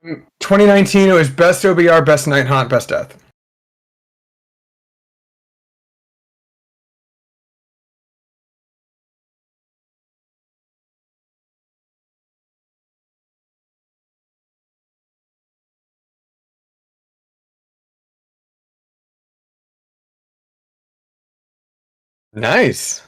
2019, it was best OBR, best Night Haunt, best Death. Nice.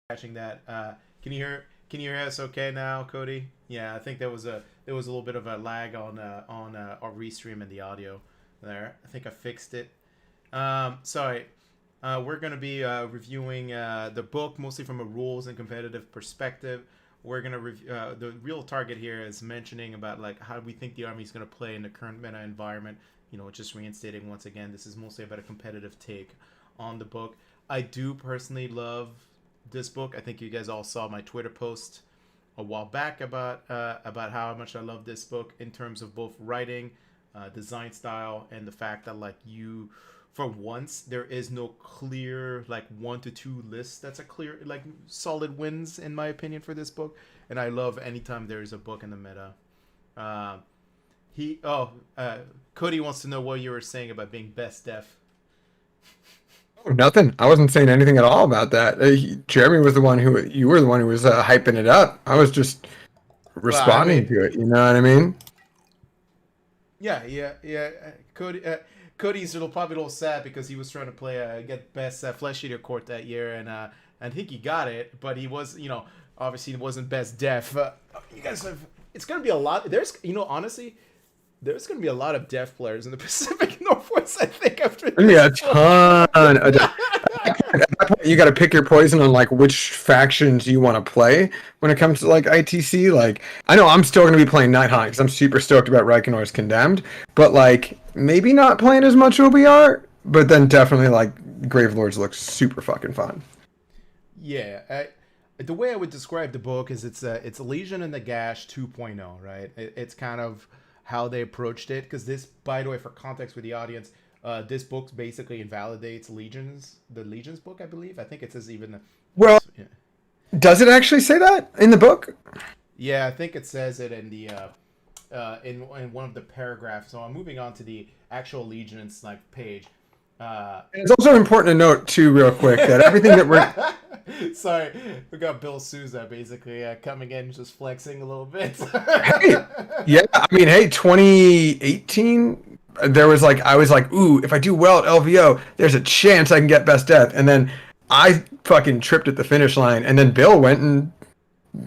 Catching that. Can you hear us okay now, Cody? Yeah, I think there was a little bit of a lag on our restream and the audio there. I think I fixed it. Sorry. We're gonna be reviewing the book mostly from a rules and competitive perspective. We're gonna review the real target here is mentioning about like how we think the army is gonna play in the current meta environment. Just reinstating once again, this is mostly about a competitive take on the book. I do personally love this book. I think you guys all saw my Twitter post a while back about how much I love this book in terms of both writing, design style, and the fact that like for once there is no clear like 1 to 2 list that's a clear like solid wins in my opinion for this book, and I love anytime there is a book in the meta. Uh, he oh Cody wants to know what you were saying about being best def. Oh, nothing. I wasn't saying anything at all about that. Jeremy was the one who you were the one who was hyping it up. I was just Well, I responding mean, to it. You know what I mean? yeah. Cody's probably a little sad because he was trying to play get best Flesh Eater Court that year, and I think he got it, but he was obviously it wasn't best def. You guys have it's gonna be a lot. There's honestly there's gonna be a lot of def players in the Pacific Northwest. I think after I mean, this a book. ton. At that point, you got to pick your poison on like which factions you want to play when it comes to like ITC. Like, I know I'm still going to be playing Nighthawk because I'm super stoked about Reichenor's Condemned, but like maybe not playing as much OBR. But then definitely like Gravelords looks super fucking fun. Yeah, the way I would describe the book is it's Legion and the Gash 2.0, right? It's kind of how they approached it because this, by the way, for context with the audience, this book basically invalidates the Legions book, I believe. I think it says even Well, yeah, does it actually say that in the book? yeah, I think it says it in the in one of the paragraphs. So I'm moving on to the actual Legions like page. Uh, And it's also important to note too, real quick, that everything that we're Sorry, we got Bill Souza basically coming in, just flexing a little bit. hey, yeah, I mean, hey, 2018, there was like, I was like, ooh, if I do well at LVO, there's a chance I can get best death. And then I fucking tripped at the finish line. And then Bill went and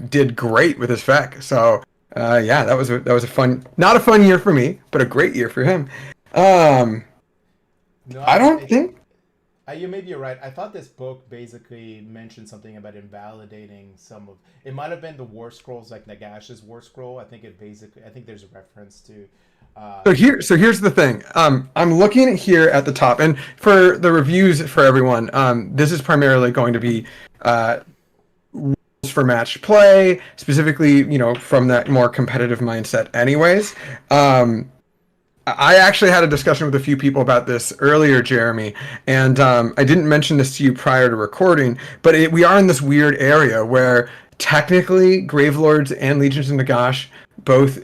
did great with his FEC. So, yeah, that was a fun, not a fun year for me, but a great year for him. Um, No, I don't think, you maybe you're right. I thought this book basically mentioned something about invalidating some of. It might have been the War Scrolls, like Nagash's War Scroll. I think there's a reference to. so here's the thing. I'm looking here at the top, and for the reviews for everyone, this is primarily going to be, uh, for match play, specifically, from that more competitive mindset anyways. I actually had a discussion with a few people about this earlier, Jeremy, and I didn't mention this to you prior to recording, but we are in this weird area where technically Gravelords and Legions of Nagash both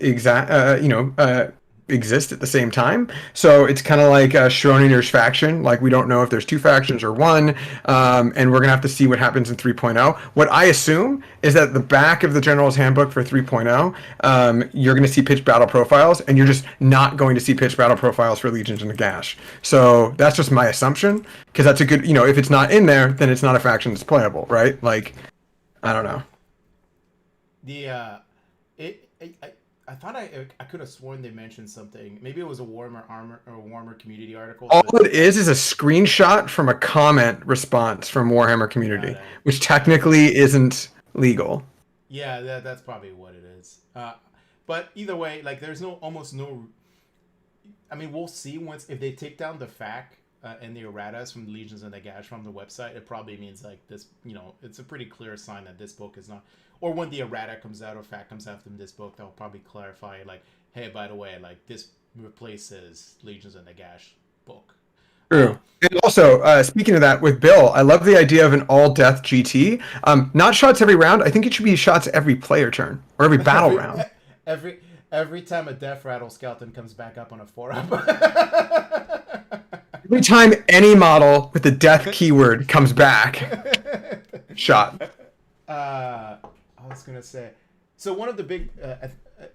exist at the same time. So it's kind of like Schrodinger's faction. Like we don't know if there's two factions or one, and we're gonna have to see what happens in 3.0. What I assume is that the back of the General's Handbook for 3.0, you're gonna see pitch battle profiles, and you're just not going to see pitch battle profiles for Legions and Nagash. So that's just my assumption, because that's a good, if it's not in there, then it's not a faction that's playable, right? Like, I don't know. The it I thought I could have sworn they mentioned something. Maybe it was a warmer armor or a warmer community article, All but it is a screenshot from a comment response from Warhammer got Community, it, which got it. technically isn't legal. Yeah, that's probably what it is. But either way, like there's no almost no. I mean, we'll see once if they take down the FAQ and the erratas from the Legions and the Gash from the website. It probably means like this. It's a pretty clear sign that this book is not. or when the errata comes out or fact comes out from this book, they'll probably clarify like, hey, by the way, like this replaces Legions of Nagash book. True. And also, speaking of that, with Bill, I love the idea of an all-death GT. Not shots every round. I think it should be shots every player turn or every battle every, round. every time a Death Rattle skeleton comes back up on a 4-up. Every time any model with the death keyword comes back, shot. I was gonna say, so one of the big,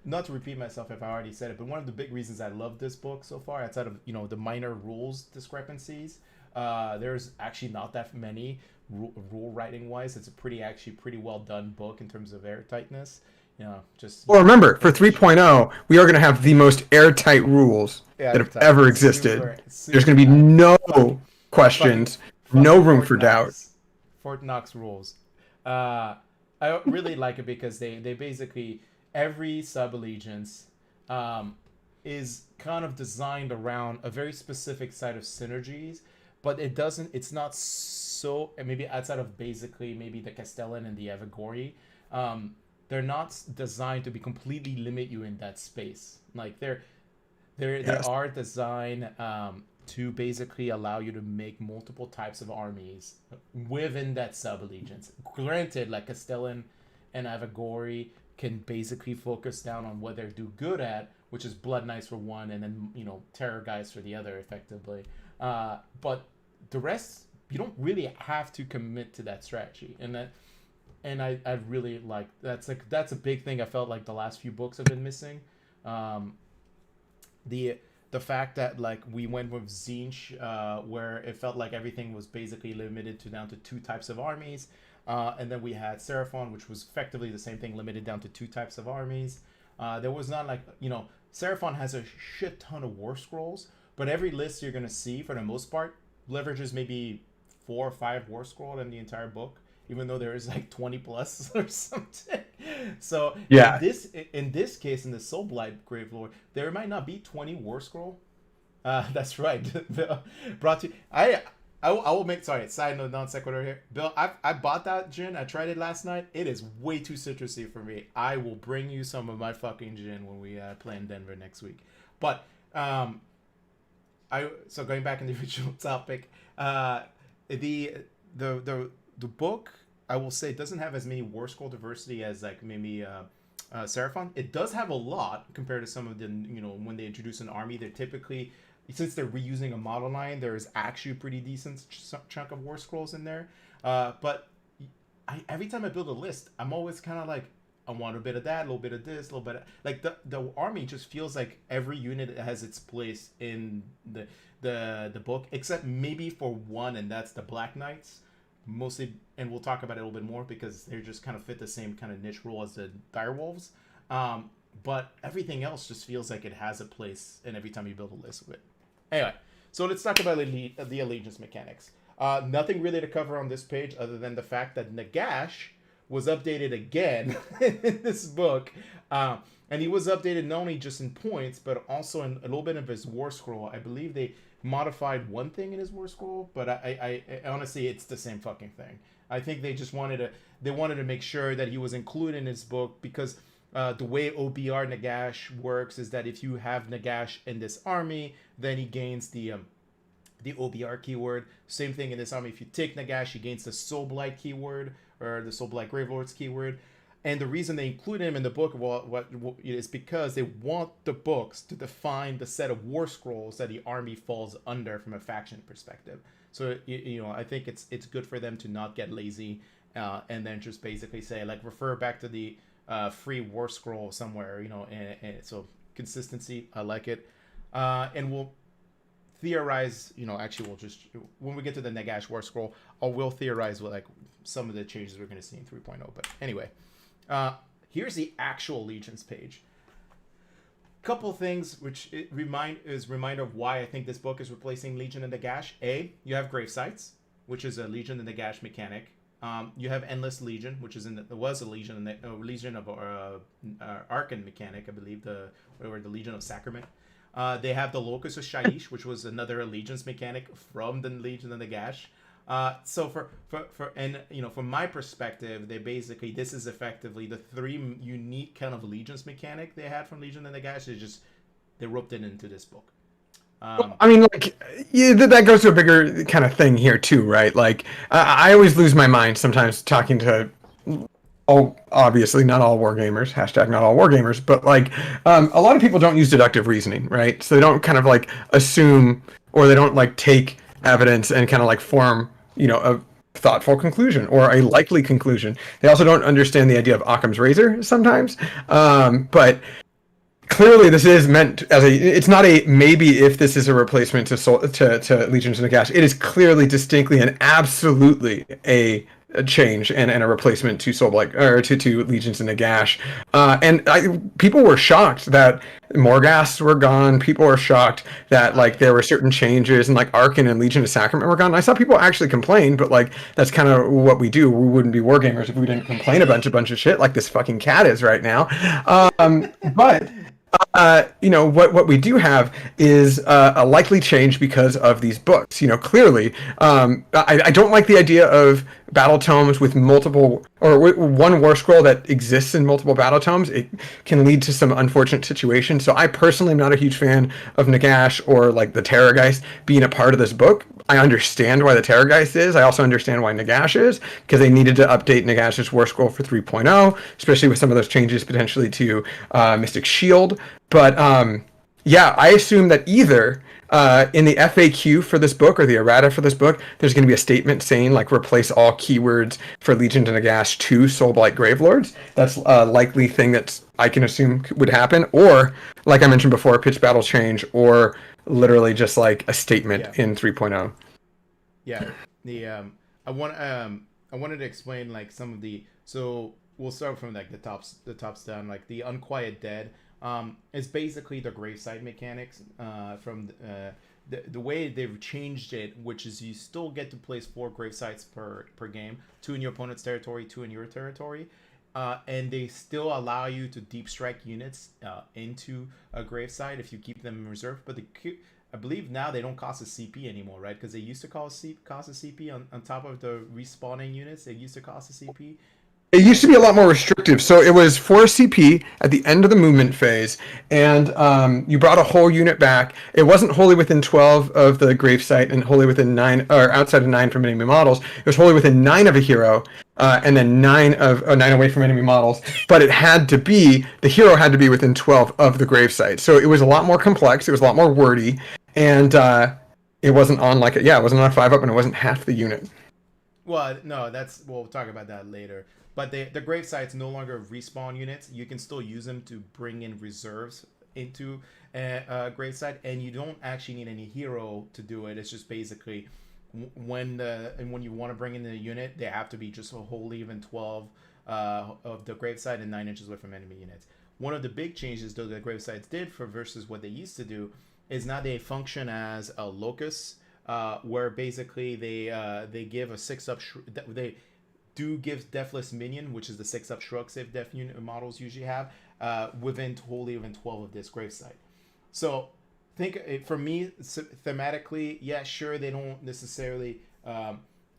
not to repeat myself if I already said it, but one of the big reasons I love this book so far, outside of the minor rules discrepancies, there's actually not that many rule writing wise. It's a pretty well done book in terms of airtightness. Well, remember, for 3.0, we are going to have the most airtight rules that have ever existed. There's going to be no questions, no room for doubt. Fort Knox rules. I really like it because they basically, every sub-allegiance is kind of designed around a very specific set of synergies, but it's not so, maybe outside of basically maybe the Castellan and the Evagori, they're not designed to be completely limit you in that space. Like they are designed to basically allow you to make multiple types of armies within that sub-allegiance. Granted, like Castellan and Evagori can basically focus down on what they do good at, which is Blood Knights for one, and then Terror Guys for the other, effectively. But the rest, you don't really have to commit to that strategy, and I really like that's a big thing I felt like the last few books have been missing. The fact that like we went with Zinch, where it felt like everything was basically limited down to 2 types of armies, and then we had Seraphon, which was effectively the same thing, limited down to 2 types of armies. There was not like Seraphon has a shit ton of war scrolls, but every list you're gonna see for the most part leverages maybe 4 or 5 war scroll in the entire book, even though there is like 20 plus or something. So yeah, in this case, in the Soublight Gravelord, there might not be 20 war scroll. That's right. Brought to I will make, sorry, side note, non sequitur here. Bill, I bought that gin. I tried it last night. It is way too citrusy for me. I will bring you some of my fucking gin when we play in Denver next week. But so going back in the original topic, the book, I will say, doesn't have as many war scroll diversity as like maybe Seraphon. It does have a lot compared to some of the, when they introduce an army, they're typically, since they're reusing a model line, there is actually a pretty decent chunk of war scrolls in there. But every time I build a list, I'm always kind of like, I want a bit of that, a little bit of this, a little bit of, like the army just feels like every unit has its place in the book, except maybe for one, and that's the Black Knights. Mostly, and we'll talk about it a little bit more because they just kind of fit the same kind of niche role as the Direwolves. But everything else just feels like it has a place in every time you build a list of it. Anyway, so let's talk about the allegiance mechanics. Nothing really to cover on this page other than the fact that Nagash was updated again in this book. And he was updated not only just in points, but also in a little bit of his war scroll. I believe they modified one thing in his war scroll, but I honestly, it's the same fucking thing. I think they just wanted to make sure that he was included in his book, because the way OBR Nagash works is that if you have Nagash in this army, then he gains the OBR keyword. Same thing in this army. If you take Nagash, he gains the Soulblight keyword, or the Soublight Gravelords keyword. And the reason they include him in the book, what is because they want the books to define the set of war scrolls that the army falls under from a faction perspective. So I think it's good for them to not get lazy, and then just basically say, like, refer back to the free war scroll somewhere, and so consistency, I like it. And we'll theorize, actually we'll just, when we get to the Nagash war scroll, we'll theorize what like some of the changes we're going to see in 3.0. But anyway. Here's the actual Legions page. Couple things which reminder of why I think this book is replacing Legion and Nagash. You have Grave Sites, which is a Legion and Nagash mechanic. You have Endless Legion, which was a Legion of Arkan mechanic, I believe, the Legion of Sacrament. They have the Locus of Shaiish, which was another Allegiance mechanic from the Legion and Nagash. So and from my perspective, this is effectively the three unique kind of legions mechanic they had from Legion and the Gash. They roped it into this book. I mean, like, yeah, that goes to a bigger kind of thing here too, right? Like, I always lose my mind sometimes talking to, obviously not all wargamers, hashtag not all wargamers, but like, a lot of people don't use deductive reasoning, right? So they don't kind of like assume, or they don't like take evidence and kind of like form, a thoughtful conclusion or a likely conclusion. They also don't understand the idea of Occam's razor sometimes, but clearly this is meant as it's not a maybe if this is a replacement to Legions in the Gash. It is clearly, distinctly, and absolutely a change and a replacement to Soulblight or to Legions in the Gash. People were shocked that Morghast were gone. People were shocked that like there were certain changes and like Arkan and Legion of Sacrament were gone. I saw people actually complain, but like that's kind of what we do. We wouldn't be wargamers if we didn't complain a bunch of shit like this fucking cat is right now. But what we do have is a likely change because of these books. Clearly, I don't like the idea of battle tomes with multiple or one war scroll that exists in multiple battle tomes. It can lead to some unfortunate situations. So I personally am not a huge fan of Nagash or like the Terrorgeist being a part of this book. I understand why the Terrorgeist is. I also understand why Nagash is, because they needed to update Nagash's War Scroll for 3.0, especially with some of those changes potentially to Mystic Shield. But yeah, I assume that either in the FAQ for this book or the errata for this book, there's going to be a statement saying like replace all keywords for Legion to Nagash to Soublight Gravelords. That's a likely thing that I can assume would happen. Or, like I mentioned before, pitch battle change, or literally just like a statement in 3.0. Yeah, I wanted to explain like some of the, so we'll start from like the tops down. Like the Unquiet Dead is basically the graveside mechanics from the way they've changed it, which is you still get to place 4 gravesites per game, 2 in your opponent's territory, 2 in your territory. And they still allow you to deep strike units into a gravesite if you keep them in reserve. But I believe now they don't cost a CP anymore, right? Because they used to cost a CP on top of the respawning units. They used to cost a CP. It used to be a lot more restrictive. So it was 4 CP at the end of the movement phase, and you brought a whole unit back. It wasn't wholly within 12 of the gravesite and wholly within 9, or outside of 9 from enemy models. It was wholly within 9 of a hero, and then 9 away from enemy models. But the hero had to be within 12 of the gravesite. So it was a lot more complex. It was a lot more wordy, and it wasn't on it wasn't on a 5-up, and it wasn't half the unit. Well, no, we'll talk about that later. But the grave sites no longer respawn units. You can still use them to bring in reserves into a grave site, and you don't actually need any hero to do it. It's just basically when you want to bring in the unit, they have to be just a wholly even 12 of the grave site and 9 inches away from enemy units. One of the big changes though the grave sites did versus what they used to do is now they function as a locus, where basically they give a 6-up. They do give Deathless Minion, which is the 6-up Shrug Save Death unit models usually have, wholly within 12 of this gravesite. So for me, thematically, yeah, sure, they don't necessarily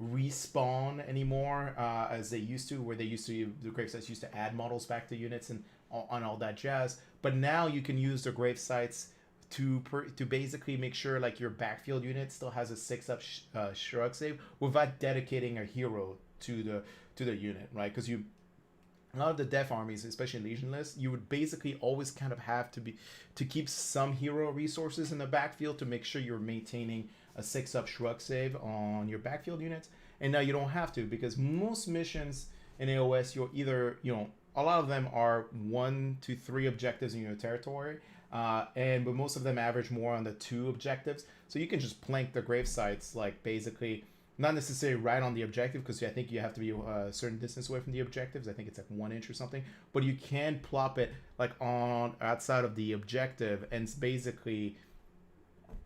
respawn anymore as they used to, where the gravesites used to add models back to units and on all that jazz. But now you can use the gravesites to basically make sure like your backfield unit still has a 6-up Shrug Save without dedicating a hero to the unit, right? Because a lot of the death armies, especially Legion lists, you would basically always kind of have to keep some hero resources in the backfield to make sure you're maintaining a 6-up Shrug Save on your backfield units. And now you don't have to, because most missions in AOS, you're either, a lot of them are 1 to 3 objectives in your territory, but most of them average more on the 2 objectives. So you can just plank the grave sites, like basically not necessarily right on the objective, because I think you have to be a certain distance away from the objectives. I think it's like 1 inch or something, but you can plop it like on outside of the objective and basically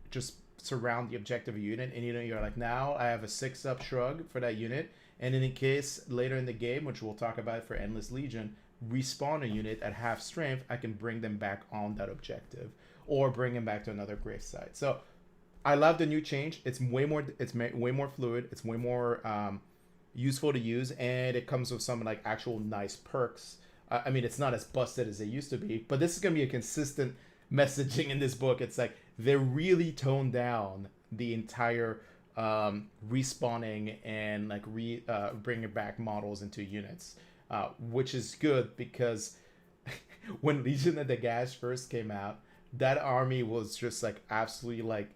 just surround the objective unit. And you're like, now I have a 6-up shrug for that unit, and in case later in the game, which we'll talk about for Endless Legion, respawn a unit at half strength, I can bring them back on that objective or bring them back to another grave site. So I love the new change. It's way more. Way more fluid. It's way more useful to use, and it comes with some like actual nice perks. I mean, it's not as busted as it used to be, but this is gonna be a consistent messaging in this book. It's like they really toned down the entire respawning and like bringing back models into units, which is good because when Legion of the Gash first came out, that army was just like absolutely like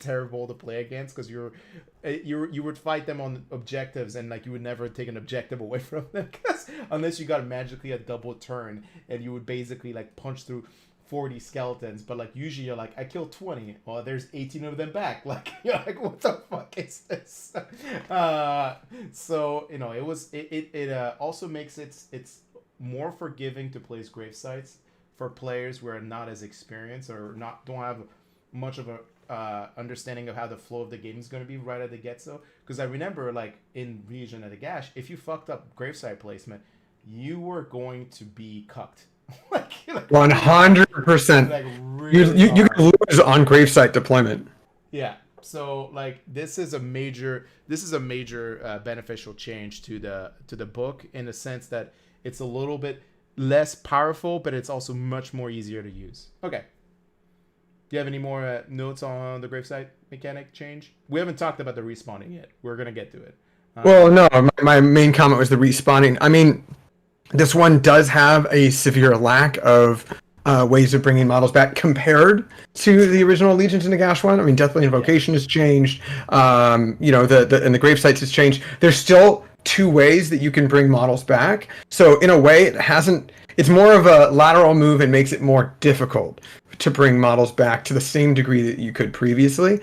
terrible to play against because you would fight them on objectives and like you would never take an objective away from them because unless you got magically a double turn and you would basically like punch through 40 skeletons, but like usually you're like I killed 20, well there's 18 of them back, like you're like what the fuck is this? So you know it also makes it's more forgiving to place grave sites for players who are not as experienced or don't have much of a understanding of how the flow of the game is going to be right at the get-go. Because I remember, like, in Legion of the Gash, if you fucked up gravesite placement, you were going to be cucked. like 100%. Like, You could lose on gravesite deployment. Yeah. So, like, this is a major beneficial change to the book in the sense that it's a little bit less powerful, but it's also much more easier to use. Okay. Do you have any more notes on the gravesite mechanic change? We haven't talked about the respawning yet. We're going to get to it. Well, no, my main comment was the respawning. I mean, this one does have a severe lack of ways of bringing models back compared to the original Legions in the Gash one. I mean, Deathly Invocation has changed. You know, and the gravesites has changed. There's still 2 ways that you can bring models back. So in a way, it's more of a lateral move and makes it more difficult to bring models back to the same degree that you could previously.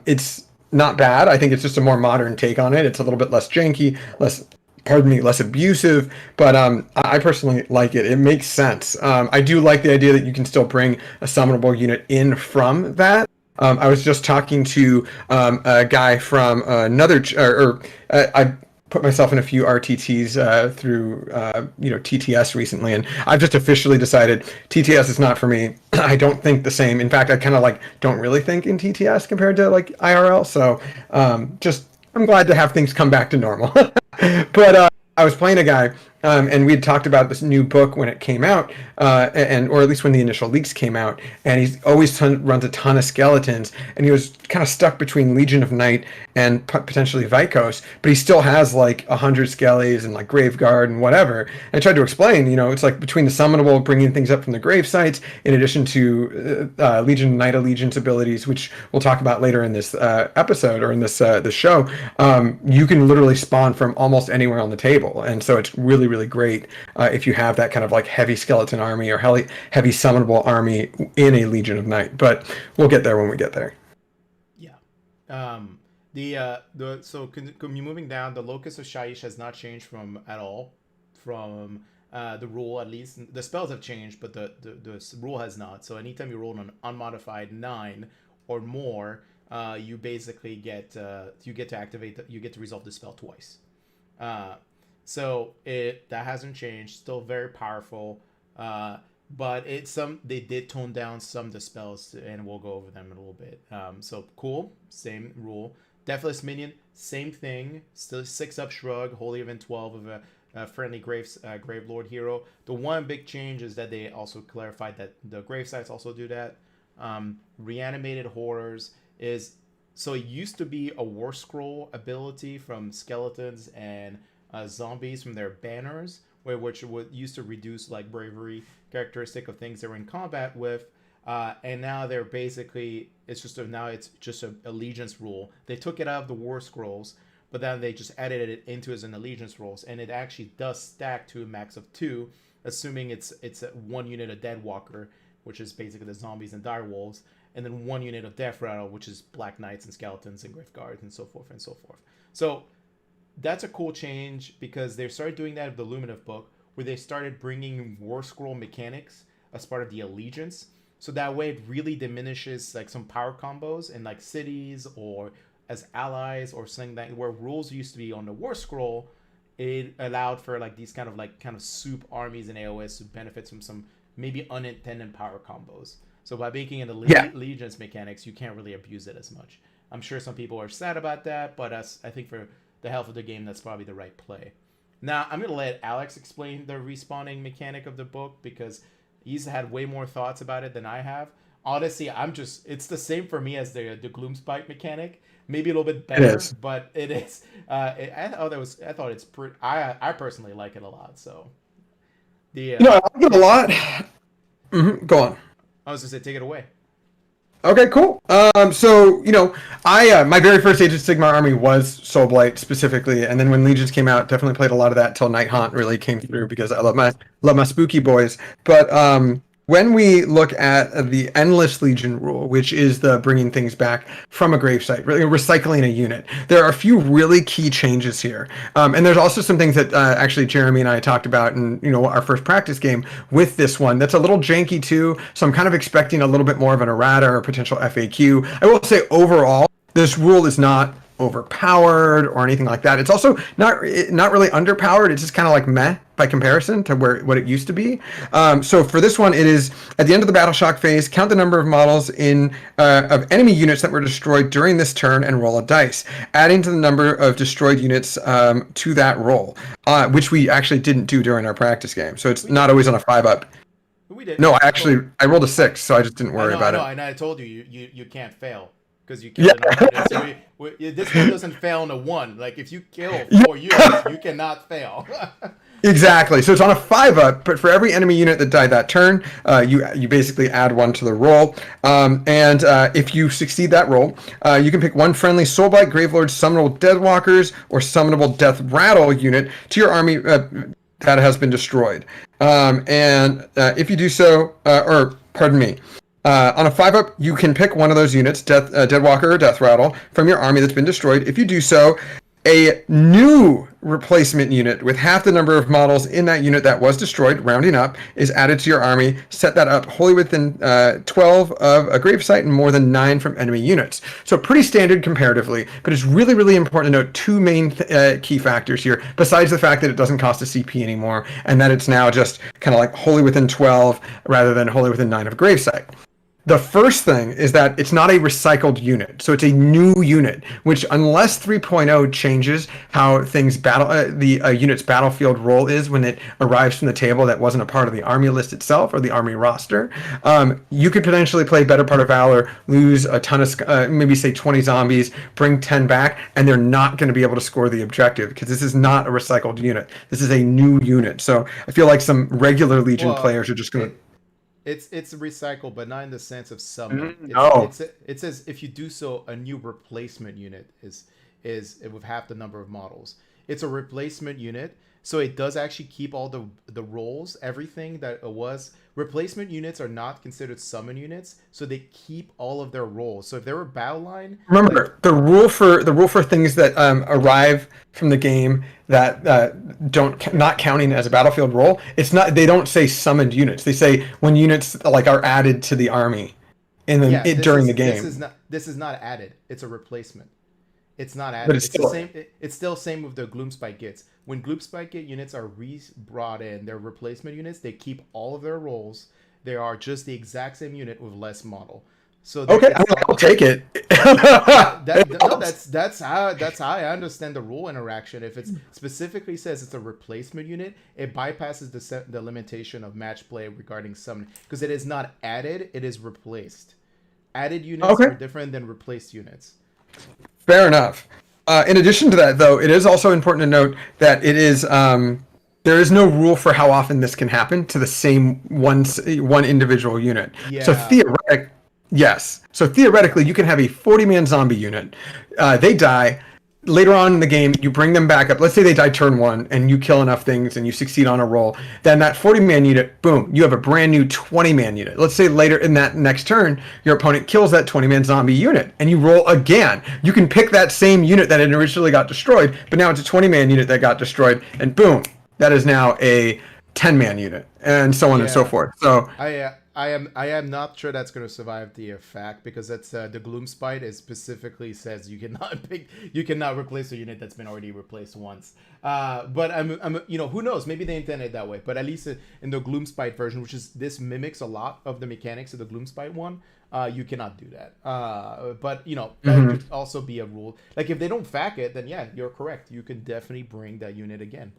It's not bad. I think it's just a more modern take on it. It's a little bit less janky, less abusive, but I personally like it. It makes sense. I do like the idea that you can still bring a summonable unit in from that. I was just talking to a guy from another, I put myself in a few RTTs through TTS recently, and I've just officially decided TTS is not for me. I don't think the same. In fact, I kind of like don't really think in TTS compared to like IRL. So I'm glad to have things come back to normal. But I was playing a guy, and we had talked about this new book when it came out, or at least when the initial leaks came out. And he's always runs a ton of skeletons, and he was kind of stuck between Legion of Night and potentially Vikos, but he still has like 100 skellies and like Graveguard and whatever. And I tried to explain, it's like between the summonable, bringing things up from the grave sites, in addition to Legion of Night Allegiance abilities, which we'll talk about later in this episode or in this show. You can literally spawn from almost anywhere on the table, and so it's really, really great if you have that kind of like heavy skeleton army or heavy summonable army in a Legion of Night. But we'll get there when we get there. Yeah. Moving down, the locus of Shaiish has not changed at all from the rule. At least the spells have changed, but the rule has not. So anytime you roll an unmodified 9 or more, you basically get to resolve the spell twice. So that hasn't changed. Still very powerful. But they did tone down some of the spells, and we'll go over them in a little bit. So cool, same rule. Deathless Minion, same thing. Still 6-up shrug, Holy Event 12 of a friendly Gravelord hero. The one big change is that they also clarified that the gravesites also do that. Reanimated Horrors so it used to be a Warscroll ability from skeletons and zombies from their banners, which used to reduce like bravery characteristic of things they were in combat with, and now they're basically it's just a allegiance rule. They took it out of the Warscrolls, but then they just added it into as an allegiance rules, and it actually does stack to a max of 2, assuming it's 1 unit of Deadwalker, which is basically the zombies and direwolves, and then 1 unit of Death Rattle, which is Black Knights and Skeletons and Graveguards and so forth and so forth. So that's a cool change because they started doing that with the Luminative book, where they started bringing Warscroll mechanics as part of the Allegiance. So that way it really diminishes like some power combos in like cities or as allies or something that where rules used to be on the Warscroll. It allowed for like these kind of soup armies in AOS to benefit from some maybe unintended power combos. So by making it a Yeah. Legion's mechanics, you can't really abuse it as much. I'm sure some people are sad about that, but I think for the health of the game, that's probably the right play. Now, I'm going to let Alex explain the respawning mechanic of the book because he's had way more thoughts about it than I have. Honestly, it's the same for me as the Gloomspite mechanic. Maybe a little bit better, but it is. I thought it's pretty. I personally like it a lot. So, I like it a lot. Go on. I was just say, take it away. Okay, cool. So I my very first Age of Sigmar army was Soulblight specifically, and then when Legions came out, definitely played a lot of that till Night Haunt really came through because I love my spooky boys. But when we look at the Endless Legion rule, which is the bringing things back from a gravesite, really recycling a unit, there are a few really key changes here. And there's also some things that actually Jeremy and I talked about in our first practice game with this one that's a little janky too. So I'm kind of expecting a little bit more of an errata or potential FAQ. I will say overall, this rule is not overpowered or anything like that. It's also not really underpowered. It's just kind of like meh by comparison to what it used to be. So for this one, it is at the end of the battle shock phase, count the number of models of enemy units that were destroyed during this turn and roll a dice, adding to the number of destroyed units to that roll, which we actually didn't do during our practice game. So it's not always on a 5-up. We did. No, I rolled a 6, so I just didn't worry about it. And I told you can't fail. Because you kill this one doesn't fail on a 1. Like if you kill 4 units, you cannot fail. Exactly. So it's on a 5-up, but for every enemy unit that died that turn, you basically add 1 to the roll. And if you succeed that roll, you can pick one friendly Soublight Gravelords Summonable Deathwalkers or Summonable Death Rattle unit to your army that has been destroyed. And if you do so, on a 5-up, you can pick one of those units, Deadwalker or Death Rattle, from your army that's been destroyed. If you do so, a new replacement unit with half the number of models in that unit that was destroyed, rounding up, is added to your army. Set that up wholly within 12 of a gravesite and more than 9 from enemy units. So pretty standard comparatively, but it's really, really important to note 2 main key factors here, besides the fact that it doesn't cost a CP anymore, and that it's now just kind of like wholly within 12 rather than wholly within 9 of gravesite. The first thing is that it's not a recycled unit, so it's a new unit, which unless 3.0 changes how things the unit's battlefield role is when it arrives from the table that wasn't a part of the army list itself or the army roster, you could potentially play Better Part of Valor, lose a ton of, maybe say 20 zombies, bring 10 back, and they're not going to be able to score the objective because this is not a recycled unit. This is a new unit. So I feel like some regular Legion players are just going to... It's recycled, but not in the sense of summon. No. It says if you do so, a new replacement unit is with half the number of models. It's a replacement unit, so it does actually keep all the rolls, everything that it was. Replacement units are not considered summon units, so they keep all of their rolls. So if they were battle line, remember the rule for things that arrive from the game that not counting as a battlefield role. It's not. They don't say summoned units. They say when units are added to the army during the game. This is not added. It's a replacement. It's not added. But it's still the same. It's still same with the Gloomspite Gits. When Gloomspite Git units are brought in, they're replacement units. They keep all of their rolls. They are just the exact same unit with less model. So okay, I'll take it. That's how I understand the rule interaction. If it specifically says it's a replacement unit, it bypasses the limitation of match play regarding summon because it is not added. It is replaced. Added units are different than replaced units. Fair enough. In addition to that, though, it is also important to note that it is there is no rule for how often this can happen to the same one individual unit. Yeah. So theoretically, you can have a 40-man zombie unit. They die. Later on in the game, you bring them back up. Let's say they die turn 1, and you kill enough things, and you succeed on a roll. Then that 40-man unit, boom, you have a brand new 20-man unit. Let's say later in that next turn, your opponent kills that 20-man zombie unit, and you roll again. You can pick that same unit that had originally got destroyed, but now it's a 20-man unit that got destroyed, and boom, that is now a 10-man unit, and so on and so forth. So I I am not sure that's going to survive the fact, because that's the Gloomspite is specifically says you cannot replace a unit that's been already replaced once. But I'm who knows, maybe they intended it that way, but at least in the Gloomspite version, which is this mimics a lot of the mechanics of the Gloomspite one, you cannot do that. But that could also be a rule. Like if they don't fact it, then yeah, you're correct. You can definitely bring that unit again.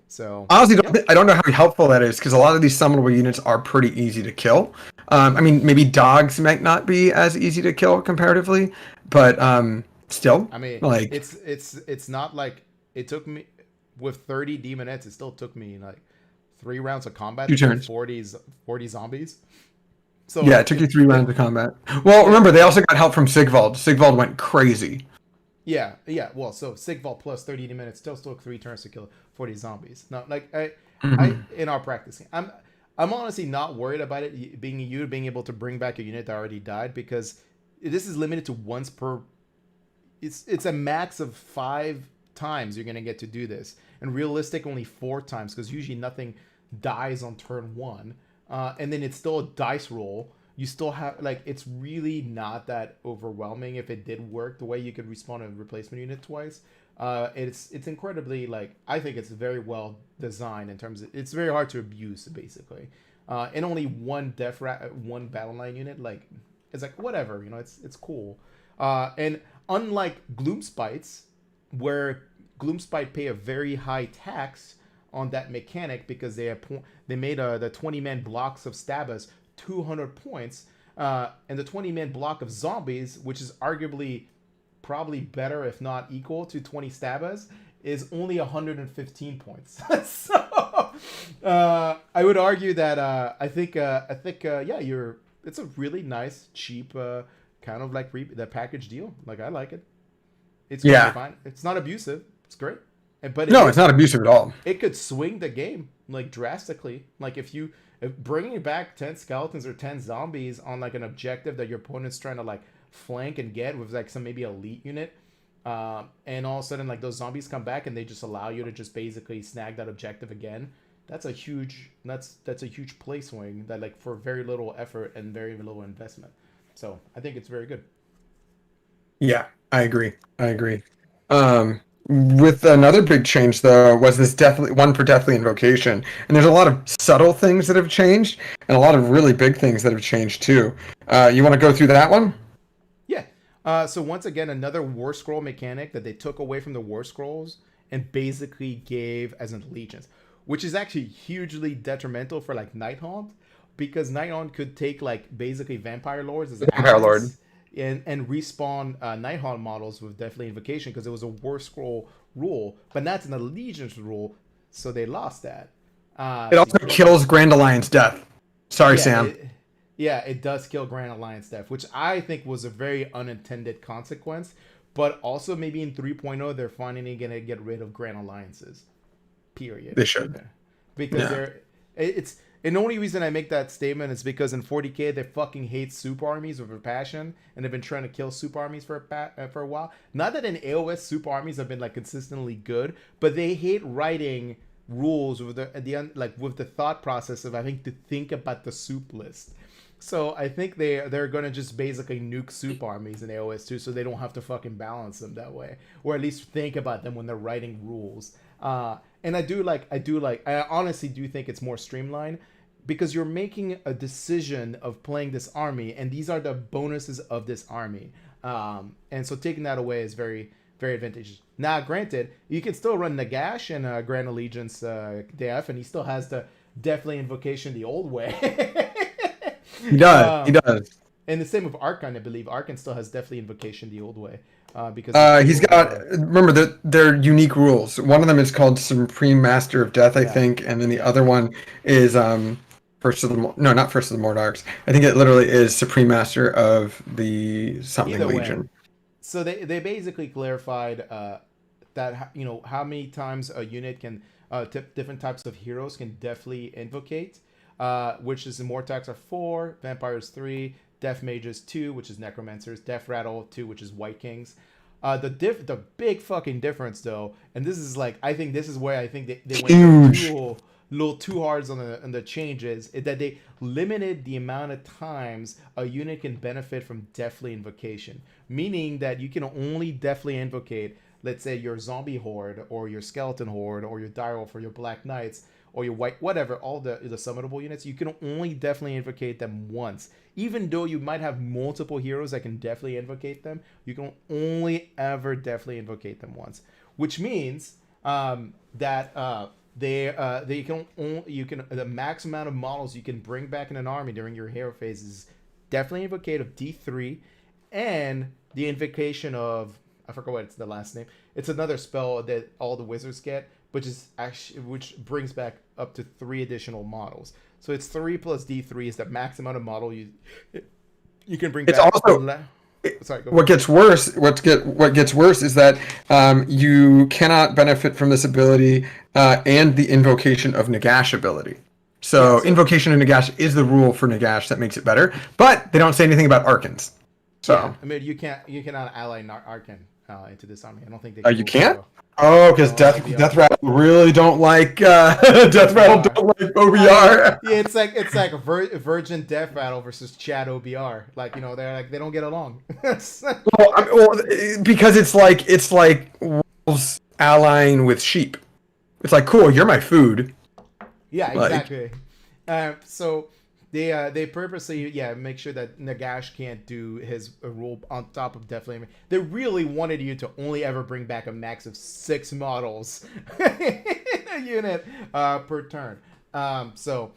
So Honestly, I don't know how helpful that is, because a lot of these summonable units are pretty easy to kill. I mean, maybe dogs might not be as easy to kill comparatively, but still, I mean, like it's not like it took me with 30 demonettes. It still took me like 3 rounds of combat to kill 40 zombies. So yeah, it took you 3 rounds of combat. Well, remember they also got help from Sigvald. Sigvald went crazy. Yeah. Well, so Sigvald plus 30 minutes still took 3 turns to kill 40 zombies. No, like I in our practicing, I'm honestly not worried about it being able to bring back a unit that already died, because this is limited to once per. It's a max of 5 times you're gonna get to do this, and realistic only 4 times, because usually nothing dies on turn 1, and then it's still a dice roll. You still have, like, it's really not that overwhelming if it did work the way you could respawn a replacement unit twice. It's incredibly, like, I think it's very well designed in terms of, it's very hard to abuse, basically. And only one one battle line unit, like, it's like, whatever, it's cool. And unlike Gloomspites, where Gloomspite pay a very high tax on that mechanic, because they made the 20-man blocks of stabbers 200 points, and the 20-man block of zombies, which is arguably probably better if not equal to 20 stabbers, is only 115 points. So I would argue that I think it's a really nice, cheap kind of like the package deal. Like, I like it. It's fine. It's not abusive. It's great. But it's not abusive at all. It could swing the game like drastically. Like if bringing back 10 skeletons or 10 zombies on like an objective that your opponent's trying to like flank and get with like some maybe elite unit, and all of a sudden like those zombies come back and they just allow you to just basically snag that objective again. That's a huge play swing that, like, for very little effort and very little investment. So I think it's very good. Yeah, I agree. With another big change, though, was this Deathly Invocation. And there's a lot of subtle things that have changed, and a lot of really big things that have changed, too. You want to go through that one? Yeah. So once again, another Warscroll mechanic that they took away from the Warscrolls and basically gave as an allegiance, which is actually hugely detrimental for, like, Nighthaunt, because Nighthaunt could take, like, basically Vampire Lords as Vampire Lord. And respawn Nighthaunt models with Deathly Invocation, because it was a Warscroll rule, but that's an allegiance rule, so they lost that. It also kills Grand Alliance Death. Sorry, Sam. It does kill Grand Alliance Death, which I think was a very unintended consequence, but also maybe in 3.0 they're finally going to get rid of Grand Alliances. Period. They should. Because and the only reason I make that statement is because in 40k they fucking hate super armies with a passion, and they've been trying to kill super armies for a while. Not that in AOS super armies have been like consistently good, but they hate writing rules with the thought process of having to think about the soup list. So I think they're gonna just basically nuke soup armies in AOS 2, so they don't have to fucking balance them that way, or at least think about them when they're writing rules. And I honestly do think it's more streamlined, because you're making a decision of playing this army, and these are the bonuses of this army. And so taking that away is very, very advantageous. Now, granted, you can still run Nagash and Grand Allegiance DF, and he still has the Deathly Invocation the old way. He does. He does. And the same with Archon, I believe. Archon still has Deathly Invocation the old way. Because he's got, remember, they're unique rules. One of them is called Supreme Master of Death, I think, and then the other one is not First of the Mordarks. I think it literally is Supreme Master of the something Legion. So they basically clarified that how many times a unit can different types of heroes can deathly invocate, which is Mortarks are 4, Vampires 3, Death Mages 2, which is Necromancers, Death Rattle 2, which is White Kings. The big fucking difference, though, and this is like, I think this is where I think they went little too hard on the changes is that they limited the amount of times a unit can benefit from Deathly Invocation, meaning that you can only Deathly Invocate, let's say, your Zombie Horde or your Skeleton Horde or your Direwolf or your Black Knights or your White, whatever, all the summonable units. You can only Deathly Invocate them once. Even though you might have multiple heroes that can Deathly Invocate them, you can only ever Deathly Invocate them once, which means that the max amount of models you can bring back in an army during your hero phase is Deathly Invocate of D3 and the invocation of, I forgot what it's the last name. It's another spell that all the wizards get, which brings back up to 3 additional models. So it's 3 plus D3 is the max amount of model you can bring back. It's also sorry. What gets worse? What gets worse is that you cannot benefit from this ability and the invocation of Nagash ability. So invocation of Nagash is the rule for Nagash that makes it better, but they don't say anything about Archons. So yeah, I mean, you cannot ally Archon into this army. I don't think they can. You can't. Oh, because Death Rattle really don't like Death Rattle don't like OBR. Yeah, it's like Virgin Death Rattle versus Chad OBR. Like, they don't get along. Because it's like wolves allying with sheep. It's like, cool, you're my food. Yeah, exactly. So they purposely make sure that Nagash can't do his rule on top of Deathly. They really wanted you to only ever bring back a max of 6 models in a unit per turn. So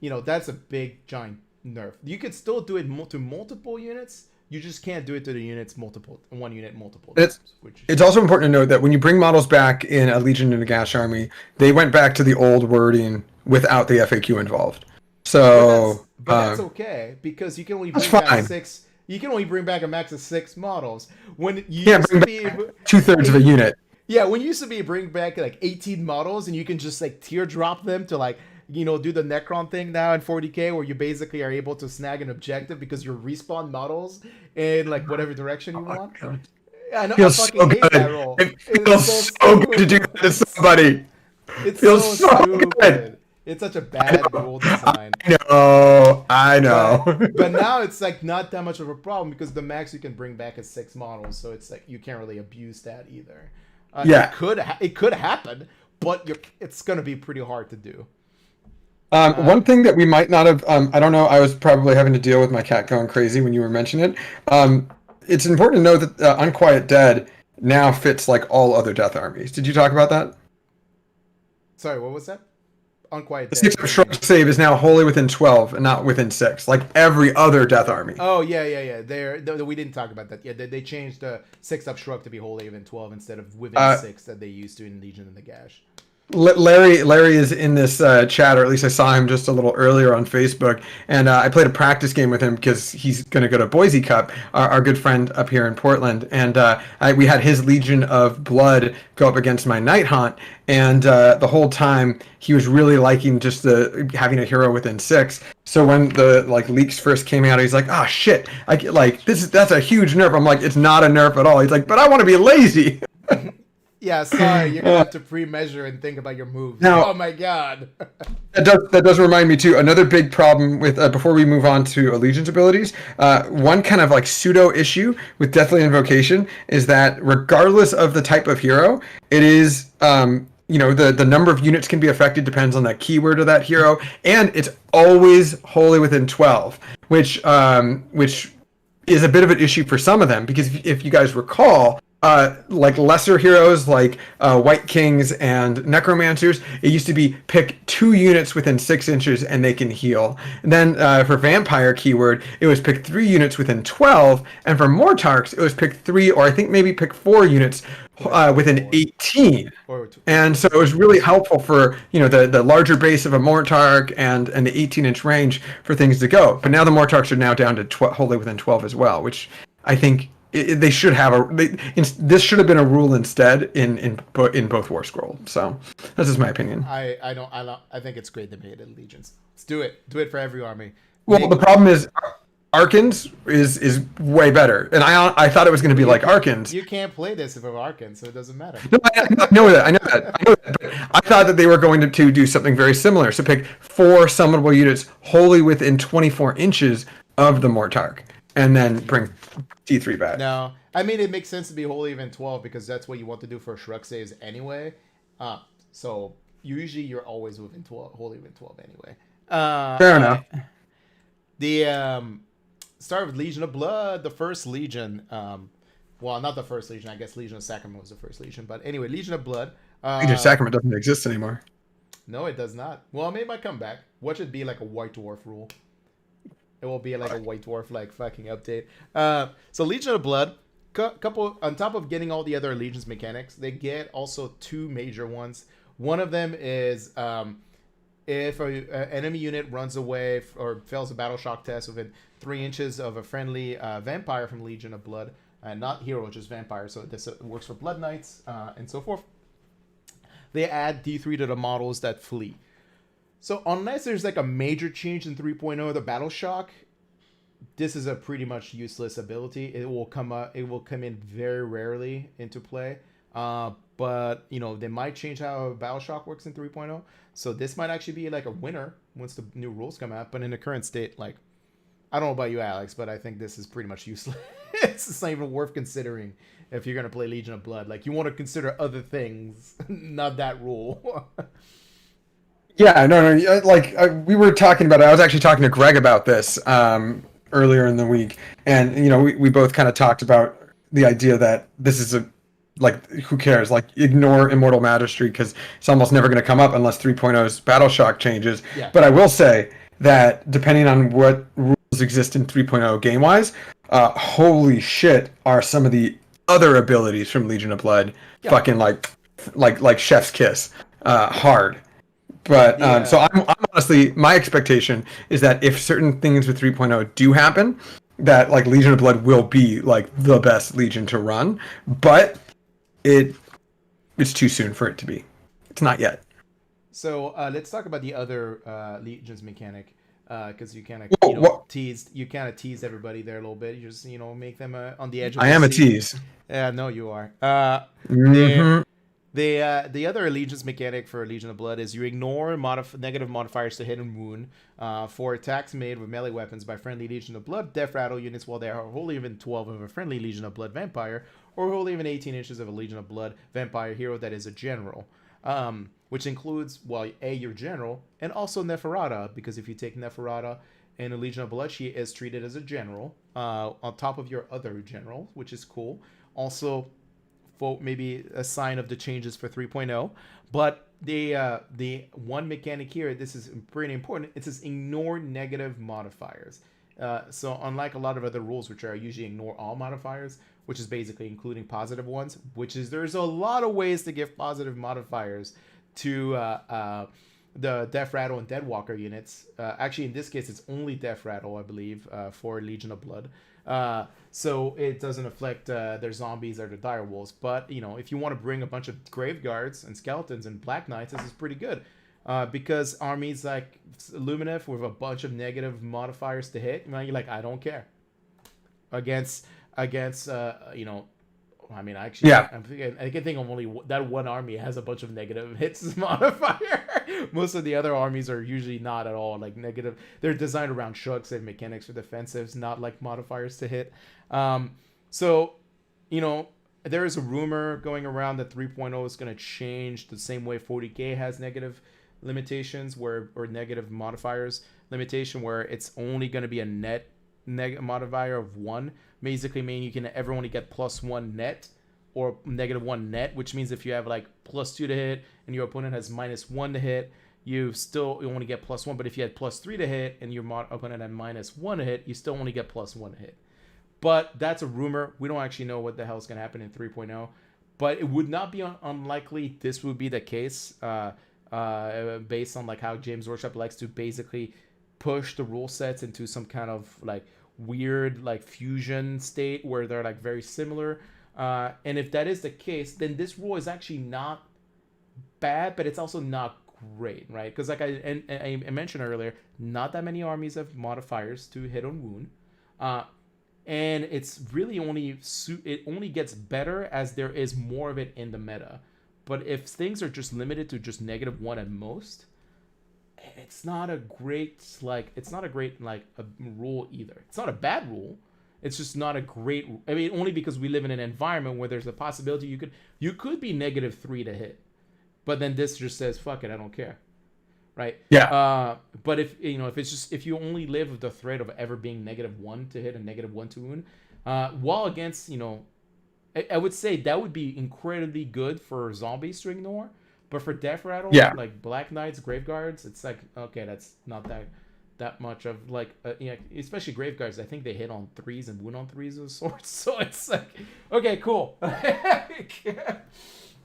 that's a big giant nerf. You could still do it to multiple units. You just can't do it to the units one unit multiple times. It's also important to note that when you bring models back in a Legion and Nagash army, they went back to the old wording without the FAQ involved. So, but that's okay because you can only bring back 6. You can only bring back a max of 6 models. When you can't bring back 2/3 of a unit. Yeah, when you used to be bring back like 18 models and you can just like teardrop them to like do the Necron thing now in 40k where you basically are able to snag an objective because you're respawn models in like whatever direction you want. God. I know. Feels I fucking so hate good. that roll. It feels so good to do that to somebody. It feels so good. It's such a bad rule design. I know. But now it's like not that much of a problem because the max you can bring back is 6 models, so it's like you can't really abuse that either. It could happen, but it's gonna be pretty hard to do. One thing that we might not have, I don't know, I was probably having to deal with my cat going crazy when you were mentioning it. It's important to know that Unquiet Dead now fits like all other death armies. Did you talk about that? Sorry, what was that? Unquiet Dead. 6 Shrug save is now wholly within 12 and not within 6, like every other death army. Oh, yeah. We didn't talk about that. Yeah, they changed the 6-up Shrug to be wholly within 12 instead of within 6 that they used to in Legion and the Gash. Larry is in this chat, or at least I saw him just a little earlier on Facebook, and I played a practice game with him because he's going to go to Boise Cup, our good friend up here in Portland, and we had his Legion of Blood go up against my Night Haunt, and the whole time he was really liking just having a hero within 6. So when the leaks first came out, he's like, "Oh shit! That's a huge nerf." I'm like, "It's not a nerf at all." He's like, "But I want to be lazy." Yeah, sorry, you're gonna have to pre-measure and think about your moves. Now, oh my god. that does remind me too. Another big problem with before we move on to Allegiance abilities, one kind of pseudo issue with Deathly Invocation is that regardless of the type of hero, it is the number of units can be affected depends on that keyword of that hero, and it's always wholly within 12, which is a bit of an issue for some of them because if you guys recall. Lesser heroes like White Kings and Necromancers, it used to be pick 2 units within 6 inches and they can heal. And then for Vampire keyword, it was pick 3 units within 12, and for Mortarks, it was pick 3 or I think maybe pick 4 units within 18. And so it was really helpful for the larger base of a Mortark and the 18-inch range for things to go. But now the Mortarks are now down to wholly within 12 as well, which I think. They should have this should have been a rule instead in both Warscrolls. So that's just my opinion. I think it's great they made it Legions. Let's do it. Do it for every army. Well, the problem is Arkans is way better, and I thought it was going to be like Arkans. You can't play this if it's Arkan, so it doesn't matter. No, I know that. I know that. But I thought that they were going to do something very similar. So pick 4 summonable units wholly within 24 inches of the Mortark, and then bring T3 back. No, I mean it makes sense to be wholly within 12 because that's what you want to do for shrug saves anyway. So usually you're always within 12, wholly within 12 anyway. Fair enough. The start with Legion of Blood, the first Legion. Well, not the first Legion. I guess Legion of Sacrament was the first Legion. But anyway, Legion of Blood. Legion of Sacrament doesn't exist anymore. No, it does not. Well, it might come back. What should be like a White Dwarf rule? It will be like a White Dwarf like fucking update. So Legion of Blood, couple on top of getting all the other Legions mechanics, they get also 2 major ones. One of them is if an enemy unit runs away or fails a battle shock test within 3 inches of a friendly vampire from Legion of Blood, not hero, just vampire, so this works for Blood Knights and so forth, they add D3 to the models that flee. So unless there's like a major change in 3.0, the battle shock, this is a pretty much useless ability. It will come in very rarely into play. But you know, they might change how battle shock works in 3.0. So this might actually be like a winner once the new rules come out. But in the current state, like, I don't know about you, Alex, but I think this is pretty much useless. It's not even worth considering if you're gonna play Legion of Blood. Like, you want to consider other things, not that rule. Yeah, no. We were talking about it. I was actually talking to Greg about this earlier in the week, and you know, we both kind of talked about the idea that this is who cares? Like, ignore Immortal Mastery because it's almost never going to come up unless 3.0's Battle Shock changes. Yeah. But I will say that depending on what rules exist in 3.0 game-wise, holy shit, are some of the other abilities from Legion of Blood fucking like Chef's Kiss, hard. But so I'm honestly, my expectation is that if certain things with 3.0 do happen, that like Legion of Blood will be like the best Legion to run, but it's too soon for it to be. It's not yet. So let's talk about the other Legions mechanic, because you kind of teased everybody there a little bit. You just make them on the edge of I the am seat. a tease. Yeah, no, you are. Mm-hmm. The other Allegiance mechanic for Legion of Blood is you ignore negative modifiers to hit and wound for attacks made with melee weapons by friendly Legion of Blood Death Rattle units while they are wholly within 12 of a friendly Legion of Blood Vampire, or wholly within 18 inches of a Legion of Blood Vampire hero that is a general. Which includes, well, your general, and also Neferata, because if you take Neferata in a Legion of Blood, she is treated as a general, on top of your other general, which is cool. Also, for maybe a sign of the changes for 3.0. But the one mechanic here, this is pretty important, it says ignore negative modifiers. So unlike a lot of other rules, which are usually ignore all modifiers, which is basically including positive ones, which is there's a lot of ways to give positive modifiers to the Death Rattle and Deadwalker units. Actually, in this case, it's only Death Rattle, I believe, for Legion of Blood. So it doesn't affect their zombies or their direwolves. But, if you want to bring a bunch of Graveguards and Skeletons and Black Knights, this is pretty good. Because armies like Lumineth with a bunch of negative modifiers to hit, you're like, I don't care. Against I mean, actually, yeah. I can think of only that one army has a bunch of negative hits modifier. Most of the other armies are usually not at all like negative. They're designed around shugs and mechanics for defensives, not like modifiers to hit. So, there is a rumor going around that 3.0 is going to change the same way 40K has negative limitations or negative modifiers limitation, where it's only going to be a net modifier of 1, basically meaning you can ever only get +1 net or -1 net, which means if you have like +2 to hit and your opponent has -1 to hit, you only get +1. But if you had +3 to hit and your opponent had -1 to hit, you still only get +1 to hit. But that's a rumor. We don't actually know what the hell is going to happen in 3.0. But it would not be unlikely this would be the case, based on like how James Workshop likes to basically push the rule sets into some kind of like weird like fusion state where they're like very similar. And if that is the case, then this rule is actually not bad, but it's also not great, right? Because like I mentioned earlier, not that many armies have modifiers to hit on wound. And it's really it only gets better as there is more of it in the meta. But if things are just limited to just -1 at most, it's not a great a rule either. It's not a bad rule. It's just not a great. I mean, only because we live in an environment where there's a possibility you could be -3 to hit, but then this just says fuck it, I don't care, right? Yeah. But if you only live with the threat of ever being -1 to hit and -1 to wound, while against I would say that would be incredibly good for zombies to ignore. But for Death Rattle, like Black Knights, Graveguards, it's like, okay, that's not that much of like, especially Graveguards, I think they hit on 3s and wound on 3s with swords. So it's like, okay, cool.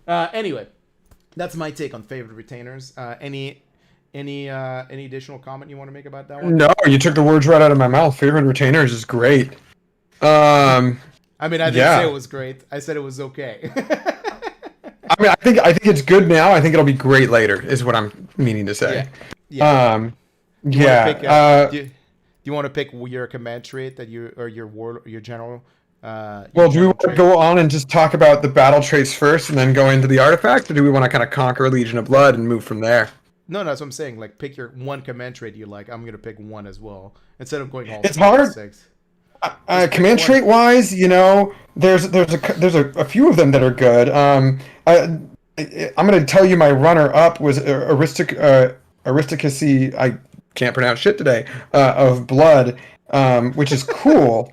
Anyway, that's my take on favorite retainers. Any additional comment you want to make about that one? No, you took the words right out of my mouth. Favorite retainers is great. I mean, I didn't say it was great. I said it was okay. I mean, I think it's good now. I think it'll be great later, is what I'm meaning to say. Yeah. Do you want to pick your command trait that your general? Well, do we want to go on and just talk about the battle traits first, and then go into the artifact, or do we want to kind of conquer Legion of Blood and move from there? No, that's what I'm saying. Like, pick your one command trait you like. I'm gonna pick one as well instead of going all. It's hard. 6. Command trait wise, there's a few of them that are good. I'm going to tell you my runner up was Aristocracy. I can't pronounce shit today. Of Blood, which is cool.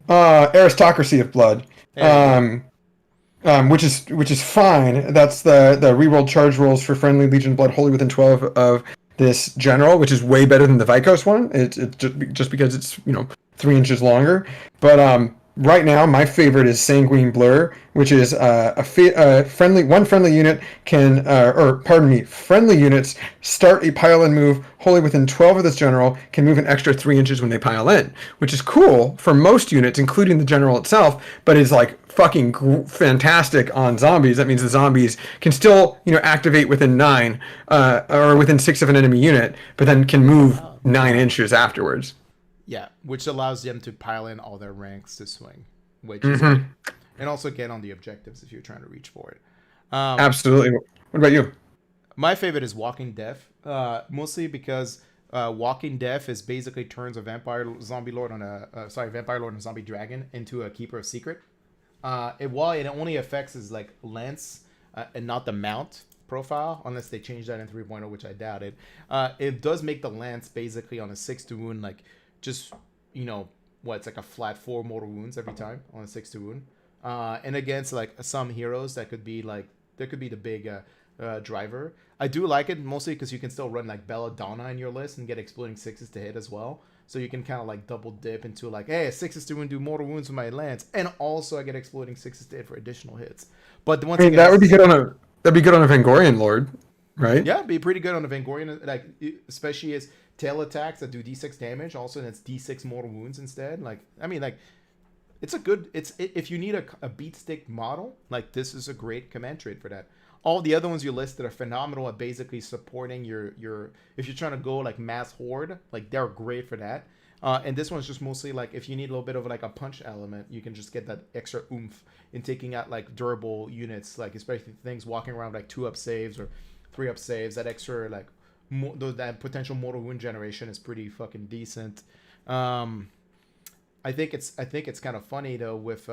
Aristocracy of Blood, which is fine. That's the reroll charge rolls for friendly Legion of Blood wholly within 12 of this general, which is way better than the Vikos one. It's just because it's 3 inches longer. But right now, my favorite is Sanguine Blur, which is friendly unit can, friendly units start a pile in move wholly within 12 of this general, can move an extra 3 inches when they pile in, which is cool for most units, including the general itself, but is like fucking fantastic on zombies. That means the zombies can still, activate within 9, or within 6 of an enemy unit, but then can move 9 inches afterwards. Yeah, which allows them to pile in all their ranks to swing, which is great. And also get on the objectives if you're trying to reach for it. Absolutely. What about you? My favorite is Walking Death, mostly because Walking Death is basically turns a vampire lord and zombie dragon into a keeper of secret. While it only affects his like lance and not the mount profile, unless they change that in 3.0, which I doubt it. It does make the lance basically on a 6 to wound, like just it's like a flat 4 mortal wounds every time on a 6 to wound. And against like some heroes that could be like the big driver. I do like it mostly because you can still run like Belladonna in your list and get exploding 6s to hit as well. So you can kind of like double dip into like, hey, 6s to wound, do mortal wounds with my lance, and also I get exploding 6s to hit for additional hits. But once again, that would be good on a Vangorian Lord, right? Yeah, it'd be pretty good on a Vangorian, like especially as tail attacks that do d6 damage. Also, that's d6 mortal wounds instead. Like, I mean, like, if you need a beat stick model, like this is a great command trait for that. All the other ones you listed are phenomenal at basically supporting your if you're trying to go like mass horde, like they're great for that. And this one's just mostly like if you need a little bit of like a punch element, you can just get that extra oomph in taking out like durable units, like especially things walking around like 2-up saves or 3-up saves. That extra like that potential mortal wound generation is pretty fucking decent. I think it's kind of funny though with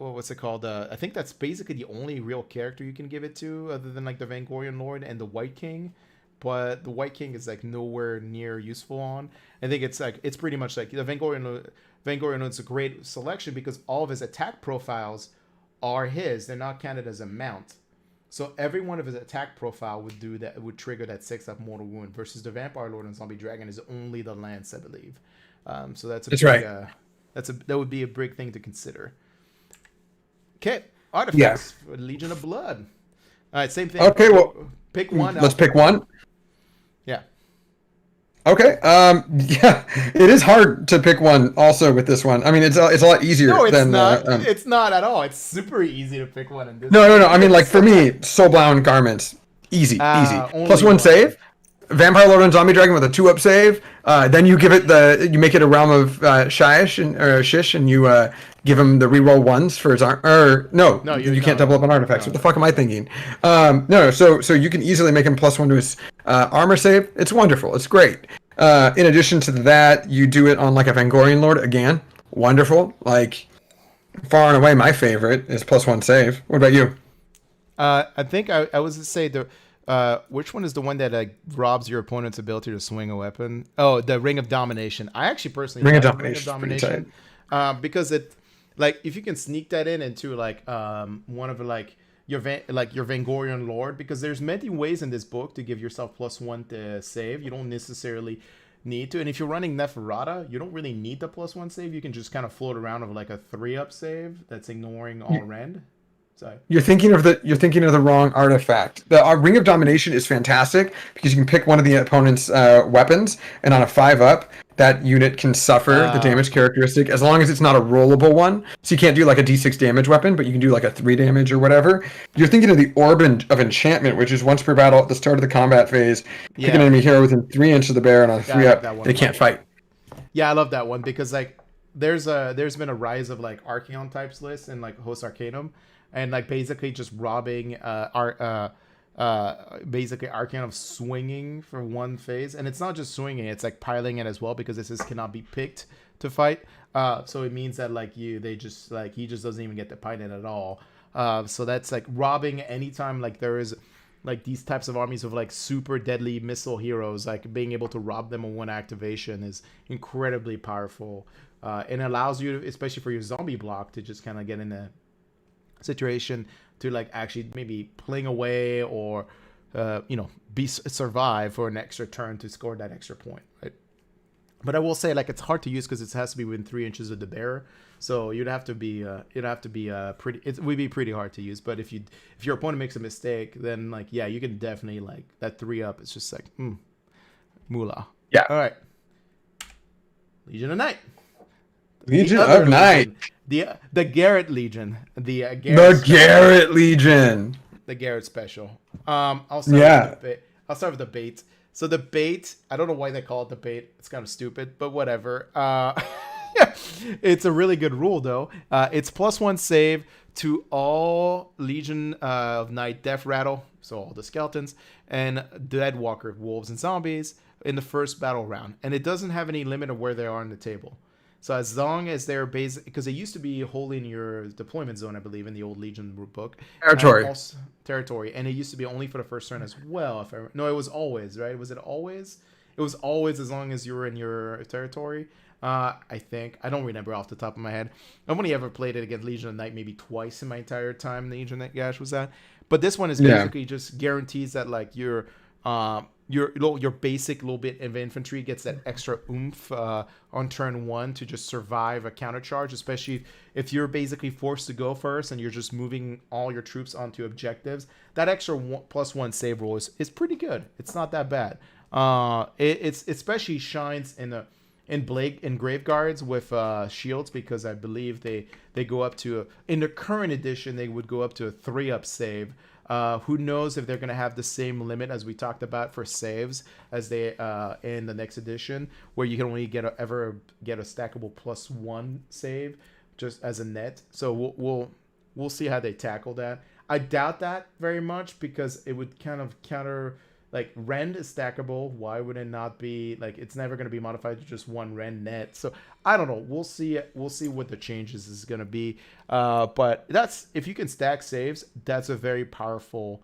what's it called? I think that's basically the only real character you can give it to, other than like the Vangorian Lord and the White King. But the White King is like nowhere near useful on. I think it's pretty much like the Vangorian Lord's a great selection because all of his attack profiles are his. They're not counted as a mount. So every one of his attack profile would trigger that 6-up mortal wound, versus the Vampire Lord and Zombie Dragon is only the lance, I believe. So that's right. That would be a big thing to consider. Okay, artifacts for Legion of Blood. All right, same thing. Okay, well, pick one. Let's pick one. Yeah. Okay. Yeah, it is hard to pick one. Also, with this one, I mean, it's a lot easier. No, it's than, not. It's not at all. It's super easy to pick one. No. I mean, like for me, Soulblight Garments, easy. +1 save. Vampire Lord and Zombie Dragon with a 2-up save. Then you give it you make it a Realm of Shish and you give him the reroll ones for his no, you can't double up on artifacts. What the fuck am I thinking? No, so you can easily make him +1 to his armor save. It's wonderful. It's great. In addition to that, you do it on like a Vangorian Lord again. Wonderful. Like far and away my favorite is +1 save. What about you? I think I was to say which one is the one that robs your opponent's ability to swing a weapon? Oh, the Ring of Domination. I actually personally Ring of like Domination because it, like, if you can sneak that into like one of like your Vangorian Lord, because there's many ways in this book to give yourself +1 to save. You don't necessarily need to, and if you're running Neferata, you don't really need the +1 save. You can just kind of float around with like a 3-up save that's ignoring all rend. So you're thinking of the wrong artifact. The Ring of Domination is fantastic because you can pick one of the opponent's weapons, and on a 5-up, that unit can suffer the damage characteristic as long as it's not a rollable one. So you can't do like a D6 damage weapon, but you can do like a 3 damage or whatever. You're thinking of the Orb of Enchantment, which is once per battle at the start of the combat phase, pick an enemy hero within 3 inches of the bear, and on a 3-up, they can't fight. Yeah, I love that one because like there's been a rise of like Archeon types lists in like Host Arcanum. And like basically just robbing basically Archeon of swinging for one phase, and it's not just swinging; it's like piling it as well because this cannot be picked to fight. So it means that like he just doesn't even get to fight it at all. So that's like robbing anytime like there is like these types of armies of like super deadly missile heroes, like being able to rob them on one activation is incredibly powerful, and allows you, especially for your zombie block, to just kind of get in a situation to like actually maybe playing away or survive for an extra turn to score that extra point, right? But I will say, like, it's hard to use because it has to be within 3 inches of the bearer, so it would be pretty hard to use. But if your opponent makes a mistake, then like you can definitely like that 3-up. It's just like moolah. Yeah. All right. Legion of Night. Legion of Night. The Garrett Legion. The Garrett Legion. The Garrett special. I'll start with the bait. So the bait, I don't know why they call it the bait. It's kind of stupid, but whatever. It's a really good rule though. It's +1 save to all Legion of Night Death Rattle, so all the skeletons, and Deadwalker wolves and zombies in the first battle round. And it doesn't have any limit of where they are on the table. So as long as they're basic, because they used to be wholly in your deployment zone, I believe, in the old Legion book. Territory, and it used to be only for the first turn as well. No, it was always, right? Was it always? It was always as long as you were in your territory. I think I don't remember off the top of my head. I've only ever played it against Legion of Night maybe twice in my entire time. Legion of Night Gash was that, but this one is basically just guarantees that like your basic little bit of infantry gets that extra oomph on turn 1 to just survive a counter charge, especially if you're basically forced to go first and you're just moving all your troops onto objectives. That extra +1 save roll is pretty good. It's not that bad. It's especially shines in Graveguards with shields, because I believe they go up to in the current edition they would go up to a 3-up save. Who knows if they're going to have the same limit as we talked about for saves as they in the next edition, where you can only ever get a stackable +1 save just as a net. So we'll see how they tackle that. I doubt that very much because it would kind of counter, like, rend is stackable. Why would it not be? Like, it's never going to be modified to just 1 rend net. So I don't know. We'll see what the changes is going to be. But if you can stack saves, that's a very powerful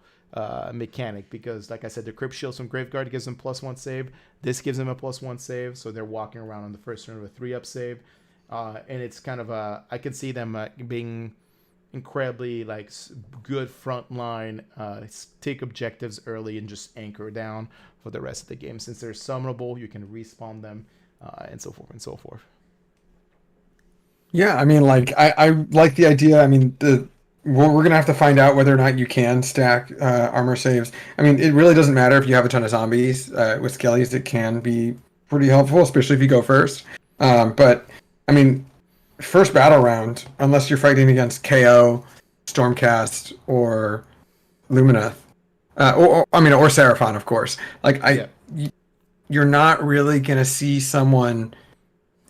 mechanic, because, like I said, the Crypt Shields from Graveguard gives them +1 save. This gives them a +1 save, so they're walking around on the first turn with a 3-up save. And it's kind of I can see them being incredibly like good front line, take objectives early and just anchor down for the rest of the game. Since they're summonable, you can respawn them, and so forth and so forth. Yeah, I mean, like I like the idea. I mean, we're gonna have to find out whether or not you can stack armor saves. I mean, it really doesn't matter if you have a ton of zombies with skellies. It can be pretty helpful, especially if you go first. But I mean, first battle round, unless you're fighting against KO, Stormcast, or Lumineth, or Seraphon, of course. Like you're not really gonna see someone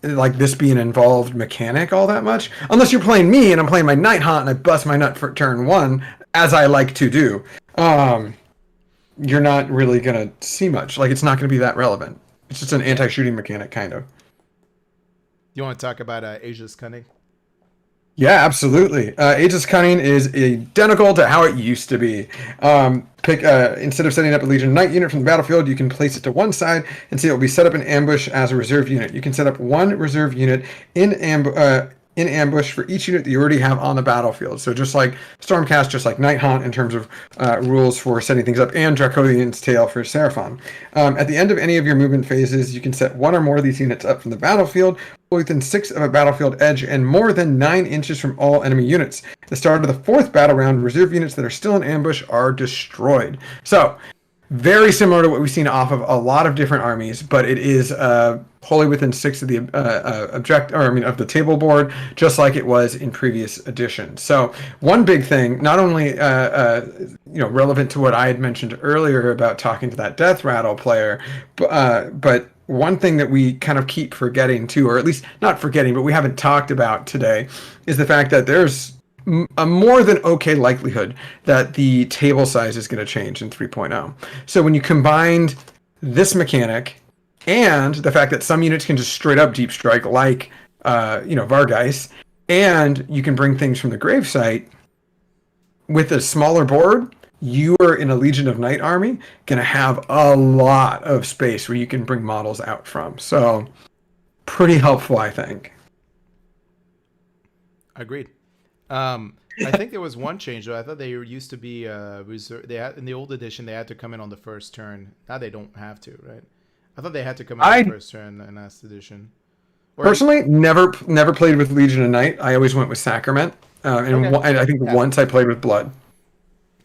like this be an involved mechanic all that much, unless you're playing me and I'm playing my Night Haunt and I bust my nut for turn 1, as I like to do. You're not really gonna see much. Like, it's not gonna be that relevant. It's just an anti-shooting mechanic, kind of. You want to talk about Asia's Cunning? Yeah, absolutely. Aegis Cunning is identical to how it used to be. Instead of setting up a Legion Knight unit from the battlefield, you can place it to one side and see it will be set up in ambush as a reserve unit. You can set up one reserve unit in ambush for each unit that you already have on the battlefield. So just like Stormcast, just like Night Haunt in terms of rules for setting things up, and Draconian's Tale for Seraphon. At the end of any of your movement phases, you can set one or more of these units up from the battlefield, within 6 of a battlefield edge, and more than 9 inches from all enemy units. At the start of the 4th battle round, reserve units that are still in ambush are destroyed. So, very similar to what we've seen off of a lot of different armies, but it is wholly within 6 of the of the table board, just like it was in previous editions. So one big thing, not only relevant to what I had mentioned earlier about talking to that Death Rattle player, but one thing that we kind of keep forgetting too, or at least not forgetting, but we haven't talked about today, is the fact that there's a more than okay likelihood that the table size is going to change in 3.0. So when you combined this mechanic and the fact that some units can just straight up deep strike, like Vargeist, and you can bring things from the gravesite with a smaller board, you are in a Legion of Night army going to have a lot of space where you can bring models out from. So pretty helpful, I think. Agreed. I think there was one change though. I thought they used to be reserved. They had in the old edition they had to come in on the first turn. Now they don't have to, right? I thought they had to come in on the first turn in last edition. Personally, never played with Legion of Night. I always went with Sacrament, and I think once I played with Blood.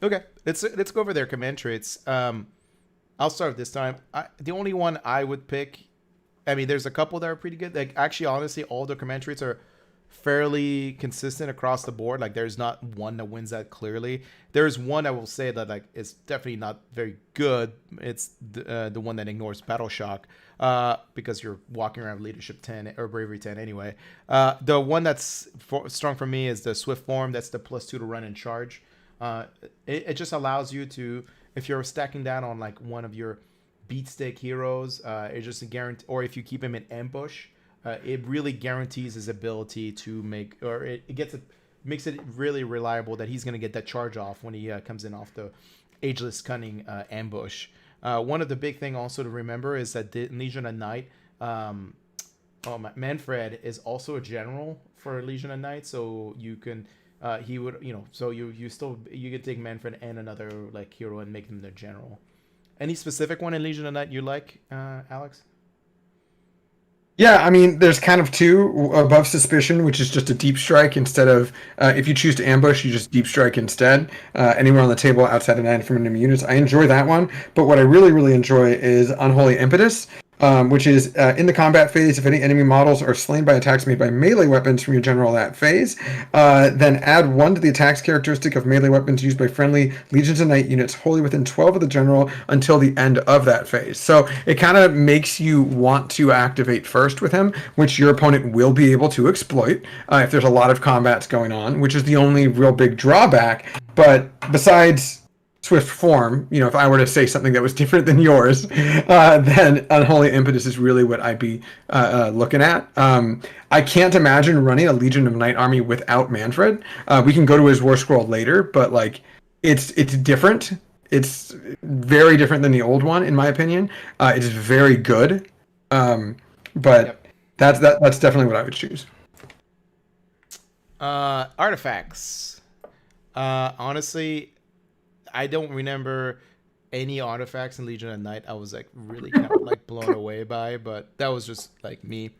Okay, let's go over their command traits. I'll start this time. The only one I would pick, I mean, there's a couple that are pretty good. Like actually, honestly, all the command traits are fairly consistent across the board. Like there's not one that wins that clearly. There's one I will say that like is definitely not very good. It's the one that ignores Battle Shock because you're walking around Leadership 10 or Bravery 10 anyway. The one that's strong for me is the Swift Form. That's the +2 to run and charge. It just allows you to, if you're stacking down on like one of your beatstick heroes, it just a guarantee, or if you keep him in ambush, it really guarantees his ability to make, or makes it really reliable that he's going to get that charge off when he comes in off the Ageless Cunning ambush. One of the big thing also to remember is that Legion of Night, Manfred is also a general for Legion of Night, so you can he would, so you could take Manfred and another like hero and make them the general. Any specific one in Legion of Night you like, Alex? Yeah, I mean, there's kind of two. Above Suspicion, which is just a deep strike instead of, if you choose to ambush, you just deep strike instead. Anywhere on the table outside of 9 from enemy units. I enjoy that one, but what I really, really enjoy is Unholy Impetus, which is in the combat phase, if any enemy models are slain by attacks made by melee weapons from your general that phase, then add 1 to the attacks characteristic of melee weapons used by friendly Legions of Night units wholly within 12 of the general until the end of that phase. So it kind of makes you want to activate first with him, which your opponent will be able to exploit if there's a lot of combats going on, which is the only real big drawback. But besides Swift Form, if I were to say something that was different than yours, then Unholy Impetus is really what I'd be looking at. I can't imagine running a Legion of Night army without Manfred. We can go to his War Scroll later, but like it's different. It's very different than the old one, in my opinion. It is very good, but that's definitely what I would choose. Artifacts. Honestly, I don't remember any artifacts in Legion of Night I was like really kind of like blown away by, but that was just like me.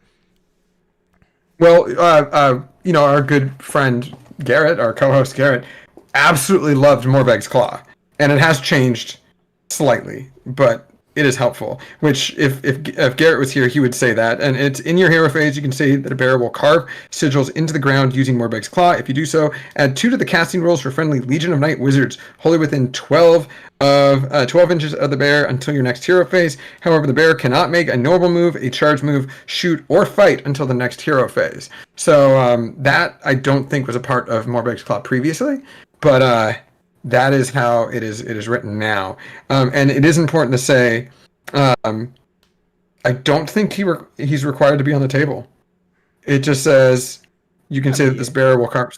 Well, our good friend Garrett, our co-host Garrett, absolutely loved Morbeg's Claw, and it has changed slightly, but it is helpful. Which if Garrett was here, he would say that. And it's in your hero phase. You can say that a bear will carve sigils into the ground using Morbeg's Claw. If you do so, add 2 to the casting rolls for friendly Legion of Night wizards wholly within 12 inches of the bear until your next hero phase. However, the bear cannot make a noble move, a charge move, shoot, or fight until the next hero phase. So that I don't think was a part of Morbeg's Claw previously, but that is how it is written now. And it is important to say, I don't think he's required to be on the table. It just says you can say that this bear will carve.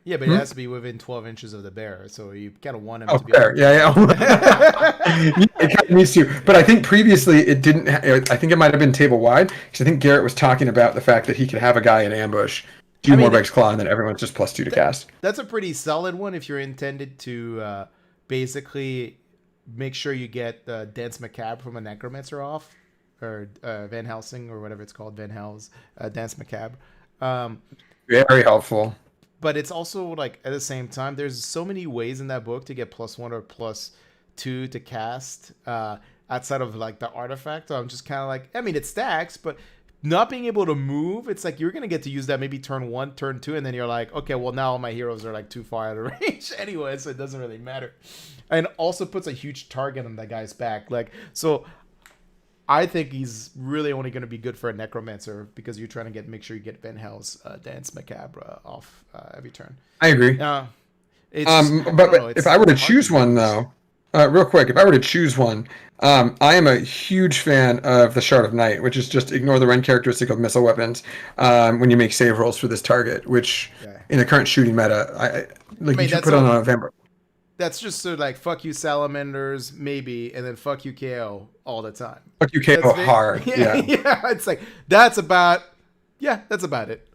Yeah, but it has to be within 12 inches of the bear, so you kind of want him to be. Fair. Yeah. It kind of needs to. But I think previously it didn't. I think it might have been table wide, because I think Garrett was talking about the fact that he could have a guy in ambush, do Morbeg's Claw, and then everyone's just +2 to cast. That's a pretty solid one if you're intended to basically make sure you get Dance Macabre from a Necromancer off, or Van Helsing, or whatever it's called, Van Hels, Dance Macabre. Very helpful. But it's also, like, at the same time, there's so many ways in that book to get +1 or +2 to cast outside of, like, the artifact. So I'm just kind of like, I mean, it stacks, but not being able to move, it's like you're going to get to use that maybe turn 1, turn 2, and then you're like, okay, well, now all my heroes are, like, too far out of range anyway, so it doesn't really matter. And also puts a huge target on that guy's back. Like, so I think he's really only going to be good for a Necromancer, because you're trying to make sure you get Van Hel's Dance Macabre off every turn. I agree. But if I were to choose one, though, real quick, if I were to choose one, I am a huge fan of the Shard of Night, which is just ignore the rend characteristic of missile weapons when you make save rolls for this target, which in the current shooting meta, you should put on a vampire. That's just so, like, fuck you Salamanders, maybe, and then fuck you KO all the time. Fuck you KO hard. Yeah. It's like, that's about it.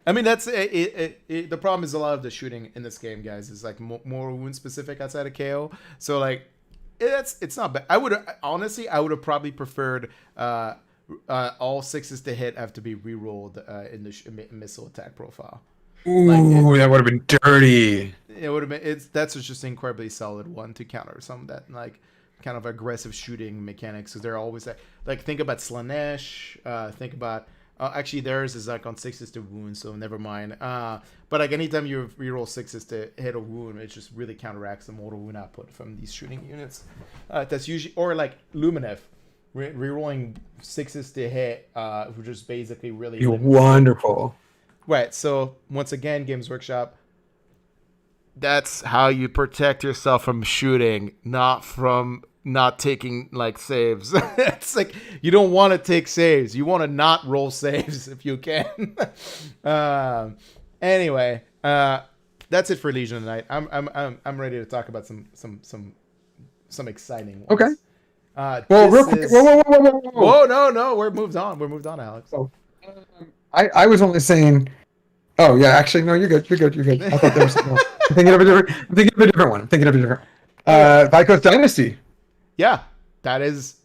I mean, that's it. The problem is a lot of the shooting in this game, guys, is like more wound specific outside of KO. So, like, it's not bad. I would have probably preferred all 6s to hit have to be rerolled in the missile attack profile. Ooh, that would have been dirty. It would have been. That's just an incredibly solid one to counter some of that, like, kind of aggressive shooting mechanics. So they're always like think about Slanesh. Think about actually theirs is like on 6s to wound, so never mind. But like anytime you reroll 6s to hit a wound, it just really counteracts the mortal wound output from these shooting units. That's usually, or like Lumineth. Rerolling 6s to hit, which is basically really wonderful. Right, so once again, Games Workshop, that's how you protect yourself from shooting, not from not taking, like, saves. It's like, you don't want to take saves. You want to not roll saves if you can. Anyway, that's it for Legion tonight. I'm ready to talk about some exciting ones. Okay. Well, real quick. Whoa, no, we're moved on, Alex. Oh. I was only saying. Oh yeah, actually no, you're good. I thought there was something else. I'm thinking of a different one. Vikos Dynasty. Yeah, that is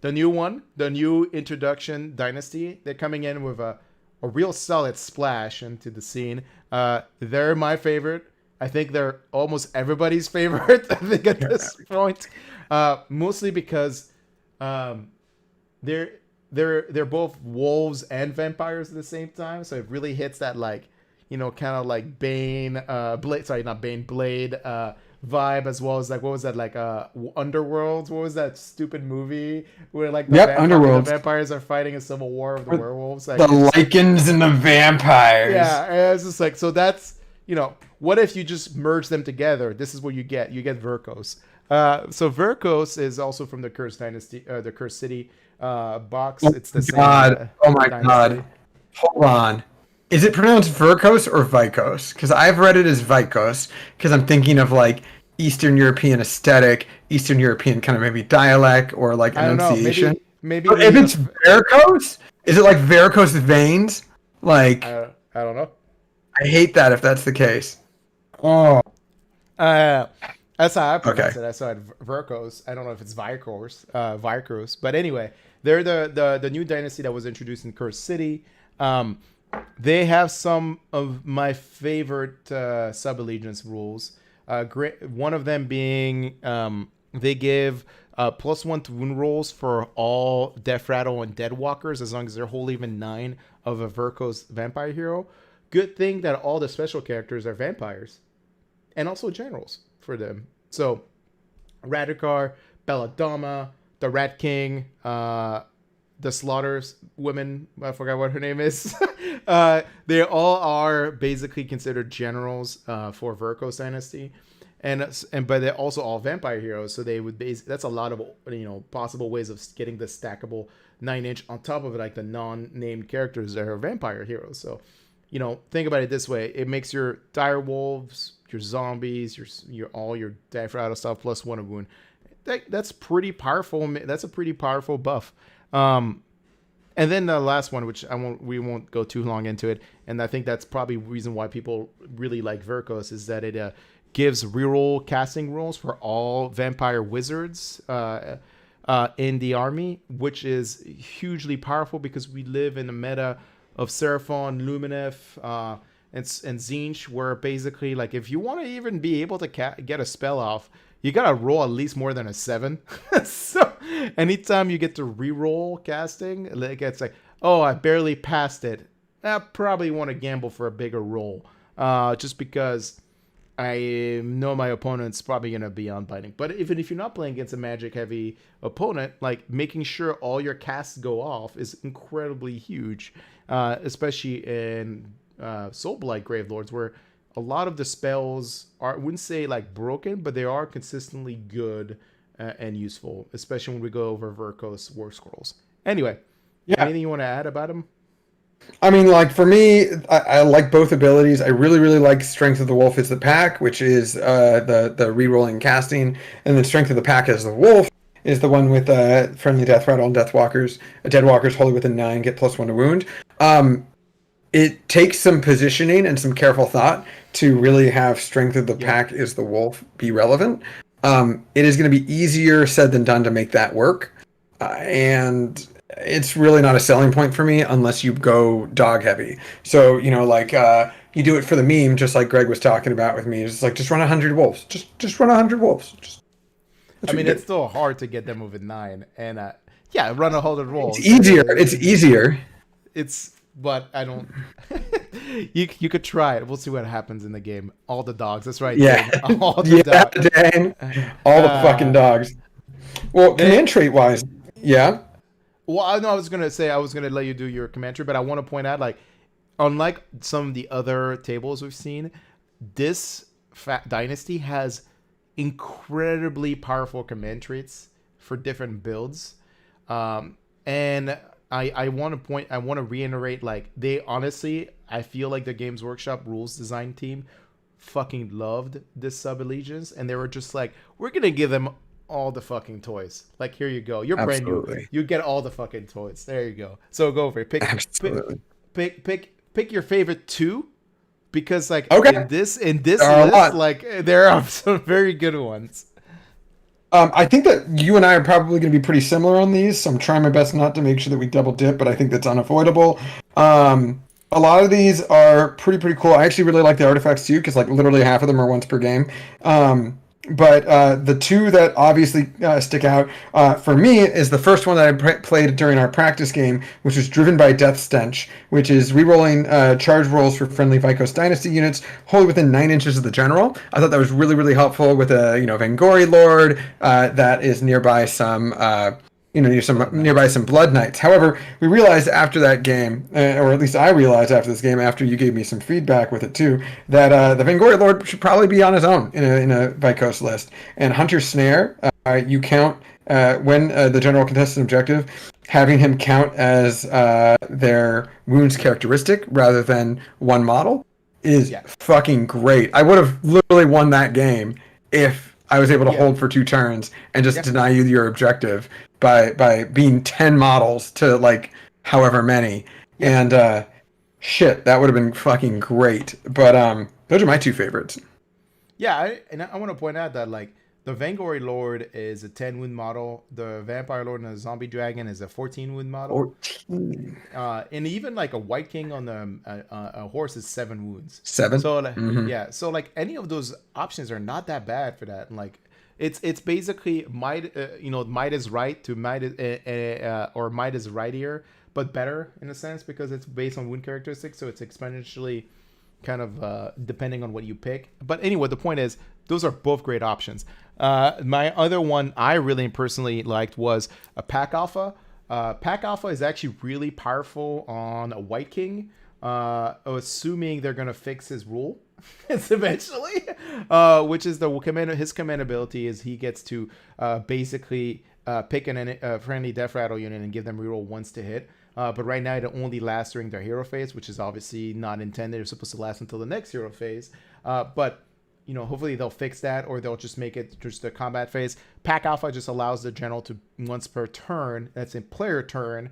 the new one, the new introduction Dynasty. They're coming in with a real solid splash into the scene. They're my favorite. I think they're almost everybody's favorite. I think at this point, mostly because they're both wolves and vampires at the same time, so it really hits that, like, you know, kind of like Blade vibe, as well as, like, what was that, like Underworld? What was that stupid movie where, like, the vampires are fighting a civil war of the werewolves? Like, the Lycans and the vampires. Yeah, it's just like, so that's, you know, what if you just merge them together? This is what you get. You get Verkos. So Verkos is also from the Cursed Dynasty, the Cursed City box. It's the same. Oh my Dynasty. God! Hold on. Is it pronounced Verkos or Vikos? Because I've read it as Vikos because I'm thinking of, like, Eastern European aesthetic, Eastern European kind of maybe dialect or, like, enunciation. Maybe if it's Verkos, is it like varicose veins? Like, I don't know. I hate that if that's the case. Oh. That's how I pronounce it. I saw it Verkos. I don't know if it's Vikos, but anyway, they're the new dynasty that was introduced in Cursed City. They have some of my favorite sub-allegiance rules. One of them being They give +1 to wound rolls for all Death Rattle and Dead Walkers as long as they're whole even 9 of a Verko's vampire hero. Good thing that all the special characters are vampires and also generals for them. So Radikar, Belladonna, the Rat King, the Slaughters women, I forgot what her name is. They all are basically considered generals for Verko's dynasty. But they're also all vampire heroes, so they would that's a lot of possible ways of getting the stackable 9-inch on top of it, like the non-named characters that are vampire heroes. So, think about it this way: it makes your dire wolves, your zombies, your all your Death Rattle stuff +1 of wound. That's pretty powerful. That's a pretty powerful buff. And then the last one, which we won't go too long into it, and I think that's probably the reason why people really like Verkos, is that it gives reroll casting rules for all vampire wizards in the army, which is hugely powerful because we live in a meta of Seraphon, Lumineth, and Tzeentch, where basically, like, if you want to even be able to get a spell off, you gotta roll at least more than a 7. So anytime you get to reroll casting, like, it's like, oh, I barely passed it. I probably want to gamble for a bigger roll, just because I know my opponent's probably going to be unbinding. But even if you're not playing against a magic heavy opponent, like, making sure all your casts go off is incredibly huge, especially in Soublight Gravelords, where a lot of the spells are, I wouldn't say like broken, but they are consistently good and useful, especially when we go over Verko's Warscrolls. Anyway, anything you want to add about them? I mean, like, for me, I like both abilities. I really, really like Strength of the Wolf as the pack, which is the rerolling casting, and then Strength of the Pack as the Wolf is the one with friendly Death Rattle and Death Walkers. Dead Walkers wholly within 9 get +1 to wound. It takes some positioning and some careful thought to really have Strength of the Pack as the Wolf be relevant. It is going to be easier said than done to make that work, and it's really not a selling point for me unless you go dog heavy. So, you do it for the meme, just like Greg was talking about with me. It's like, just run 100 wolves. Just run 100 wolves. It's still hard to get them within 9. And, run 100 wolves. It's easier. But I don't... you could try it. We'll see what happens in the game. All the dogs. That's right. Yeah. All the dogs. Dang. All the fucking dogs. Well, command trait wise, yeah. Well, I was going to let you do your command tree, but I want to point out, like, unlike some of the other tables we've seen, this dynasty has incredibly powerful command traits for different builds. And I want to reiterate, like, they honestly, I feel like the Games Workshop rules design team fucking loved this sub-allegiance, and they were just like, we're going to give them all the fucking toys. Like, here you go. You're brand new. You get all the fucking toys. There you go. So go for it. Pick your favorite 2, because, like, in this list, like, there are some very good ones. I think that you and I are probably going to be pretty similar on these, so I'm trying my best not to make sure that we double dip, but I think that's unavoidable. A lot of these are pretty cool. I actually really like the artifacts too, because, like, literally half of them are once per game. But the 2 that obviously stick out for me is the first one that I played during our practice game, which was Driven by Death Stench, which is rerolling charge rolls for friendly Vikos Dynasty units wholly within 9 inches of the general. I thought that was really, really helpful with a Vangori Lord that is nearby some nearby some Blood Knights. However, we realized after that game, or at least I realized after this game, after you gave me some feedback with it too, that the Vangori Lord should probably be on his own in a Vikos list. And Hunter Snare, you count when the general contested objective, having him count as their wounds characteristic rather than one model is fucking great. I would have literally won that game if I was able to hold for 2 turns and just deny you your objective by being 10 models to, like, however many. And shit, that would have been fucking great. But those are my 2 favorites. Yeah, I want to point out that, like, the Vangori Lord is a 10 wound model. The Vampire Lord and the Zombie Dragon is a 14 wound model. 14. And even, like, a White King on a horse is 7 wounds. 7? So, like, so, like, any of those options are not that bad for that. And, like, It's basically might might is right to might or might is rightier, but better in a sense because it's based on wound characteristics, so it's exponentially kind of depending on what you pick. But anyway, the point is those are both great options. My other one I really personally liked was a Pack Alpha. Pack Alpha is actually really powerful on a White King, assuming they're gonna fix his rule. It's eventually, which is his command ability is he gets to basically pick a friendly death rattle unit and give them reroll once to hit. But right now it only lasts during their hero phase, which is obviously not intended. It's supposed to last until the next hero phase. But hopefully they'll fix that, or they'll just make it just a combat phase. Pack Alpha just allows the general to once per turn, that's a player turn,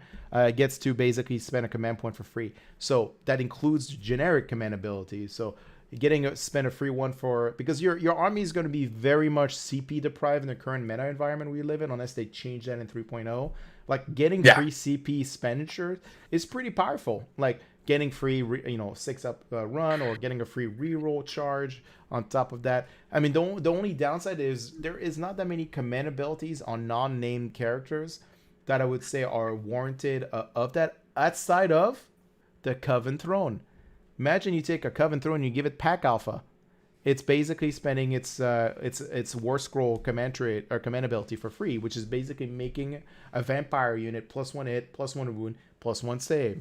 gets to basically spend a command point for free. So that includes generic command abilities. So spend a free one because your army is going to be very much CP deprived in the current meta environment we live in, unless they change that in 3.0. Like getting free CP expenditure is pretty powerful. Like getting free 6-up run, or getting a free reroll charge on top of that. I mean, the only downside is there is not that many command abilities on non-named characters that I would say are warranted of that, outside of the Coven Throne. Imagine you take a Coven Throne and you give it Pack Alpha. It's basically spending its Warscroll command trait or command ability for free, which is basically making a vampire unit +1 hit, +1 wound, +1 save.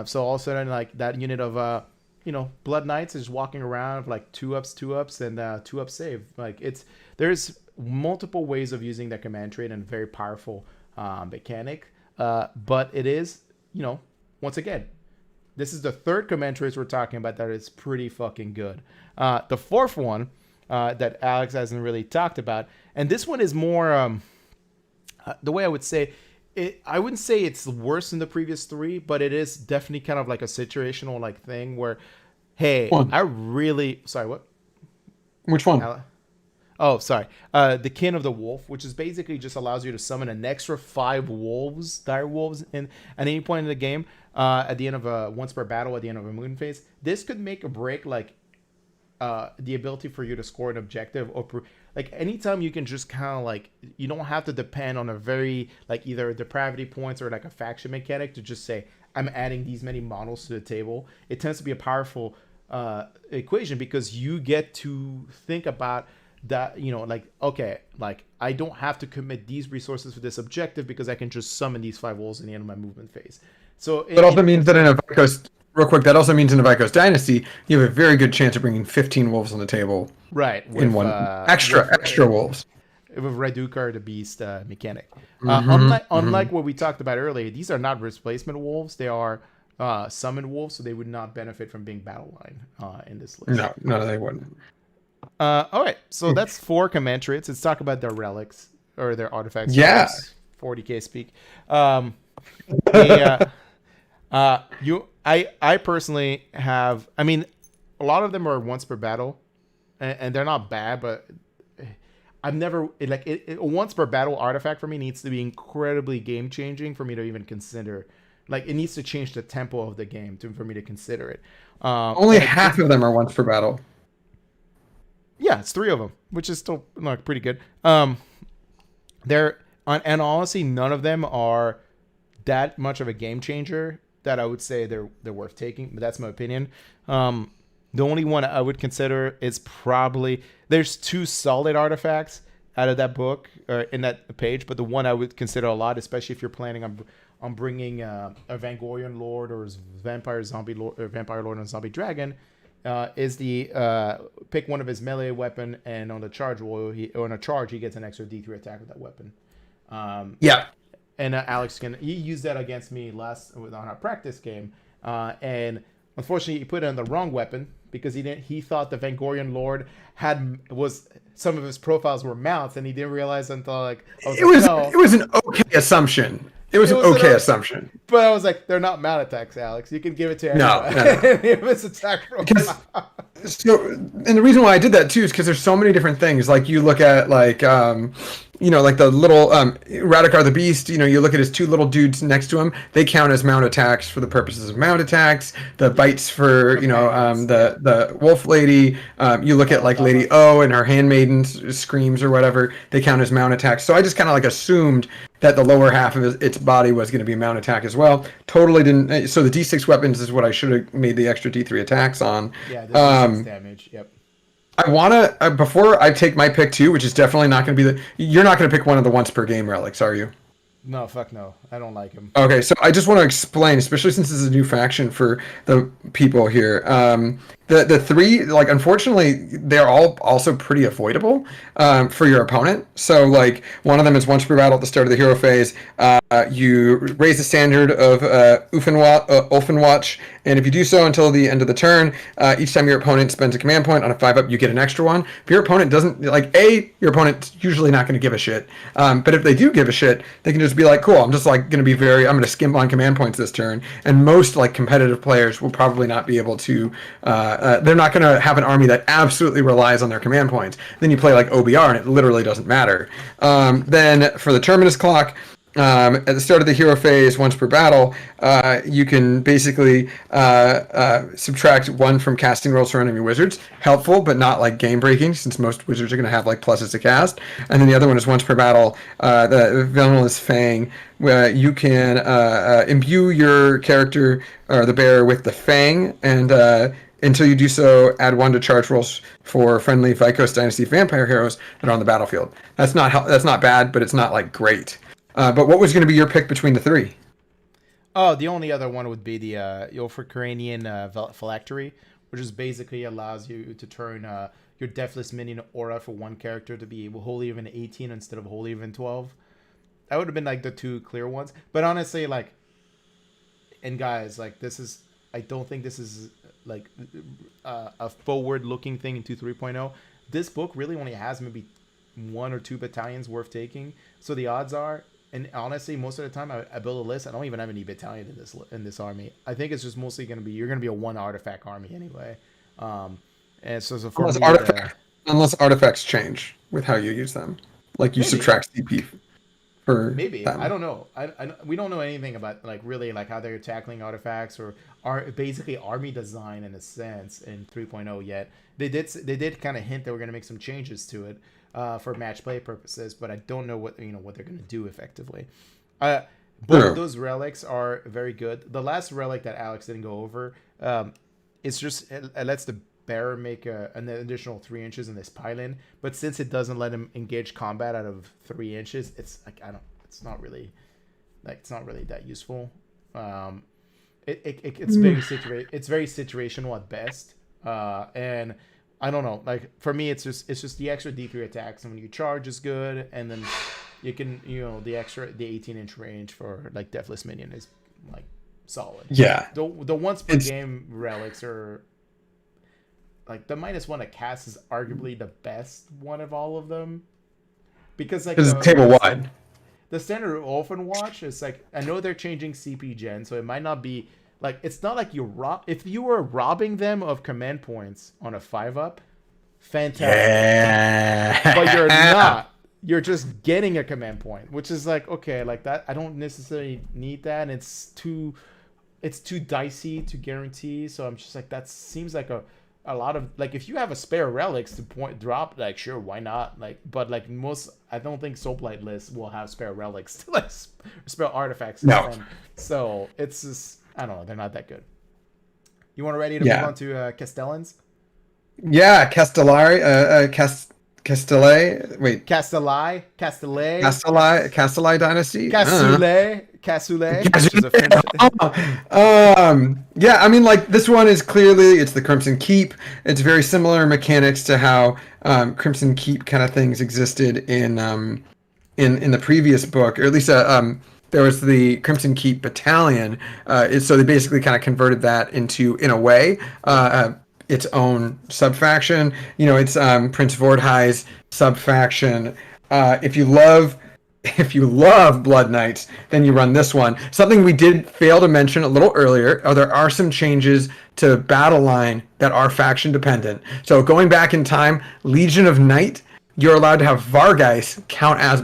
So all of a sudden, like that unit of Blood Knights is walking around with like 2-ups, and 2-up save. Like there's multiple ways of using that command trait and very powerful mechanic. But it is, once again, this is the third command traits we're talking about that is pretty fucking good. The fourth one that Alex hasn't really talked about, and this one is more the way I would say it. I wouldn't say it's worse than the previous three, but it is definitely kind of like a situational like thing where, hey, sorry, what? Which one? Oh, sorry. The Kin of the Wolf, which is basically just allows you to summon an extra 5 wolves, dire wolves, at any point in the game, at the end of once per battle, at the end of a moon phase. This could make or break like the ability for you to score an objective, or like anytime you can just kind of like, you don't have to depend on a very like either depravity points or like a faction mechanic to just say, I'm adding these many models to the table. It tends to be a powerful equation because you get to think about that, okay, like I don't have to commit these resources for this objective because I can just summon these 5 wolves in the end of my movement phase. So that also means that in a Vikos, real quick, that also means in a Vikos Dynasty, you have a very good chance of bringing 15 wolves on the table. Right. In one extra wolves. With Redukar the Beast mechanic. Unlike what we talked about earlier, these are not replacement wolves. They are summoned wolves, so they would not benefit from being battle line in this list. No, they wouldn't. All right, so that's 4 command traits. Let's talk about their relics or their artifacts. Yeah. 40k speak. I personally have. I mean, a lot of them are once per battle, and they're not bad, but I've never a once per battle artifact for me needs to be incredibly game changing for me to even consider. Like it needs to change the tempo of the game for me to consider it. Only half of them are once per battle. Yeah, it's 3 of them, which is still like pretty good. And honestly, none of them are that much of a game changer that I would say they're worth taking. But that's my opinion. The only one I would consider is probably there's 2 solid artifacts out of that book or in that page, but the one I would consider a lot, especially if you're planning on bringing a Vangorian Lord or Vampire Lord and Zombie Dragon. Is the pick one of his melee weapon, and on the charge he gets an extra D3 attack with that weapon. And Alex he used that against me on our practice game, and unfortunately he put it on the wrong weapon because he thought the Vangorian Lord some of his profiles were mounts, and he didn't realize until it was an okay assumption. It was an okay assumption. But I was like, they're not mount attacks, Alex. You can give it to anyone. No. If it's attack profile. And the reason why I did that too is because there's so many different things. Like you look at like the little Radikar the Beast, you look at his two little dudes next to him, they count as mount attacks for the purposes of mount attacks. The bites for, the Wolf Lady, you look at like Lady O and her handmaidens screams or whatever, they count as mount attacks. So I just kind of like assumed that the lower half of its body was going to be a mount attack as well. Totally didn't. So the D6 weapons is what I should have made the extra D3 attacks on. Yeah, the D6 damage, yep. I want to, before I take my pick too, which is definitely not going to be you're not going to pick one of the once per game relics, are you? No, fuck no. I don't like him. Okay, so I just want to explain, especially since this is a new faction for the people here. The three, like, unfortunately, they're all also pretty avoidable for your opponent. So, like, one of them is once per battle at the start of the hero phase. You raise the standard of Ulfenwatch, and if you do so until the end of the turn, each time your opponent spends a command point on a 5-up, you get an extra one. If your opponent doesn't, your opponent's usually not going to give a shit. But if they do give a shit, they can just be like, cool, I'm just, like, going to be I'm going to skimp on command points this turn. And most, like, competitive players will probably not be able to, they're not going to have an army that absolutely relies on their command points. Then you play, like, OBR, and it literally doesn't matter. Then for the Terminus Clock, at the start of the hero phase, once per battle, you can basically subtract 1 from casting rolls for enemy wizards. Helpful, but not like game breaking, since most wizards are going to have like pluses to cast. And then the other one is once per battle, the Villainous Fang, where you can imbue your character or the bearer with the Fang, and until you do so, add 1 to charge rolls for friendly Vikos Dynasty vampire heroes that are on the battlefield. That's not bad, but it's not like great. But what was going to be your pick between the three? Oh, the only other one would be the Ulfracranian Phylactery, which is basically allows you to turn your Deathless Minion aura for one character to be wholly even 18 instead of wholly even 12. That would have been like the two clear ones. But honestly, like, and guys, like, I don't think this is like a forward-looking thing into 3.0. This book really only has maybe 1 or 2 battalions worth taking. So the odds are, and honestly, most of the time I build a list, I don't even have any battalion in this army. I think it's just mostly going to be, you're going to be a 1 artifact army anyway. And so for unless artifacts change with how you use them, like you subtract CP for maybe them. I don't know. We don't know anything about like really like how they're tackling artifacts or basically army design in a sense in 3.0 yet. They did kind of hint that we're going to make some changes to it for match play purposes, but I don't know what they're going to do effectively. Both of those relics are very good. The last relic that Alex didn't go over, it's just it lets the bearer make an additional 3 inches in this pylon, but since it doesn't let him engage combat out of 3 inches, it's like it's not really that useful. It's very situational at best, and I don't know. Like for me, it's just the extra D3 attacks, and when you charge is good, and then you can the 18-inch range for like Deathless Minion is like solid. Yeah. The once per game relics are like the -1 to cast is arguably the best one of all of them, because like it's table wide. The standard Ulfenwatch is like, I know they're changing CP gen, so it might not be like, it's not like if you were robbing them of command points on a 5-up, fantastic. Yeah. But you're not. You're just getting a command point, which is like, okay, like that. I don't necessarily need that, and it's too dicey to guarantee. So I'm just like, that seems like a lot of like, if you have a spare relics to drop, like sure, why not? Like, but like I don't think Soulblight lists will have spare relics to like spare artifacts. No. So it's just, I don't know, they're not that good. You want ready to move on to Castellans? Yeah, Castellari, Castellet. Wait. Castellai Dynasty. Cassoulet. Yeah, I mean, like this one is clearly it's the Crimson Keep. It's very similar mechanics to how Crimson Keep kind of things existed in the previous book, or at least there was the Crimson Keep Battalion. So they basically kind of converted that into, in a way, its own subfaction. It's Prince Vordhai's subfaction. If you love Blood Knights, then you run this one. Something we did fail to mention a little earlier, there are some changes to battle line that are faction dependent. So going back in time, Legion of Night you're allowed to have Vargeist count as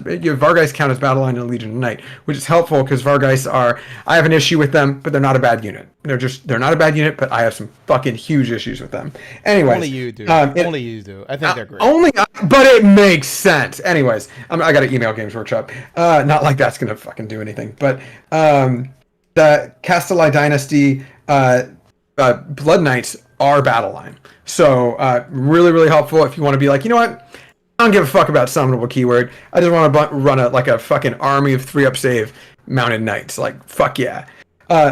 battle line in Legion of Night, which is helpful because Vargeist are, I have an issue with them, but they're not a bad unit. They're not a bad unit, but I have some fucking huge issues with them. Anyways, Only you do. Only you do. I think they're great. But it makes sense. Anyways, I got to email Games Workshop. Not like that's gonna fucking do anything, but the Castelli Dynasty Blood Knights are battle line. So really, really helpful if you want to be like, you know what? I don't give a fuck about summonable keyword. I just want to run a fucking army of 3-up save mounted knights. Like, fuck yeah.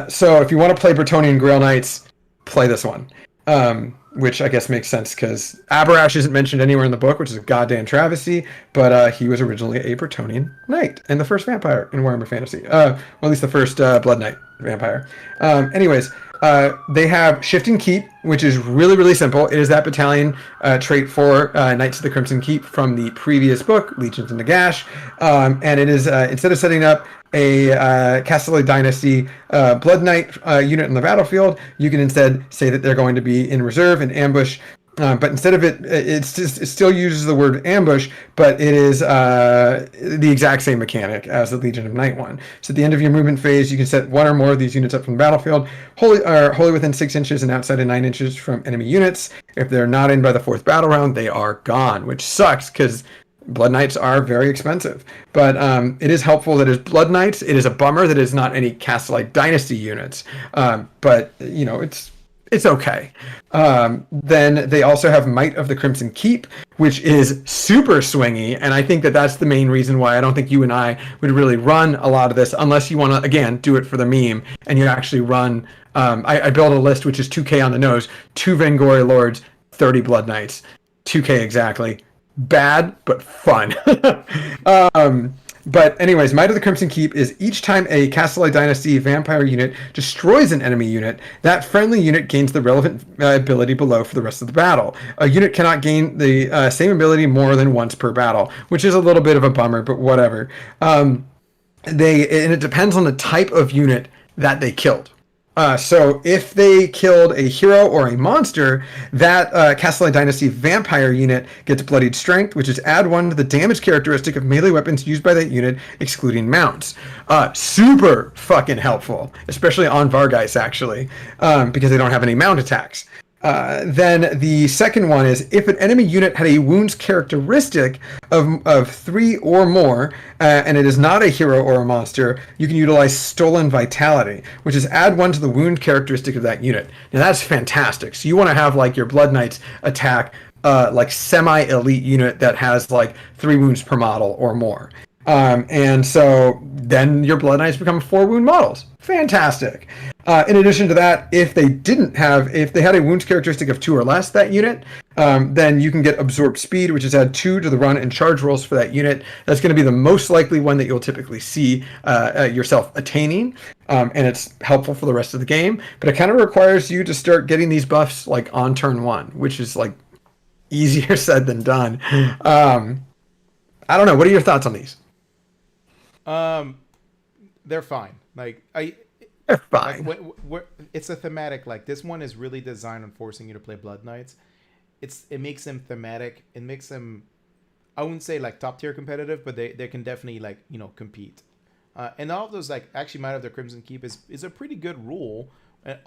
So if you want to play Bretonnian Grail Knights, play this one. Which I guess makes sense because Aberash isn't mentioned anywhere in the book, which is a goddamn travesty, but he was originally a Bretonnian knight and the first vampire in Warhammer Fantasy. Or at least the first Blood Knight vampire. Anyways, they have Shift and Keep, which is really, really simple. It is that battalion trait for Knights of the Crimson Keep from the previous book, Legions in the Gash. And it is, instead of setting up a Castelli Dynasty Blood Knight unit in the battlefield, you can instead say that they're going to be in reserve and ambush. But instead of it still uses the word ambush, but it is the exact same mechanic as the Legion of Night one. So at the end of your movement phase, you can set one or more of these units up from the battlefield, wholly within 6 inches and outside of 9 inches from enemy units. If they're not in by the 4th battle round, they are gone, which sucks because Blood Knights are very expensive. But it is helpful that it's Blood Knights. It is a bummer that it's not any Castellite Dynasty units. But, you know, it's okay. Then they also have Might of the Crimson Keep, which is super swingy, and I think that that's the main reason why I don't think you and I would really run a lot of this unless you want to, again, do it for the meme, and you actually run... I built a list which is 2k on the nose, 2 Vangori Lords, 30 Blood Knights. 2k exactly. Bad, but fun. But anyways, Might of the Crimson Keep is each time a Castelli Dynasty vampire unit destroys an enemy unit, that friendly unit gains the relevant ability below for the rest of the battle. A unit cannot gain the same ability more than once per battle, which is a little bit of a bummer, but whatever. And it depends on the type of unit that they killed. So if they killed a hero or a monster, that Castelli Dynasty vampire unit gets Bloodied Strength, which is add 1 to the damage characteristic of melee weapons used by that unit, excluding mounts. Super fucking helpful, especially on Vargeist, actually, because they don't have any mount attacks. Then the second one is if an enemy unit had a wounds characteristic of 3 or more, and it is not a hero or a monster, you can utilize Stolen Vitality, which is add 1 to the wound characteristic of that unit. Now that's fantastic. So you want to have like your Blood Knights attack like semi-elite unit that has like 3 wounds per model or more. And so then your Blood Knights become 4 wound models. Fantastic. In addition to that, if they had a wounds characteristic of 2 or less, that unit, then you can get Absorb Speed, which is add 2 to the run and charge rolls for that unit. That's going to be the most likely one that you'll typically see yourself attaining, and it's helpful for the rest of the game. But it kind of requires you to start getting these buffs like on turn 1, which is like easier said than done. I don't know. What are your thoughts on these? They're fine. They're fine. It's a thematic. Like this one is really designed on forcing you to play Blood Knights. It makes them thematic. It makes them, I wouldn't say like top tier competitive, but they can definitely compete. And all of those actually Might of the Crimson Keep is a pretty good rule.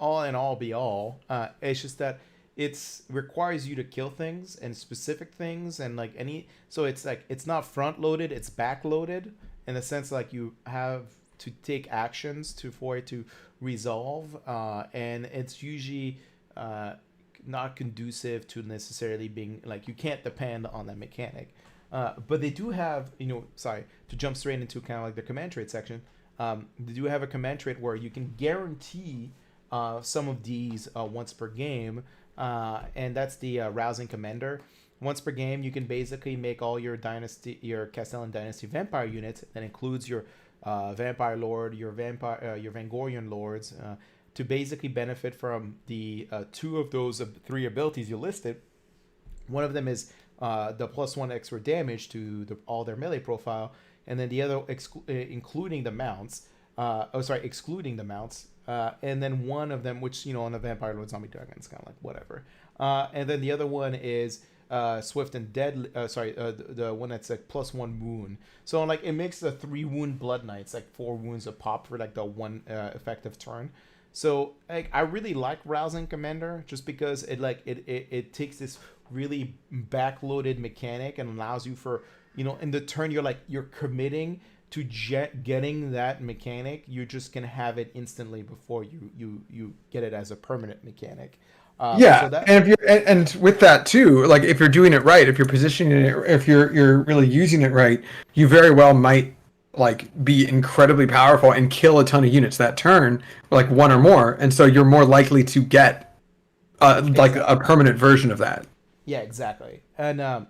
All be all. It's just that it's requires you to kill things and specific things and so it's not front loaded, it's back loaded in the sense you have to take actions for it to resolve, and it's usually not conducive to necessarily being you can't depend on that mechanic, but they do have to jump straight into kind of the command trait section. They do have a command trait where you can guarantee some of these once per game, and that's the Rousing Commander. Once per game, you can basically make all your Castellan Dynasty vampire units. That includes your Vampire Lord, your Vangorian Lords, to basically benefit from the 2 of those 3 abilities you listed. One of them is the +1 extra damage to all their melee profile, and then the other excluding the mounts. Excluding the mounts. And then one of them, which on the Vampire Lord Zombie Dragon, it's kind of whatever. And then the other one is swift and dead. The one that's like +1 wound. So like it makes the 3 wound blood knights like 4 wounds a pop for like the one effective turn. So like I really like Rousing Commander just because it takes this really backloaded mechanic and allows you for, in the turn you're committing to getting that mechanic. You're just gonna have it instantly before you get it as a permanent mechanic. And if you're and with that too, like if you're doing it right, if you're positioning it, if you're really using it right, you very well might like be incredibly powerful and kill a ton of units that turn, like one or more, and so you're more likely to get like a permanent version of that. Yeah, exactly. And when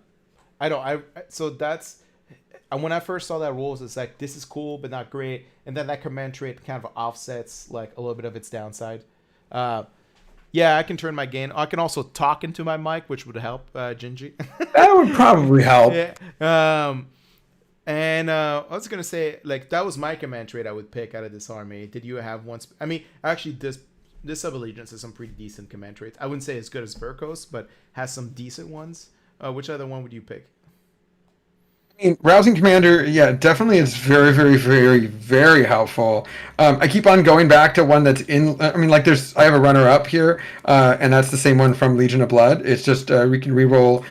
I first saw that rules, it's like, this is cool but not great, and then that command trait kind of offsets like a little bit of its downside. Yeah, I can turn my gain. I can also talk into my mic, which would help, Gingy. That would probably help. Yeah. And I was gonna say, like, that was my command trait I would pick out of this army. Did you have one? I mean, actually, this sub-allegiance has some pretty decent command traits. I wouldn't say as good as Verkos, but has some decent ones. Which other one would you pick? I mean, Rousing Commander, yeah, definitely is very, very, very, very helpful. I keep on going back to one that's in. I mean, like, I have a runner-up here, and that's the same one from Legion of Blood. It's just we can reroll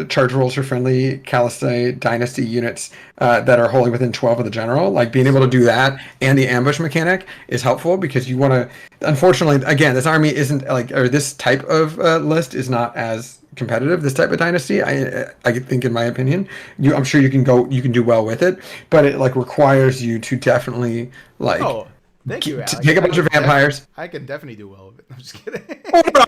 charge rolls for friendly Calistite Dynasty units that are wholly within 12 of the general. Like, being able to do that and the ambush mechanic is helpful because you want to. Unfortunately, again, this army isn't like, or this type of list is not as competitive, this type of dynasty. I think, in my opinion, I'm sure you can do well with it, but it like requires you to definitely like thank you, Alex. Take a bunch of vampires. I can definitely do well with it. I'm just kidding. Oh, no,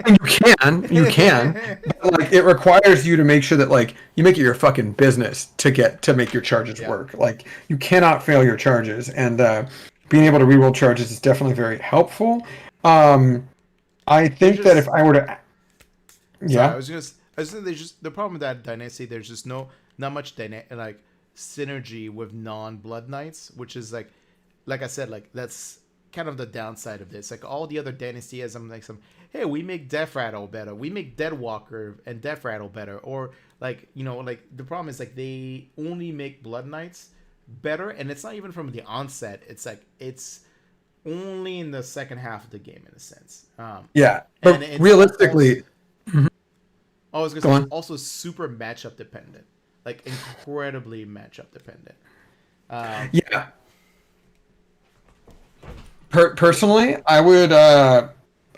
I mean, you can. But, like, it requires you to make sure that like you make it your fucking business to make your charges work. Like, you cannot fail your charges, and being able to reroll charges is definitely very helpful. I think that if I were to I was saying there's just the problem with that dynasty. There's just not much synergy with non-blood knights, which is like I said, like that's kind of the downside of this. Like all the other dynasty has hey, we make Death Rattle better, we make Deadwalker and Death Rattle better, or like the problem is like they only make blood knights better, and it's not even from the onset. It's like it's only in the second half of the game in a sense. But realistically. I was going to say, also super matchup dependent, like incredibly matchup dependent. Personally, I would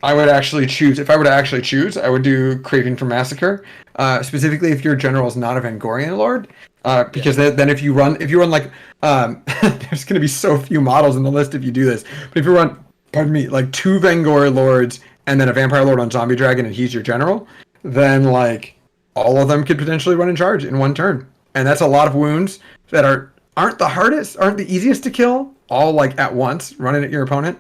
actually choose. If I were to actually choose, I would do Craving for Massacre, specifically if your general is not a Vangorian Lord, because then if you run like there's going to be so few models in the list if you do this. But if you run, like 2 Vangorian Lords and then a Vampire Lord on Zombie Dragon and he's your general, then like all of them could potentially run in charge in one turn, and that's a lot of wounds that aren't the easiest to kill, all like at once running at your opponent.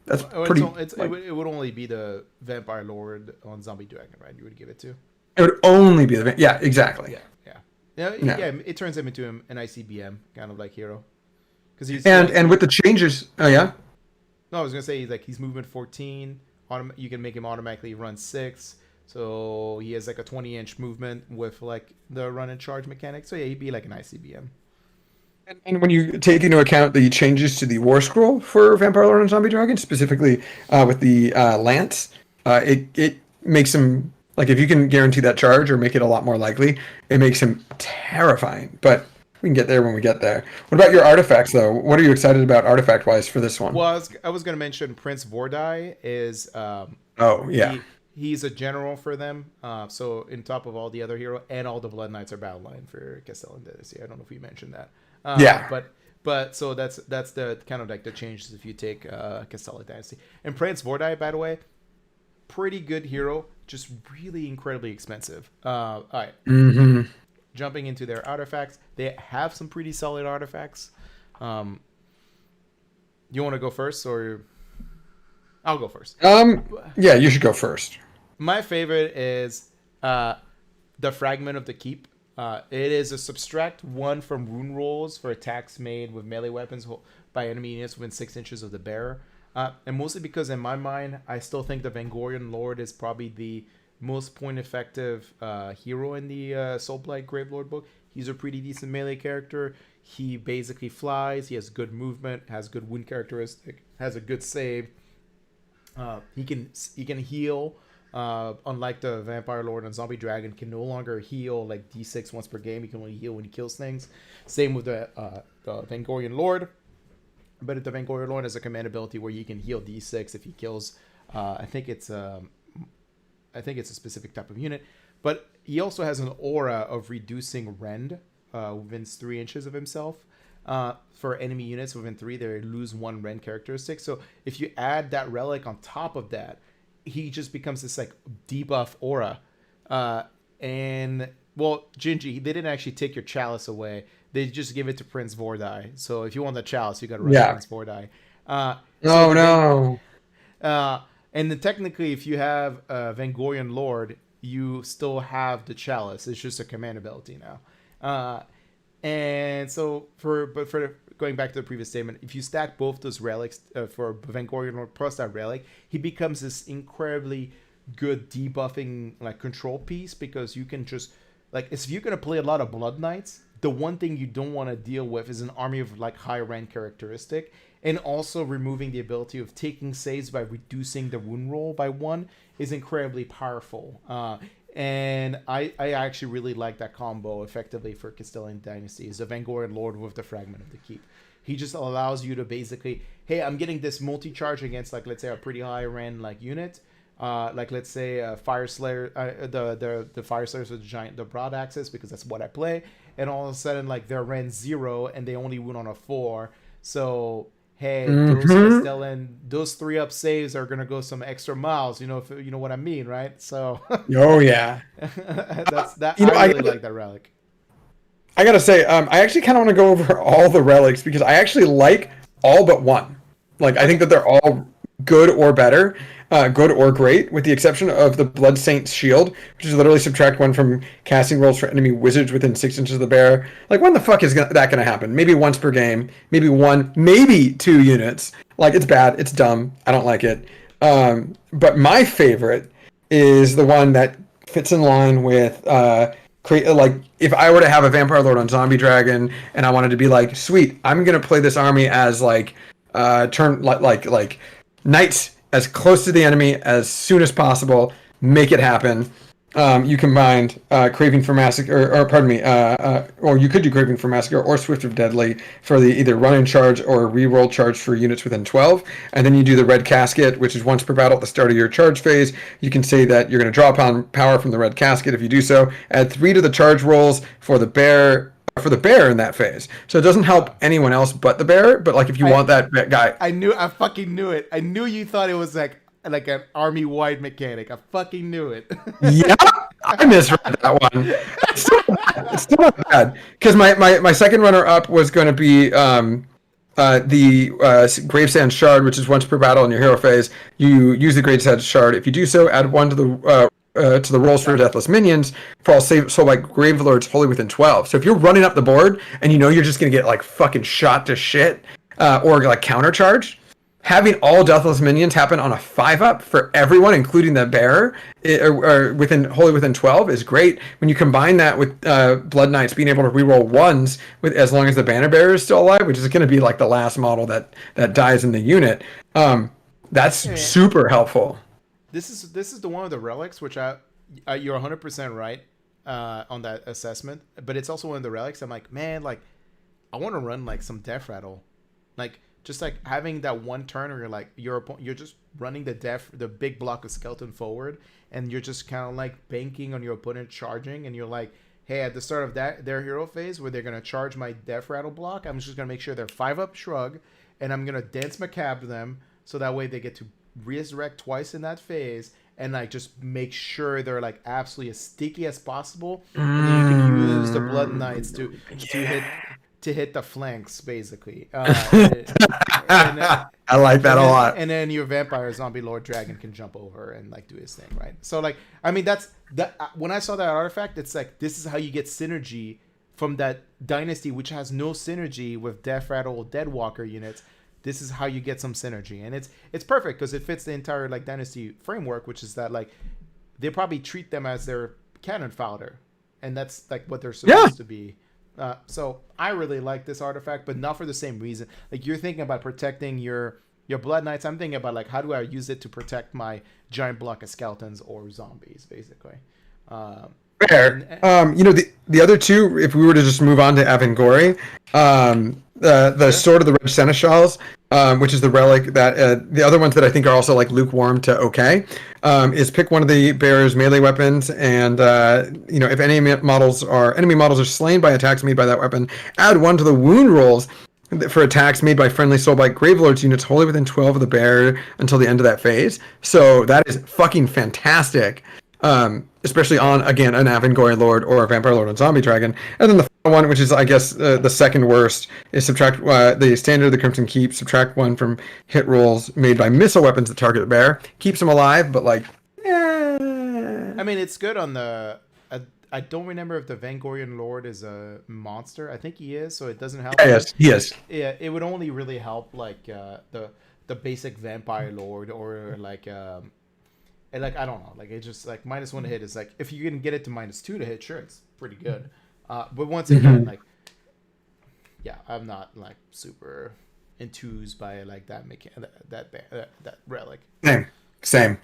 That's pretty. It would only be the Vampire Lord on Zombie Dragon, right? You would give it to. It would only be exactly. Yeah. It turns him into an ICBM kind of like hero, because he's and with the changes. Oh yeah. No, I was gonna say he's movement 14. You can make him automatically run 6. So he has like a 20-inch movement with like the run and charge mechanic. So yeah, he'd be like an ICBM. And when you take into account the changes to the War Scroll for Vampire Lord and Zombie Dragon, specifically with the Lance, it makes him, like, if you can guarantee that charge or make it a lot more likely, it makes him terrifying. But we can get there when we get there. What about your artifacts, though? What are you excited about artifact-wise for this one? Well, I was going to mention Prince Vordai is... He's a general for them. So in top of all the other hero, and all the Blood Knights are battle line for Castellan Dynasty. I don't know if we mentioned that. But so that's the kind of like the changes if you take Castellan Dynasty. And Prince Vordai, by the way, pretty good hero, just really incredibly expensive. All right. Mm-hmm. Jumping into their artifacts, they have some pretty solid artifacts. You want to go first, or I'll go first? Yeah, you should go first. My favorite is the Fragment of the Keep. It is a subtract 1 from rune rolls for attacks made with melee weapons by enemy units within 6 inches of the bearer. And mostly because in my mind, I still think the Vangorian Lord is probably most point effective hero in the Soublight Gravelord book. He's a pretty decent melee character. He basically flies. He has good movement. Has good wound characteristic. Has a good save. He can heal. Unlike the Vampire Lord and Zombie Dragon, can no longer heal like D6 once per game. He can only heal when he kills things. Same with the Vangorian Lord. But the Vangorian Lord has a command ability where he can heal D6 if he kills. I think it's a specific type of unit. But he also has an aura of reducing rend within 3 inches of himself. For enemy units within 3, they lose 1 rend characteristic. So if you add that relic on top of that, he just becomes this like debuff aura. And well, Gingy, they didn't actually take your chalice away. They just give it to Prince Vordai. So if you want the chalice, you got to run Prince Vordai. No. And then technically, if you have Vangorian Lord, you still have the chalice. It's just a command ability now. And so for going back to the previous statement, if you stack both those relics for Vangorian Lord plus that relic, he becomes this incredibly good debuffing like control piece, because you can just like, if you're gonna play a lot of Blood Knights, the one thing you don't want to deal with is an army of like high rank characteristic, and also removing the ability of taking saves by reducing the wound roll by 1 is incredibly powerful. And I actually really like that combo effectively for Castilian Dynasty, is the Vangorian Lord with the Fragment of the Keep. He just allows you to basically, hey, I'm getting this multi-charge against, like, let's say a pretty high rend like unit, like let's say Fire Slayer, the Fire Slayers with the broad axis, because that's what I play, and all of a sudden like they're rend 0 and they only wound on a 4, so hey, those Castellan, those 3-up saves are gonna go some extra miles. You know, if you know what I mean, right? So. Oh yeah. That's that. I really like that relic. I gotta say, I actually kind of want to go over all the relics, because I actually like all but one. Like, I think that they're all good or better, good or great, with the exception of the Blood Saint's Shield, which is literally subtract 1 from casting rolls for enemy wizards within 6 inches of the bearer. Like, when the fuck is that going to happen? Maybe once per game, maybe 1, maybe 2 units. Like, it's bad, it's dumb, I don't like it. But my favorite is the one that fits in line with like, if I were to have a Vampire Lord on Zombie Dragon and I wanted to be like, sweet, I'm gonna play this army as like like knights as close to the enemy as soon as possible, make it happen. You combined Craving for Massacre, or you could do Craving for Massacre or Swift of Deadly for the either run and charge or reroll charge for units within 12, and then you do the Red Casket, which is once per battle at the start of your charge phase. You can say that you're going to draw upon power from the Red Casket. If you do so, add 3 to the charge rolls for the bear in that phase. So it doesn't help anyone else but the bear, but like if you want that guy. I fucking knew it. I knew you thought it was like an army-wide mechanic. I fucking knew it. Yeah, I misread that one. It's still not bad, because my second runner-up was going to be the Gravesand Shard, which is once per battle in your hero phase. You use the Gravesand Shard. If you do so, add 1 to the rolls for Deathless Minions for all Soulblight Gravelords wholly within 12. So if you're running up the board and you know you're just going to get like fucking shot to shit, or like countercharged, having all Deathless Minions happen on a 5-up for everyone, including the bearer, or wholly within 12, is great. When you combine that with Blood Knights being able to reroll 1s with, as long as the banner bearer is still alive, which is going to be like the last model that dies in the unit, that's super helpful. This is the one of the relics, which you're 100% right on that assessment, but it's also one of the relics. I'm like, man, like I want to run like some Death Rattle, like just like having that one turn where you're just running the big block of skeleton forward, and you're just kind of like banking on your opponent charging, and you're like, hey, at the start of their hero phase where they're gonna charge my Death Rattle block, I'm just gonna make sure they're 5-up shrug, and I'm gonna Dance Macabre them so that way they get to resurrect twice in that phase, and like just make sure they're like absolutely as sticky as possible, and then you can use the Blood Knights to hit the flanks basically. I like that a lot. And then your Vampire Zombie Lord Dragon can jump over and like do his thing, right? So like, I mean, that's that. When I saw that artifact, it's like, this is how you get synergy from that dynasty, which has no synergy with Death Rattle Deadwalker units. This is how you get some synergy, and it's perfect because it fits the entire like dynasty framework, which is that like they probably treat them as their cannon fodder, and that's like what they're supposed to be. So I really like this artifact, but not for the same reason. Like you're thinking about protecting your Blood Knights. I'm thinking about like how do I use it to protect my giant block of skeletons or zombies, basically. Fair. The other two, if we were to just move on to Avangori, the Sword of the Red Seneschals, which is the relic that the other ones that I think are also like lukewarm to okay, is pick one of the bearer's melee weapons, and if enemy models are slain by attacks made by that weapon, add one to the wound rolls for attacks made by friendly Soublight Gravelords units wholly within 12 of the bearer until the end of that phase. So that is fucking fantastic. Especially on, again, an Avangori Lord or a Vampire Lord and Zombie Dragon. And then the final one, which is, I guess, the second worst, is subtract the Standard of the Crimson Keep, subtract one from hit rolls made by missile weapons that target the bear. Keeps them alive, but, like, I mean, it's good on the... I don't remember if the Vangorian Lord is a monster. I think he is, so it doesn't help. Yes, he is. Yeah, it would only really help, like, the basic Vampire Lord or, like... And like I don't know, like it's just like -1 to hit is like if you can get it to -2 to hit, sure, it's pretty good. But once again, like yeah, I'm not like super enthused by like that relic. Same.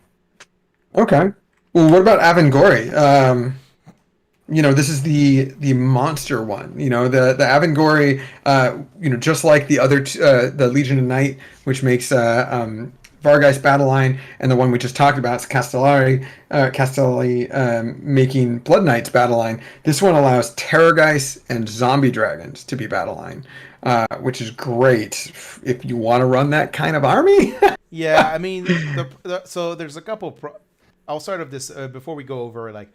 Okay. Well, what about Avangori? This is the monster one. The Avangori. Just like the other, the Legion of Night, which makes Vargeist Battleline, and the one we just talked about is Castellari making Blood Knights Battleline. This one allows Terrorgeist and Zombie Dragons to be Battleline, which is great if you want to run that kind of army. Yeah, I mean, so there's a couple. I'll start with this before we go over like.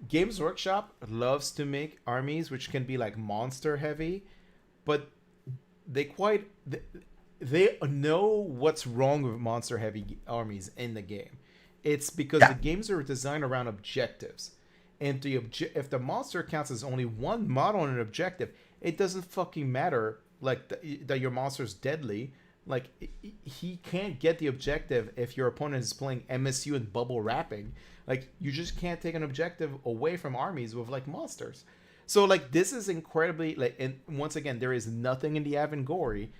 Games Workshop loves to make armies which can be like monster heavy, but they know what's wrong with monster heavy armies in the game. It's because the games are designed around objectives. And if the monster counts as only one model on an objective, it doesn't fucking matter like that your monster's deadly. Like he can't get the objective if your opponent is playing MSU and bubble wrapping. Like you just can't take an objective away from armies with like monsters. So like this is incredibly like, and once again, there is nothing in the Avangori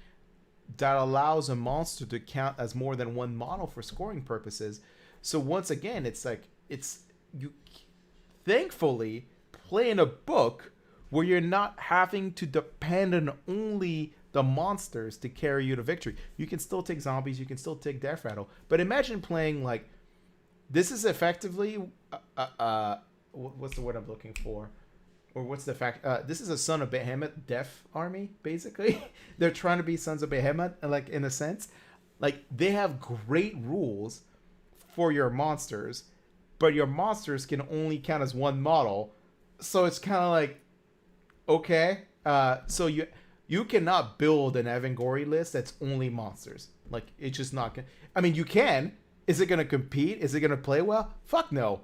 that allows a monster to count as more than one model for scoring purposes. So once again, it's like you thankfully play in a book where you're not having to depend on only the monsters to carry you to victory. You can still take zombies, you can still take Death Rattle, but imagine playing like this is effectively what's the word I'm looking for? Or what's the fact? This is a Son of Behemoth death army, basically. They're trying to be Sons of Behemoth, like in a sense. Like they have great rules for your monsters, but your monsters can only count as one model. So it's kind of like, okay, so you cannot build an Avangori list that's only monsters. Like it's just not gonna. I mean, you can. Is it gonna compete? Is it gonna play well? Fuck no.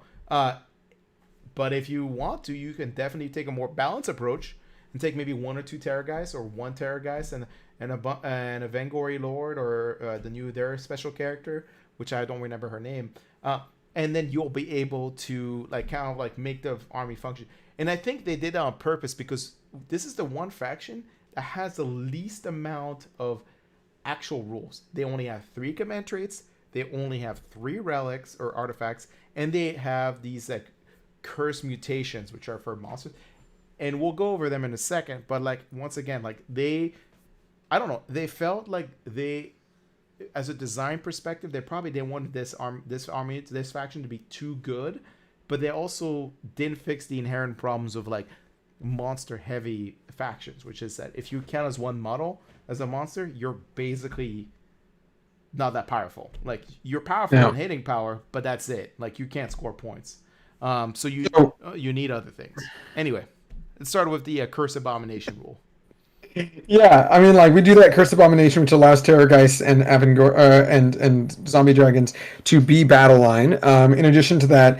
But if you want to, you can definitely take a more balanced approach and take maybe one or two Terrorgeist or one Terrorgeist and a Vangori Lord or their special character, which I don't remember her name. And then you'll be able to like kind of like make the army function. And I think they did that on purpose because this is the one faction that has the least amount of actual rules. They only have 3 command traits. They only have 3 relics or artifacts, and they have these like curse mutations which are for monsters, and we'll go over them in a second. But like once again, like they felt like they, as a design perspective, they wanted this faction to be too good, but they also didn't fix the inherent problems of like monster heavy factions, which is that if you count as one model as a monster, you're basically not that powerful. Like you're powerful in hitting power, but that's it. Like you can't score points. So you need other things. Anyway, let's start with the Curse Abomination rule. Yeah, I mean, like we do that Curse Abomination, which allows Terrorgeists and and Zombie Dragons to be battle line. In addition to that,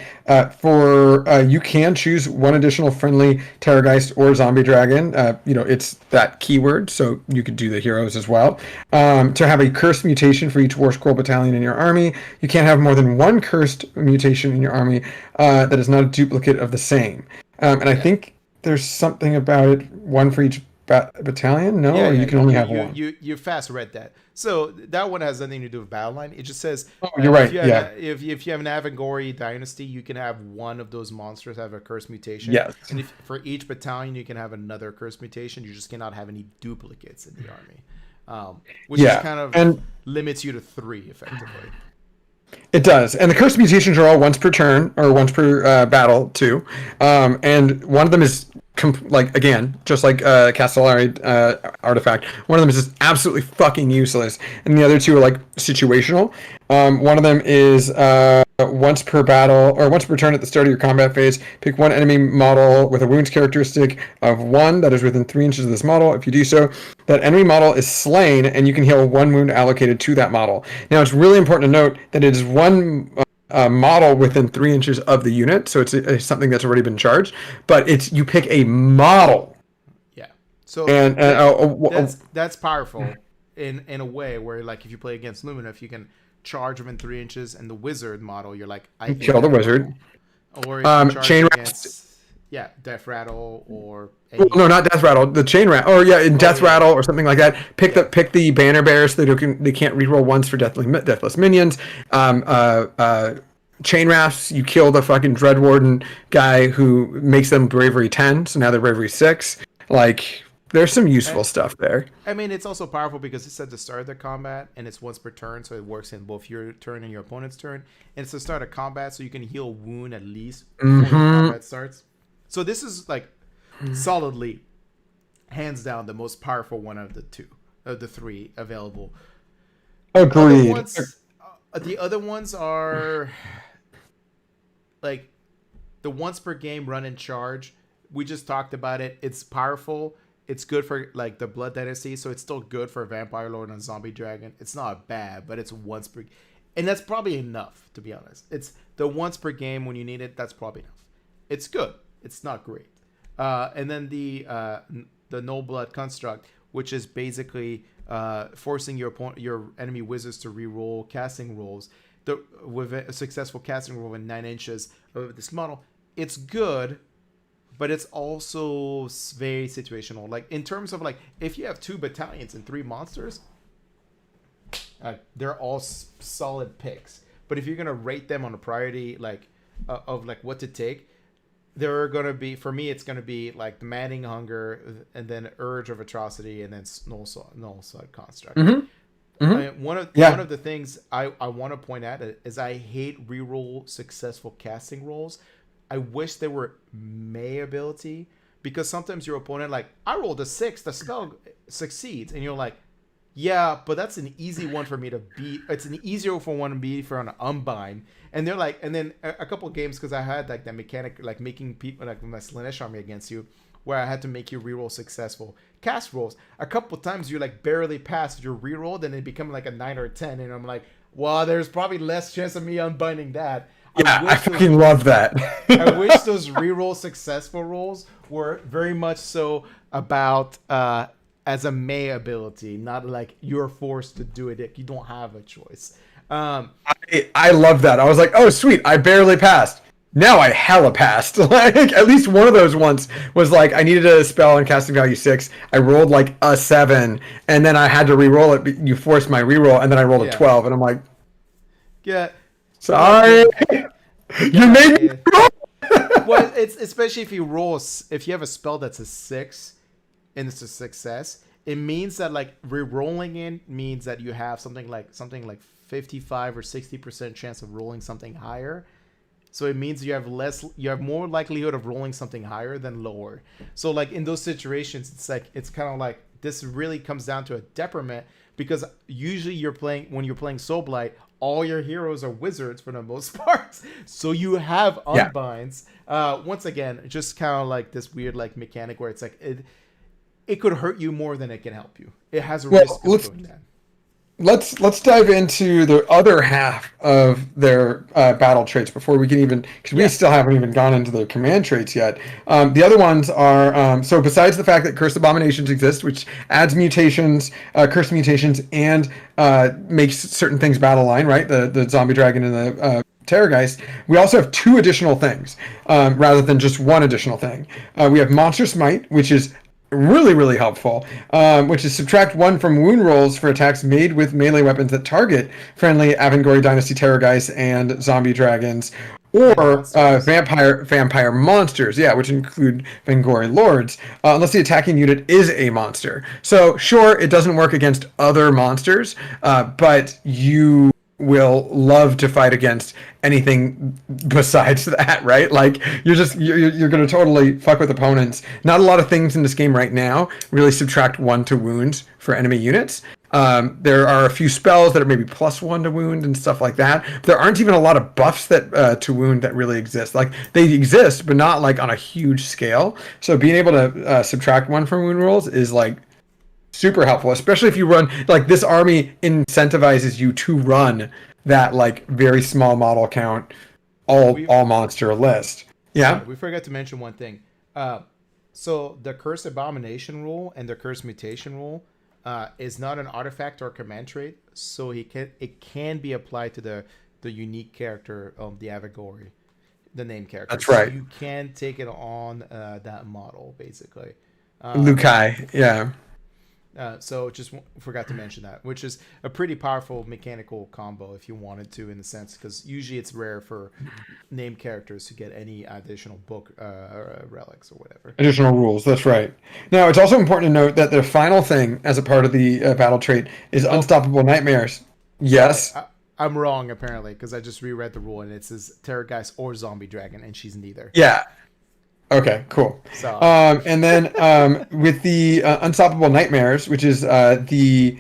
you can choose one additional friendly Terrorgeist or Zombie Dragon. It's that keyword, so you could do the heroes as well. To have a cursed mutation for each Warscroll battalion in your army, you can't have more than one cursed mutation in your army that is not a duplicate of the same. And I think there's something about it, one for each battalion? No, or you can only have one. You fast read that. So that one has nothing to do with battle line. It just says You're right. If you have an Avangori dynasty, you can have one of those monsters have a curse mutation. Yes. And for each battalion, you can have another curse mutation. You just cannot have any duplicates in the army, which is kind of limits you to 3 effectively. It does, and the cursed mutations are all once per turn or once per battle too, and one of them is just like Castellari artifact. One of them is just absolutely fucking useless, and the other 2 are like situational. One of them is once per battle or once per turn at the start of your combat phase, pick one enemy model with a wounds characteristic of 1 that is within 3 inches of this model. If you do so, that enemy model is slain, and you can heal 1 wound allocated to that model. Now, it's really important to note that it is one model within 3 inches of the unit, so it's something that's already been charged. But you pick a model. Yeah. So that's powerful in a way where, like, if you play against Lumina, if you can charge within 3 inches, and the wizard model, you're like, I kill the wizard. Or chain against, Death Rattle or no, not Death Rattle, the Chain Rattle, or Death Rattle or something like that. Pick the Banner Bearer so they can't reroll once for deathless minions. Chain Rafts, you kill the fucking Dread Warden guy who makes them Bravery 10, so now they're Bravery 6. Like, there's some useful stuff there. I mean, it's also powerful because it's at the start of the combat, and it's once per turn, so it works in both your turn and your opponent's turn. And it's the start of combat, so you can heal wound at least before the combat starts. So this is, like, solidly, hands down, the most powerful one of the 3 available. Agreed. The other ones are, like, the once per game run and charge. We just talked about it. It's powerful. It's good for, like, the Blood Dynasty, so it's still good for a Vampire Lord and a Zombie Dragon. It's not bad, but it's once per... And that's probably enough, to be honest. It's the once per game when you need it, that's probably enough. It's good. It's not great. And then the No Blood Construct, which is basically forcing your enemy wizards to reroll casting rolls. With a successful casting roll in 9 inches of this model, it's good, but it's also very situational. Like, in terms of, like, if you have 2 battalions and 3 monsters, they're all solid picks. But if you're gonna rate them on a priority, like, of like what to take, they're gonna be, for me, it's gonna be like the Maddening Hunger, and then Urge of Atrocity, and then Null Sod Construct. One of the things I want to point out is I hate reroll successful casting rolls. I wish there were May ability, because sometimes your opponent, like, I rolled a 6, the spell succeeds, and you're like, yeah, but that's an easy one for me to beat. It's an easier one to beat for an Unbind. And they're like, and then a couple of games, because I had like that mechanic, like making people, like my Slaanesh army against you, where I had to make you reroll successful cast rolls. A couple of times you like barely passed your reroll, then it become like a 9 or a 10, and I'm like, well, there's probably less chance of me unbinding that. Yeah, I fucking love that. I wish those reroll successful rolls were very much so about as a May ability, not like you're forced to do it if you don't have a choice. I love that. I was like, oh, sweet, I barely passed. Now I hella passed. Like, at least one of those ones was like, I needed a spell on casting value 6. I rolled like a 7, and then I had to re-roll it. But you forced my re-roll, and then I rolled a 12, and I'm like, yeah, sorry, you made me roll. Well, it's especially if you have a spell that's a 6 and it's a success, it means that like re-rolling it means that you have something like 55 or 60% chance of rolling something higher. So it means you have more likelihood of rolling something higher than lower. So like in those situations, it's kind of like this really comes down to a detriment, because usually when you're playing Soulblight, all your heroes are wizards for the most part. So you have unbinds. Once again, just kind of like this weird like mechanic where it's like it could hurt you more than it can help you. It has a Well, risk of doing that. let's dive into the other half of their battle traits before we can even, because we still haven't even gone into the command traits yet. The other ones are so besides the fact that Curse Abominations exist, which adds mutations, curse mutations, and makes certain things battle line, right? The zombie dragon and the Terrorgeist. We also have 2 additional things rather than just 1 additional thing. We have Monster Smite, which is really helpful, which is subtract 1 from wound rolls for attacks made with melee weapons that target friendly Avangori Dynasty Terrorgeists and zombie dragons, or vampire monsters, which include Vangori Lords, unless the attacking unit is a monster. So sure, it doesn't work against other monsters, but you will love to fight against anything besides that, right? Like you're going to totally fuck with opponents. Not a lot of things in this game right now really subtract 1 to wounds for enemy units. There are a few spells that are maybe +1 to wound and stuff like that. There aren't even a lot of buffs that to wound that really exist. Like they exist, but not like on a huge scale. So being able to subtract 1 from wound rolls is like super helpful, especially if you run, like, this army incentivizes you to run that like very small model count all monster list. We forgot to mention one thing. So the Curse Abomination rule and the Curse Mutation rule is not an artifact or command trait, so it can be applied to the unique character of the Avangori, the name character. That's right. So you can take it on that model basically. Lukai, so just forgot to mention that, which is a pretty powerful mechanical combo if you wanted to, in a sense, because usually it's rare for named characters to get any additional book relics or whatever. Additional rules, that's right. Now, it's also important to note that the final thing as a part of the battle trait is Unstoppable Nightmares. Yes. I'm wrong, apparently, because I just reread the rule, and it says Terrorgeist or Zombie Dragon, and she's neither. Yeah. Okay, cool. So, and then with the Unstoppable Nightmares, which is the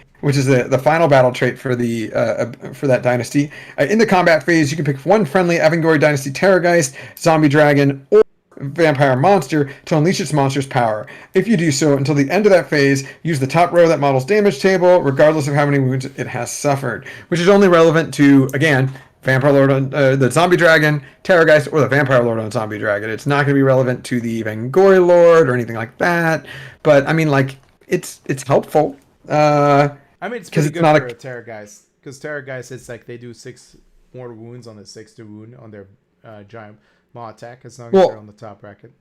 final battle trait for that dynasty. In the combat phase, you can pick 1 friendly Avangori Dynasty Terrorgeist, Zombie Dragon, or Vampire Monster to unleash its monster's power. If you do so until the end of that phase, use the top row of that model's damage table, regardless of how many wounds it has suffered, which is only relevant to, again, Vampire Lord on the Zombie Dragon, Terrorgeist, or the Vampire Lord on Zombie Dragon. It's not going to be relevant to the Vangori Lord or anything like that. But I mean, like, it's helpful. I mean, it's pretty good not for a Terrorgeist, because Terrorgeist, it's like they do 6 more wounds on the 6th wound on their giant maw attack, as long as they're on the top bracket.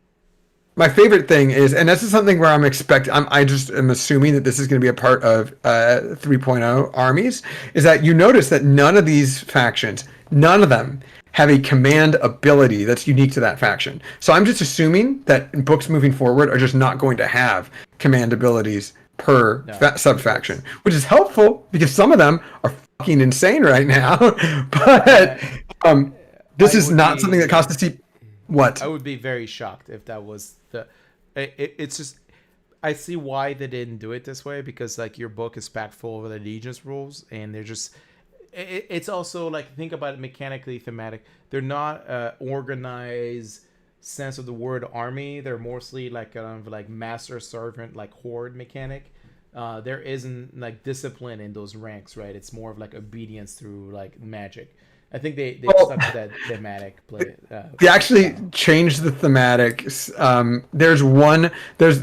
My favorite thing is, and this is something where I just am assuming that this is going to be a part of 3.0 armies, is that you notice that none of these factions, none of them have a command ability that's unique to that faction. So I'm just assuming that books moving forward are just not going to have command abilities per sub-faction, which is helpful because some of them are fucking insane right now. But this is not something that costs to see. What? I would be very shocked if that was the. It's just, I see why they didn't do it this way, because like your book is packed full of the Legion's rules, and they're just. It's also like, think about it mechanically thematic. They're not organized sense of the word army. They're mostly like kind of like master servant, like horde mechanic. There isn't like discipline in those ranks, right? It's more of like obedience through like magic. I think they stuck to that thematic play. They actually changed the thematics.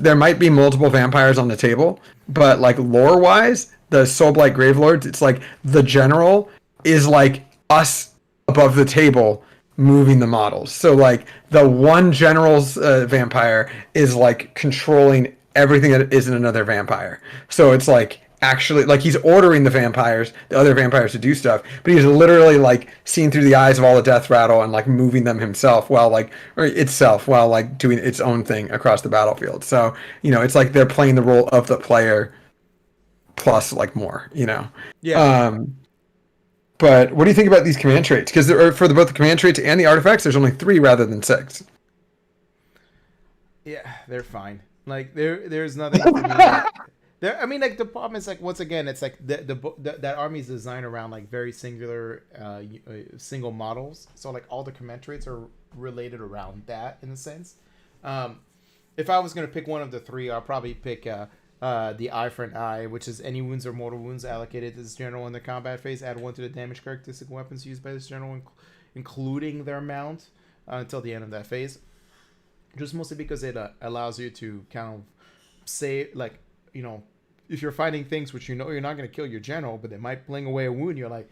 There might be multiple vampires on the table, but like lore wise, the Soublight Gravelords, it's like the general is like us above the table moving the models. So like the one general's vampire is like controlling everything that isn't another vampire. So it's like actually like he's ordering the other vampires to do stuff, but he's literally like seeing through the eyes of all the death rattle and like moving them himself while like doing its own thing across the battlefield. So, it's like they're playing the role of the player plus like more, Yeah. But what do you think about these command traits? Because for both the command traits and the artifacts, there's only 3 rather than 6. Yeah, they're fine. Like there's nothing to me I mean, like the problem is like, once again, it's like that army's designed around like very singular, single models. So like all the command traits are related around that in a sense. if I was gonna pick one of the three, I'll probably pick the eye for an eye, which is any wounds or mortal wounds allocated to this general in the combat phase. Add 1 to the damage characteristic weapons used by this general, including their mount, until the end of that phase. Just mostly because it allows you to kind of say, like, you know, if you're fighting things which you know you're not going to kill your general, but they might bling away a wound, you're like,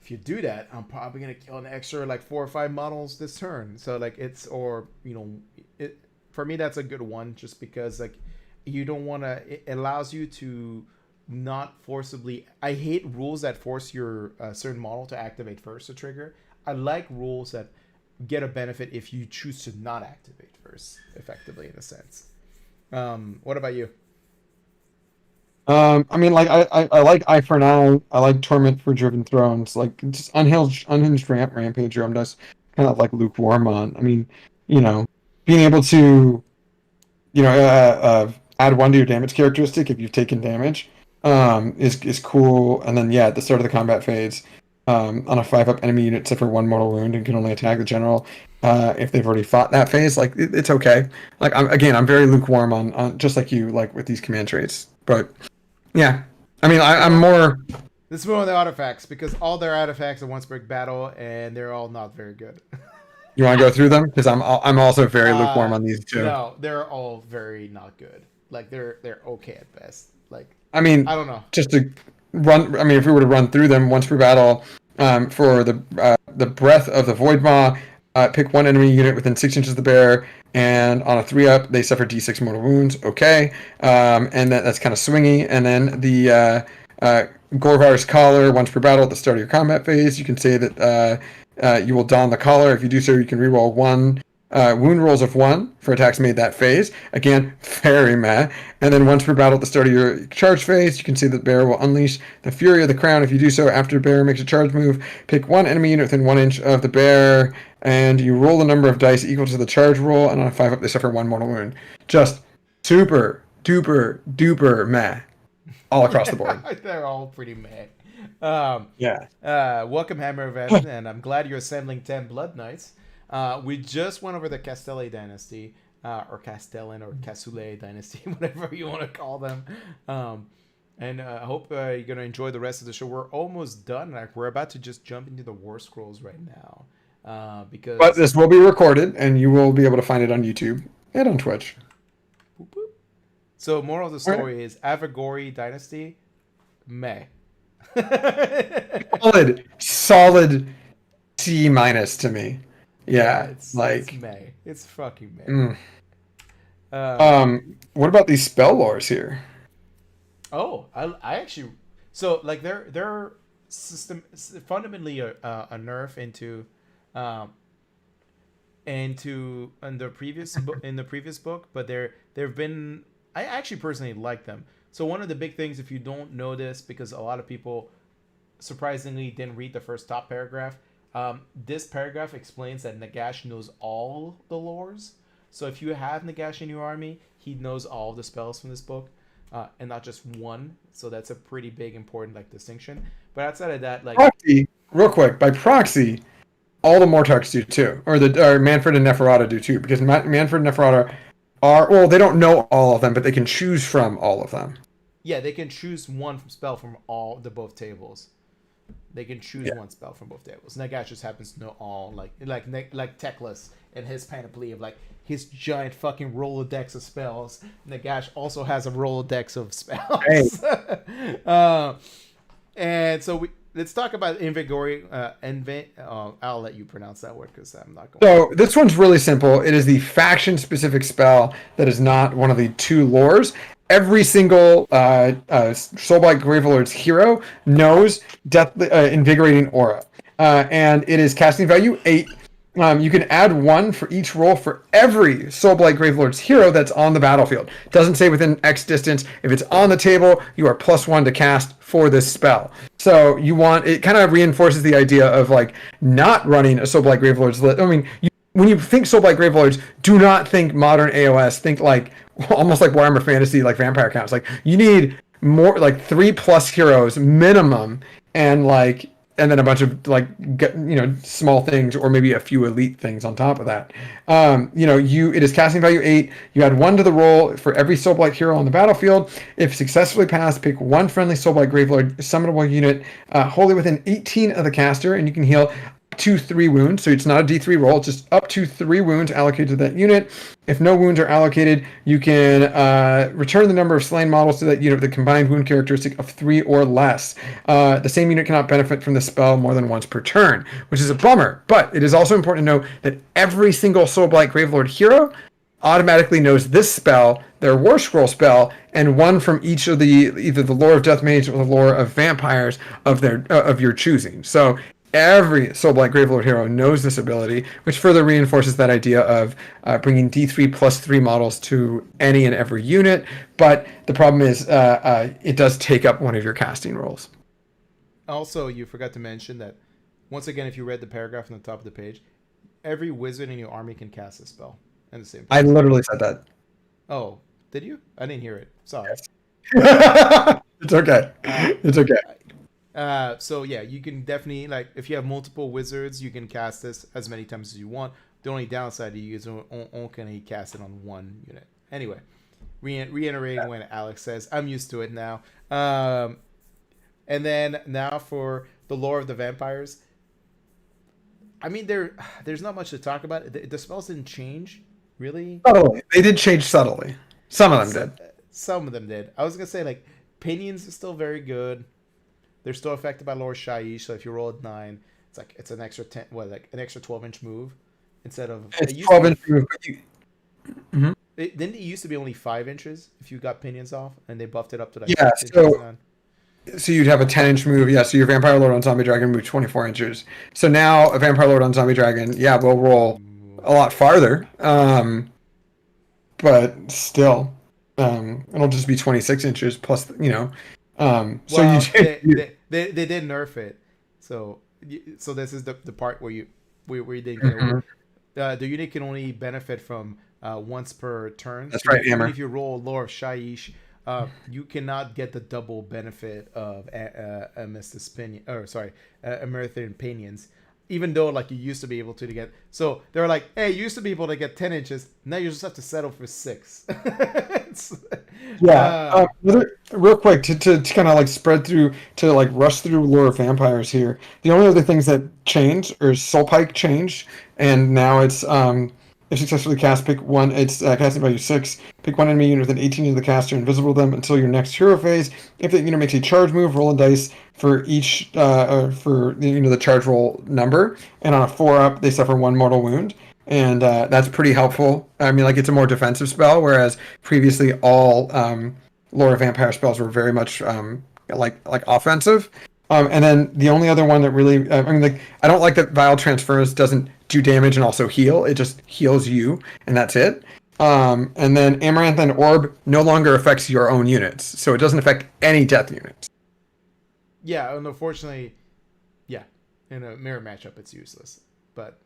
if you do that, I'm probably going to kill an extra like 4 or 5 models this turn. So like it's, or you know, it for me that's a good one, just because like you don't want to. It allows you to not forcibly. I hate rules that force your certain model to activate first to trigger. I like rules that get a benefit if you choose to not activate first, effectively, in a sense. What about you? I mean, like I like Eye for an Eye. I like Torment for Driven Thrones. Like just unhinged rampager. I'm just kind of like lukewarm on. I mean, you know, being able to, you know, add 1 to your damage characteristic if you've taken damage, is cool. And then yeah, at the start of the combat phase, on a 5-up enemy unit suffer 1 mortal wound and can only attack the general if they've already fought that phase. Like it's okay. Like I'm very lukewarm on just like you, like with these command traits, but. Yeah, I mean, I'm more. Let's move on to artifacts, because all their artifacts are once per battle, and they're all not very good. You want to go through them? Because I'm also very lukewarm on these too. No, they're all very not good. Like they're okay at best. Like I mean, I don't know. Just to run. I mean, if we were to run through them once per battle, for the breath of the Void Maw, pick 1 enemy unit within 6 inches of the bear. And on a 3-up, they suffer D6 mortal wounds. Okay, and that's kind of swingy. And then the Gorvar's collar, once per battle at the start of your combat phase, you can say that you will don the collar. If you do so, you can reroll 1 wound rolls of 1 for attacks made that phase. Again, very meh. And then once per battle at the start of your charge phase, you can say that the bear will unleash the Fury of the Crown. If you do so after the bear makes a charge move, pick 1 enemy unit within 1 inch of the bear, and you roll the number of dice equal to the charge roll, and on a 5-up, they suffer 1 mortal wound. Just super, duper meh. All across the board. They're all pretty meh. Yeah. Welcome, Hammer Event, and I'm glad you're assembling 10 Blood Knights. We just went over the Castelli dynasty, or Castellan, or Cassoulet dynasty, whatever you want to call them. And I hope you're going to enjoy the rest of the show. We're almost done. Like, we're about to just jump into the Warscrolls right now. But this will be recorded, and you will be able to find it on YouTube and on Twitch. Boop, boop. So, moral of the story is Avagori dynasty, meh. solid C- to me. Yeah, it's like May. It's fucking May. What about these spell lores here? Oh, I actually, so like they're system fundamentally a nerf into in the previous book, but they've been, I actually personally like them. So one of the big things, if you don't know this, because a lot of people surprisingly didn't read the first top paragraph. This paragraph explains that Nagash knows all the lores. So if you have Nagash in your army, he knows all the spells from this book, and not just one. So that's a pretty big, important distinction. But outside of that, proxy, real quick, by proxy, all the Mortarks do too, or Manfred and Neferata do too, because Manfred and Neferata they don't know all of them, but they can choose from all of them. Yeah, they can choose one spell from both tables. They can choose one spell from both tables. Nagash just happens to know all, like Teclis and his panoply of his giant fucking Rolodex of spells. Nagash also has a Rolodex of spells. Hey. And so let's talk about Invigori. I'll let you pronounce that word because I'm not going. So this one's really simple. It is the faction-specific spell that is not one of the 2 lores. Every single Soulblight Gravelords hero knows Invigorating Aura. And it is casting value 8. You can add 1 for each roll for every Soulblight Gravelords hero that's on the battlefield. It doesn't say within X distance. If it's on the table, you are +1 to cast for this spell. So it kind of reinforces the idea of not running a Soulblight Gravelords list. I mean, when you think Soulblight Gravelords, do not think modern AOS. Think almost like Warhammer Fantasy, vampire counts. You need more 3+ heroes minimum, and and then a bunch of like small things, or maybe a few elite things on top of that. It is casting value 8. You add 1 to the roll for every Soulblight hero on the battlefield. If successfully passed, pick 1 friendly Soublight Gravelord summonable unit wholly within 18 of the caster, and you can heal to 3 wounds. So it's not a D3 roll, it's just up to 3 wounds allocated to that unit. If no wounds are allocated, you can return the number of slain models to that unit with a combined wound characteristic of 3 or less. The same unit cannot benefit from the spell more than once per turn, which is a bummer. But it is also important to note that every single Soulblight Gravelord hero automatically knows this spell, their Warscroll spell, and 1 from each of either the lore of Death Mage or the lore of vampires of your choosing. So every Soulblight Gravelord hero knows this ability, which further reinforces that idea of bringing D3 plus 3 models to any and every unit. But the problem is it does take up one of your casting rolls. Also, you forgot to mention that, once again, if you read the paragraph on the top of the page, every wizard in your army can cast a spell at the same time. I literally said that. Oh, did you? I didn't hear it. Sorry. It's okay. It's okay. So yeah, you can definitely, like, if you have multiple wizards, you can cast this as many times as you want. The only downside is only can he cast it on 1 unit. Anyway, reiterating when Alex says, I'm used to it now. And then now for the lore of the vampires. I mean, there's not much to talk about. The spells didn't change, really. Subtly. They did change subtly. Some of them did. Some of them did. I was gonna say, like, Pinions is still very good. They're still affected by Lord Shaiish, so if you roll a 9, it's an extra 10, an extra 12-inch move instead of. It's 12-inch move. Didn't it used to be only 5 inches if you got Pinions off, and they buffed it up to like 6 inches now? So you'd have a 10-inch move. Yeah, so your Vampire Lord on Zombie Dragon moved 24 inches. So now a Vampire Lord on Zombie Dragon, will roll a lot farther. But still, it'll just be 26 inches plus, They did nerf it. So this is the part where you didn't get over. The unit can only benefit from once per turn. That's so right, even Hammer. if you roll Lore of Shaiish, you cannot get the double benefit of Emerthian Pinions, even though like you used to be able to get. So they're like, hey, you used to be able to get 10 inches. Now you just have to settle for 6. Real quick to kind of like spread through, to like rush through lore of vampires here. The only other things that changed are Soul Pike changed, and now it's if successfully cast, pick 1. It's casting value 6. Pick 1 enemy unit within 18 of the caster, invisible to them until your next hero phase. If the unit makes a charge move, roll a dice for each for the charge roll number, and on a 4-up, they suffer 1 mortal wound. And that's pretty helpful. I mean, like, it's a more defensive spell, whereas previously all lore of vampire spells were very much like offensive. And then the only other one that really, I don't like that Vile Transference doesn't do damage and also heal. It just heals you, and that's it. And then Amaranthine Orb no longer affects your own units, so it doesn't affect any death units. Yeah, and unfortunately, in a mirror matchup, it's useless. But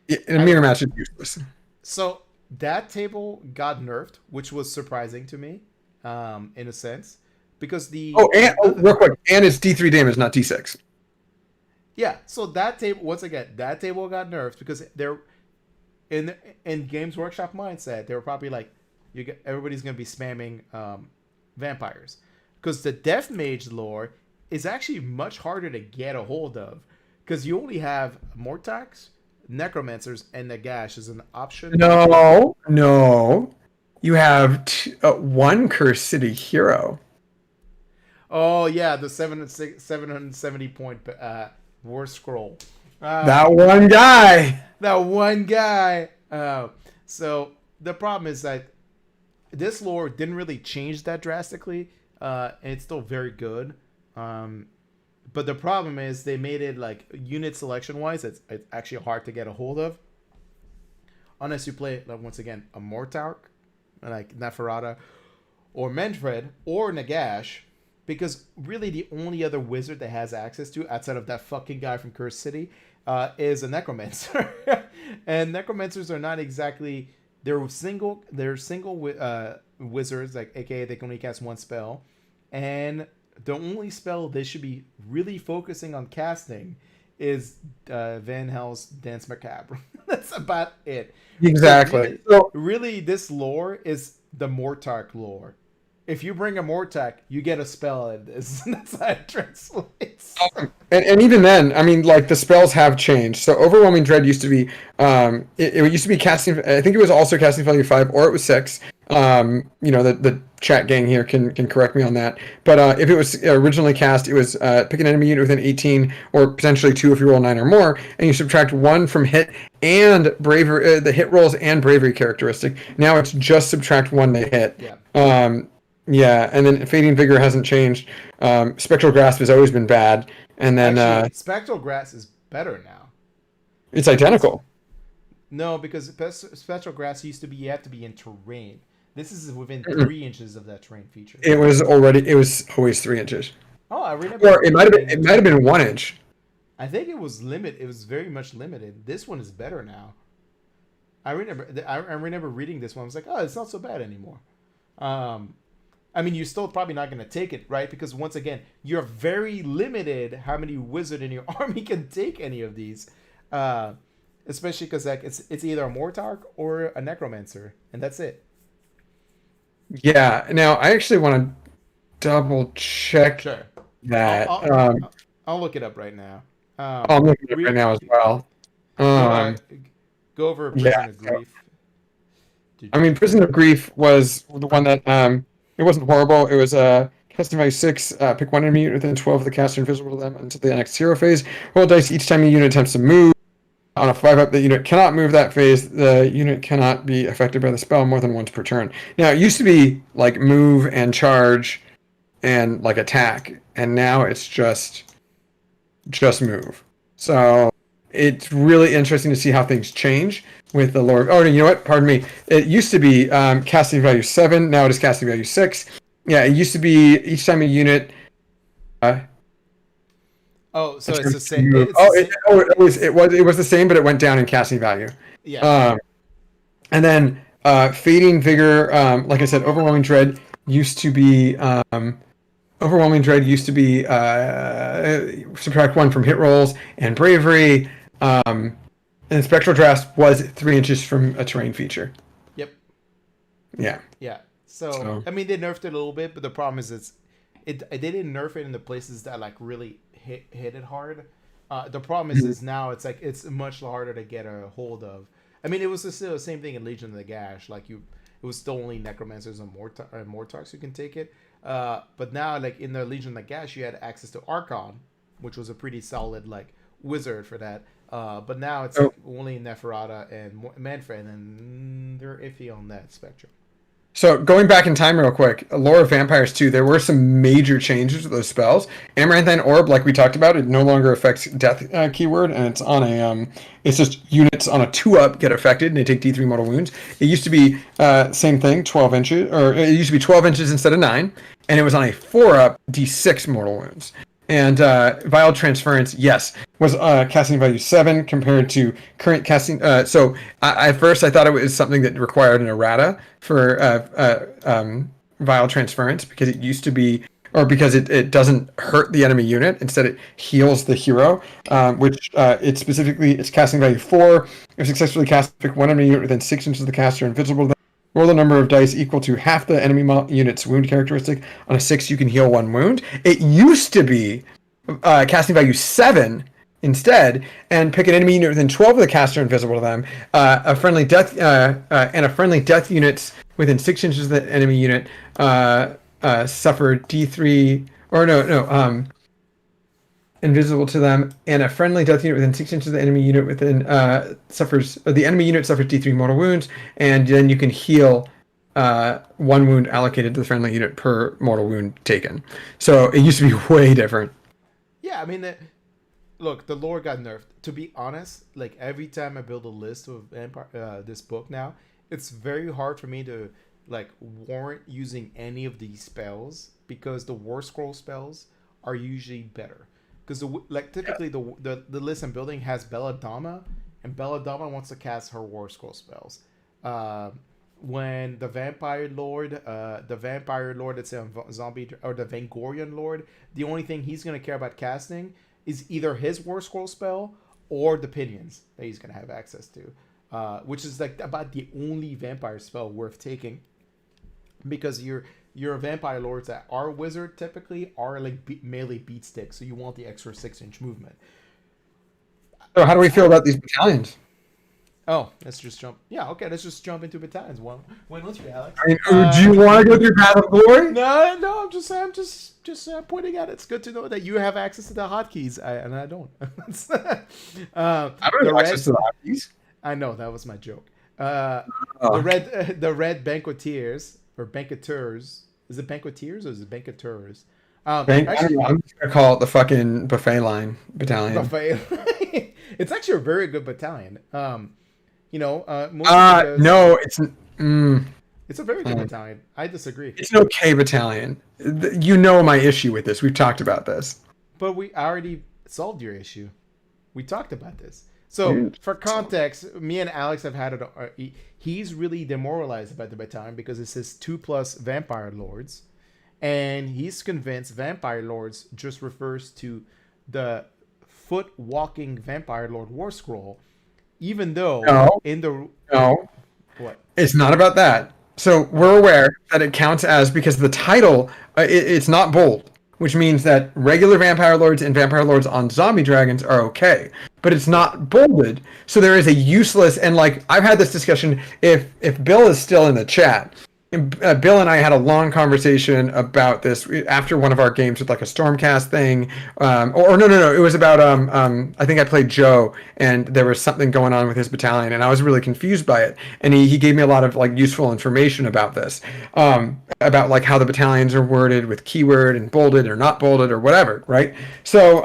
in a mirror match, it's useless. So that table got nerfed, which was surprising to me, in a sense, because real quick, and it's D3 damage, not D6. Yeah, so that table, once again, that table got nerfed because they're in Games Workshop mindset. They were probably like, everybody's gonna be spamming vampires, because the Death Mage lore is actually much harder to get a hold of, because you only have Mortax, Necromancers, and Nagash as an option. No, you have 1 Cursed City hero. Oh yeah, the 770 point Warscroll. That one guy. So the problem is that this lore didn't really change that drastically, and it's still very good. But the problem is they made it like unit selection wise, it's actually hard to get a hold of, unless you play, like, once again, a Mortark, like Neferata, or Menfred, or Nagash. Because really the only other wizard that has access to, outside of that fucking guy from Cursed City, is a Necromancer. And Necromancers are not exactly... They're single wizards, like, aka they can only cast 1 spell. And the only spell they should be really focusing on casting is Van Hel's Dance Macabre. That's about it. Exactly. So really, this lore is the Mortark lore. If you bring a Mortark, you get a spell at this. That's how it translates. And even then, I mean, like the spells have changed. So Overwhelming Dread used to be, it used to be casting. I think it was also casting value 5, or it was 6. The chat gang here can correct me on that. But if it was originally cast, it was pick an enemy unit within 18, or potentially 2 if you roll 9 or more, and you subtract 1 from hit and bravery, the hit rolls and bravery characteristic. Now it's just subtract 1 to hit. Yeah. Yeah, and then Fading Vigor hasn't changed. Spectral Grasp has always been bad, and then Actually, Spectral Grasp is better now. it's identical. No, because Spectral Grasp used to be you have to be in terrain. This is within 3 inches of that terrain feature. It was always 3 inches, Oh, I remember. or it might have been 1 inch. I think it was limited. It was very much limited. This one is better now. I remember reading this one. I was like, oh, it's not so bad anymore. I mean, you're still probably not going to take it, right? Because once again, you're very limited how many wizard in your army can take any of these. Especially because like it's either a Mortark or a Necromancer, and that's it. Yeah. Now I actually want to double check Sure. that. I'll look it up right now. I'm looking at it right now as well. Go over Prison of Grief. I mean, Prison of Grief was the one that it wasn't horrible. It was casting value 6. Pick 1 enemy unit within 12 of the caster invisible to them until the next hero phase. Roll dice each time a unit attempts to move. On a 5-up, the unit cannot move that phase. The unit cannot be affected by the spell more than once per turn. Now, it used to be like move and charge and like attack, and now it's just move. So it's really interesting to see how things change with the lore. Oh, you know what? Pardon me. It used to be casting value 7. Now it is casting value 6. Yeah, it used to be each time a unit. Oh, so it's the same. It was the same, but it went down in casting value. Yeah. And then Fading Vigor, like I said, Overwhelming Dread used to be subtract 1 from hit rolls and bravery. And Spectral Grasp was 3 inches from a terrain feature. Yep. Yeah. Yeah. So I mean, they nerfed it a little bit, but the problem is they didn't nerf it in the places that like really hit it hard. The problem is now it's like it's much harder to get a hold of. I mean, it was still the same thing in Legion of the Gash. Like it was still only Necromancers and Mortarks who can take it. But now, like in the Legion of the Gash, you had access to Archon, which was a pretty solid like wizard for that. But now it's like only Neferata and Manfred, and they're iffy on that spectrum. So going back in time real quick, Lore of Vampires 2, there were some major changes to those spells. Amaranthine Orb, like we talked about, it no longer affects death keyword, and it's on a it's just units on a 2-up get affected, and they take D3 mortal wounds. It used to be same thing, 12 inches, or it used to be 12 inches instead of 9, and it was on a 4-up D6 mortal wounds. And Vial Transference, yes, was casting value 7 compared to current casting. So at first I thought it was something that required an errata for Vial Transference because it used to be, or because it doesn't hurt the enemy unit. Instead, it heals the hero, which it's casting value 4. If successfully cast, pick 1 enemy unit within 6 inches of the caster invisible to them. Roll the number of dice equal to half the enemy unit's wound characteristic. On a 6, you can heal 1 wound. It used to be casting value 7 instead, and pick an enemy unit within 12 of the caster invisible to them. A friendly death units within 6 inches of the enemy unit suffer D3 invisible to them, and a friendly death unit within 6 inches of the enemy unit the enemy unit suffers D3 mortal wounds, and then you can heal 1 wound allocated to the friendly unit per mortal wound taken. So it used to be way different. Yeah, I mean, look, the lore got nerfed. To be honest, like every time I build a list of this book now, it's very hard for me to like warrant using any of these spells because the Warscroll spells are usually better. Because typically the list I'm building has Belladonna, and Belladonna wants to cast her Warscroll spells. when the Vampire Lord that's a zombie, or the Vangorian Lord, the only thing he's going to care about casting is either his Warscroll spell or the Pinions that he's going to have access to, which is like about the only vampire spell worth taking, because your Vampire Lords that are wizard typically are like melee beat sticks, so you want the extra 6-inch movement. So how do we feel about these battalions? Oh, let's just jump. Yeah, okay, let's just jump into battalions. Why don't you, Alex? I mean, do you want to go through Path of Glory? No, I'm just pointing out. It's good to know that you have access to the hotkeys, and I don't. I don't have access to the hotkeys. I know, that was my joke. The red banqueteers or banqueteurs. Is it banqueteers or is it banqueteurs? Actually, I'm just gonna call it the fucking buffet line battalion. Buffet. It's actually a very good battalion. No, it's it's a very good battalion. I disagree. It's an okay battalion. You know my issue with this. We've talked about this. But we already solved your issue. We talked about this. So, for context, me and Alex have had it. He's really demoralized about the battalion because it says 2+ Vampire Lords. And he's convinced Vampire Lords just refers to the foot-walking Vampire Lord Warscroll. Even though No. What? It's not about that. So we're aware that it counts as, because the title, it's not bold, which means that regular Vampire Lords and Vampire Lords on zombie dragons are okay, but it's not bolded. So there is a useless, and like I've had this discussion. If Bill is still in the chat, Bill and I had a long conversation about this after one of our games with like a Stormcast thing, no, it was about I think I played Joe, and there was something going on with his battalion, and I was really confused by it, and he gave me a lot of like useful information about this, about like how the battalions are worded with keyword and bolded or not bolded or whatever, right? So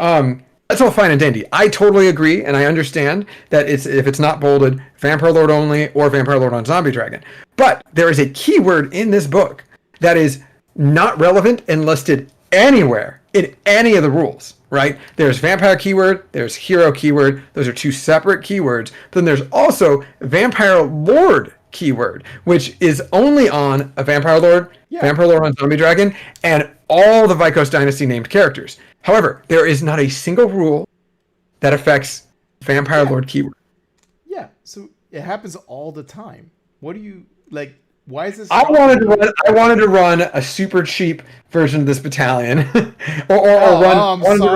that's all fine and dandy. I totally agree, and I understand that if it's not bolded, Vampire Lord only or Vampire Lord on Zombie Dragon. But there is a keyword in this book that is not relevant and listed anywhere in any of the rules, right? There's Vampire keyword, there's Hero keyword. Those are two separate keywords. But then there's also Vampire Lord keyword, which is only on a Vampire Lord, Vampire Lord on Zombie Dragon, and all the Vikos Dynasty named characters. However, there is not a single rule that affects Vampire Lord keyword. Yeah, so it happens all the time. What do you like? Why is this? I wanted to run a super cheap version of this battalion, I wanted to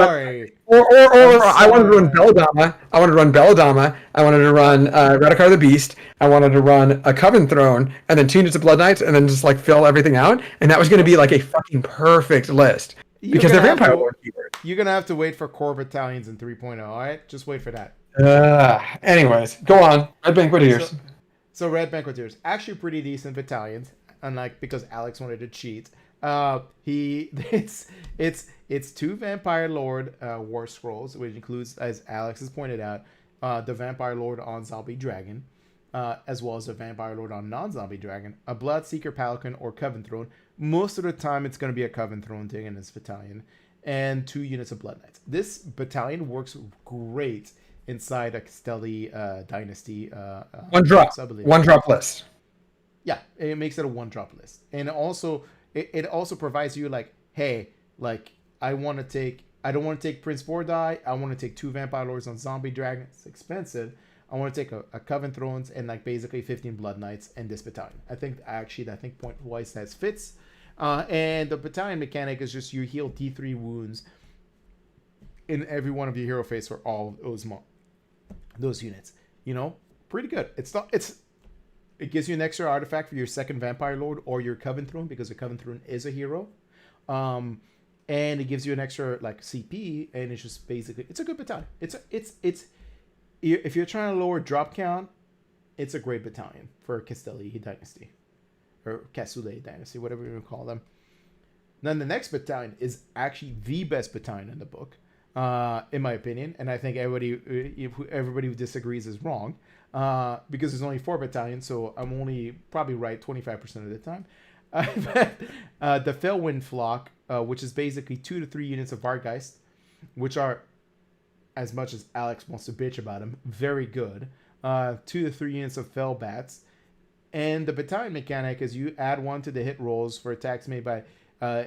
run Belladama. I wanted to run Belladama. I wanted to run Radikar the Beast. I wanted to run a Coven Throne, and then 2 units of Blood Knights, and then just like fill everything out. And that was going to be like a fucking perfect list. Because they're Vampire Lord keywords. You're going to have to wait for core battalions in 3.0, all right? Just wait for that. Anyways, go on. Red Banqueteers. So Red Banqueteers, actually pretty decent battalions, unlike because Alex wanted to cheat. It's 2 Vampire Lord Warscrolls, which includes, as Alex has pointed out, the Vampire Lord on Zombie Dragon, as well as a Vampire Lord on non-Zombie Dragon, a Bloodseeker Pelican or Coven Throne. Most of the time, it's going to be a Coven Throne thing in this battalion, and 2 units of Blood Knights. This battalion works great inside a Castelli Dynasty. One drop list. Yeah, it makes it a 1-drop list, and also it also provides you like, hey, like I don't want to take Prince Vordai. I want to take 2 Vampire Lords on Zombie Dragon. It's expensive. I want to take a Coven Thrones and like basically 15 Blood Knights in this battalion. I think point wise that fits. And the battalion mechanic is just you heal D3 wounds in every one of your hero phase for all those units. You know, pretty good. It gives you an extra artifact for your second Vampire Lord or your Coven Throne, because the Coven Throne is a hero. And it gives you an extra like CP, and it's just basically, it's a good battalion. It's if you're trying to lower drop count, it's a great battalion for Castelli Dynasty or Casule Dynasty, whatever you want to call them. Then the next battalion is actually the best battalion in the book, in my opinion, and I think everybody who disagrees is wrong, because there's only 4 battalions, so I'm only probably right 25% of the time. The Felwind Flock, which is basically 2 to 3 units of Vargeist, which are, as much as Alex wants to bitch about them, very good. 2 to 3 units of Fellbats, And the battalion mechanic is you add 1 to the hit rolls for attacks made by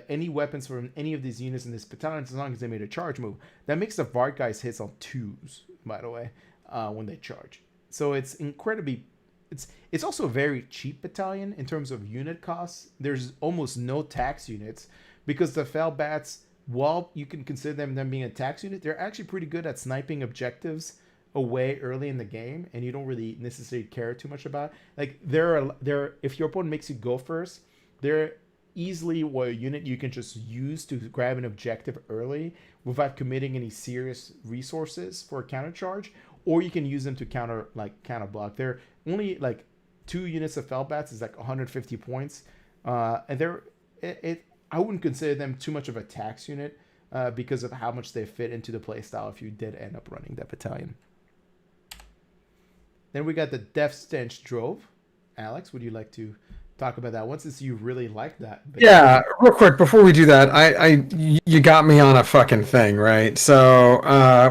any weapons from any of these units in this battalion, as long as they made a charge move. That makes the Vard guys hits on 2s, by the way, when they charge. So it's incredibly... It's also a very cheap battalion in terms of unit costs. There's almost no tax units because the Fel Bats, while you can consider them being a tax unit, they're actually pretty good at sniping objectives away early in the game, and you don't really necessarily care too much about. Like they're if your opponent makes you go first, they're easily a unit you can just use to grab an objective early without committing any serious resources for a counter charge, or you can use them to counter block. They're only like 2 units of Fel Bats is like 150 points, and I wouldn't consider them too much of a tax unit because of how much they fit into the playstyle if you did end up running that battalion. Then we got the Death Stench Drove. Alex, would you like to talk about that one since you really like that? Yeah, real quick before we do that, you got me on a fucking thing, right? So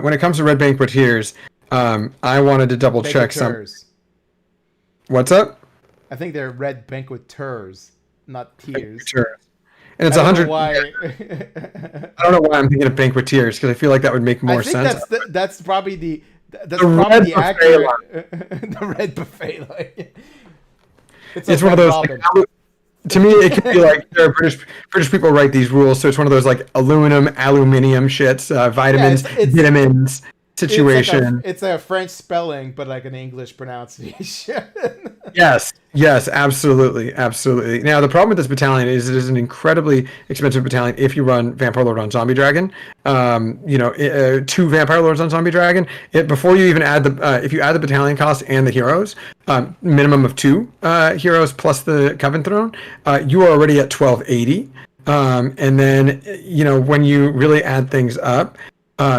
when it comes to Red Banqueteers, I wanted to double check some. What's up? I think they're Red Banqueteurs, not tiers. And it's 100. Why? I don't know why I'm thinking of Banqueteers because I feel like that would make more sense. That's probably the accurate the red buffet. Like, it's one of those. Like, to me, it could be like there are British people write these rules, so it's one of those like aluminium shits, vitamins, vitamins situation. It's a French spelling, but like an English pronunciation. Yes, absolutely. Now, the problem with this battalion is it is an incredibly expensive battalion if you run Vampire Lord on Zombie Dragon. 2 Vampire Lords on Zombie Dragon. Before you even add if you add the battalion cost and the heroes, minimum of 2 heroes plus the Coven Throne, you are already at 1280. And then, when you really add things up,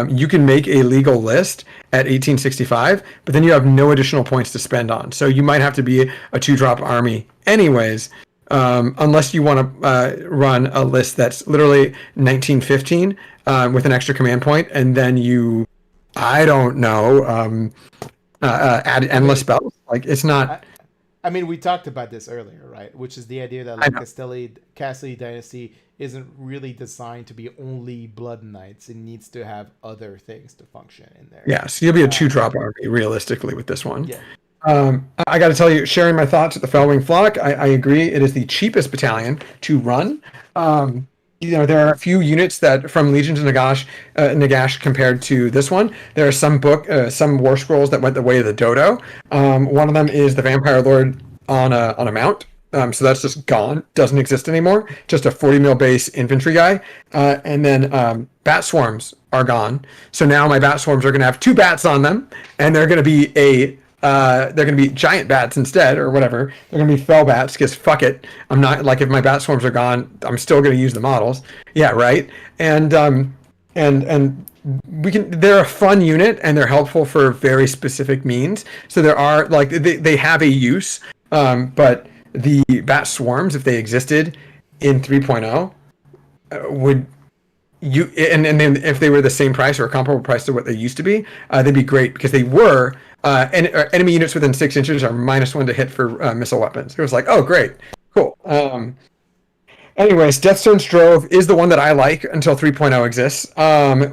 you can make a legal list at 1865, but then you have no additional points to spend on. So you might have to be a 2-drop army anyways, unless you want to run a list that's literally 1915 with an extra command point, and then you, I don't know, add endless spells. Like, it's not... I mean, we talked about this earlier, right? Which is the idea that like Castelli Dynasty isn't really designed to be only Blood Knights. It needs to have other things to function in there. Yeah, so you'll be a 2-drop army realistically with this one. Yeah. I got to tell you, sharing my thoughts at the Fellwing Flock, I agree. It is the cheapest battalion to run. There are a few units that from Legion to Nagash compared to this one. There are some Warscrolls that went the way of the Dodo. One of them is the Vampire Lord on a mount. So that's just gone. Doesn't exist anymore. Just a 40 mil base infantry guy. And then Bat Swarms are gone. So now my Bat Swarms are going to have 2 bats on them, and they're going to be they're going to be giant bats instead, or whatever. They're going to be fell bats because fuck it. I'm not like, if my bat swarms are gone, I'm still going to use the models. Yeah, right. And they're a fun unit and they're helpful for very specific means. So there are like they have a use, but the bat swarms, if they existed in 3.0, would you and then if they were the same price or a comparable price to what they used to be, they'd be great because they were. And enemy units within 6 inches are -1 to hit for missile weapons. It was like, oh, great, cool. Anyways, Deathstone's Drove is the one that I like until 3.0 exists,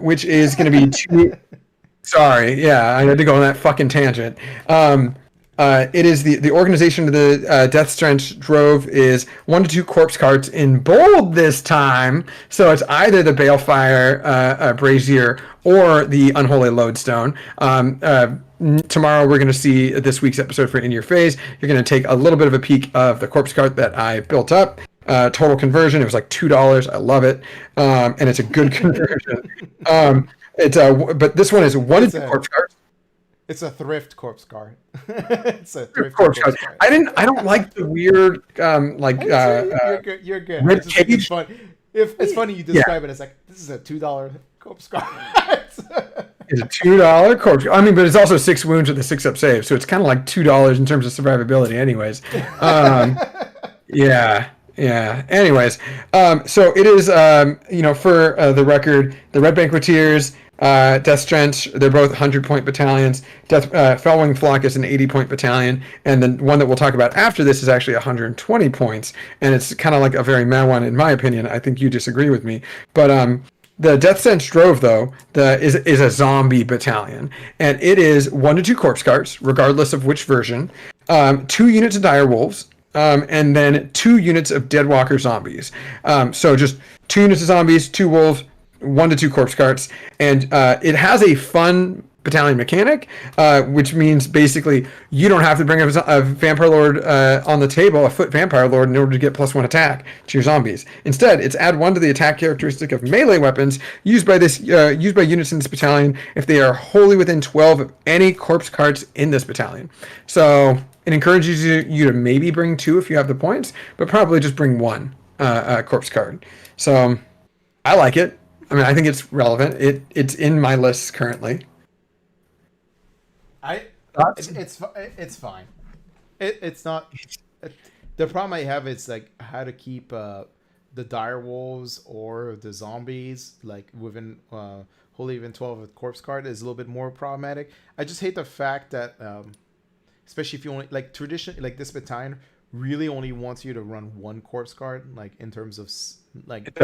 which is going to be Sorry, yeah, I had to go on that fucking tangent. It is the organization of the Deathstone's Drove is 1 to 2 corpse cards in bold this time. So it's either the Balefire Brazier or the Unholy Lodestone. Tomorrow we're going to see this week's episode for In Your Phase. You're going to take a little bit of a peek of the corpse card that I built up. Total conversion, it was like $2. I love it, and it's a good conversion. But this one is 1 to 2 corpse cards. It's a thrift corpse card. It's a thrift corpse card. I don't like the weird You're good. It's fun. It's funny you describe it as like this is a $2 corpse card. It's a $2 corpse. I mean, but it's also 6 wounds with a 6-up save, so it's kind of like $2 in terms of survivability, anyways. Yeah. Anyways, so it is. For the record, the Red Banqueteers. Death Strength, they're both 100-point battalions. Fellwing Flock is an 80-point battalion, and the one that we'll talk about after this is actually 120 points, and it's kind of like a very meh one in my opinion. I think you disagree with me, but the Death Sense Drove though is a zombie battalion, and it is 1 to 2 corpse cards, regardless of which version, 2 units of dire wolves, and then 2 units of Deadwalker zombies. So just 2 units of zombies, 2 wolves, 1 to 2 corpse carts, and it has a fun battalion mechanic, which means basically you don't have to bring a vampire lord on the table, a foot vampire lord, in order to get +1 attack to your zombies. Instead, it's add 1 to the attack characteristic of melee weapons used by units in this battalion if they are wholly within 12 of any corpse cards in this battalion. So it encourages you to maybe bring 2 if you have the points, but probably just bring 1 corpse card. So I like it. I mean, I think it's relevant. It's in my list currently. It's fine. It's not. The problem I have is like how to keep the dire wolves or the zombies like within wholly even 12 with corpse card is a little bit more problematic. I just hate the fact that especially if you only like tradition like this battalion really only wants you to run 1 corpse card like in terms of like it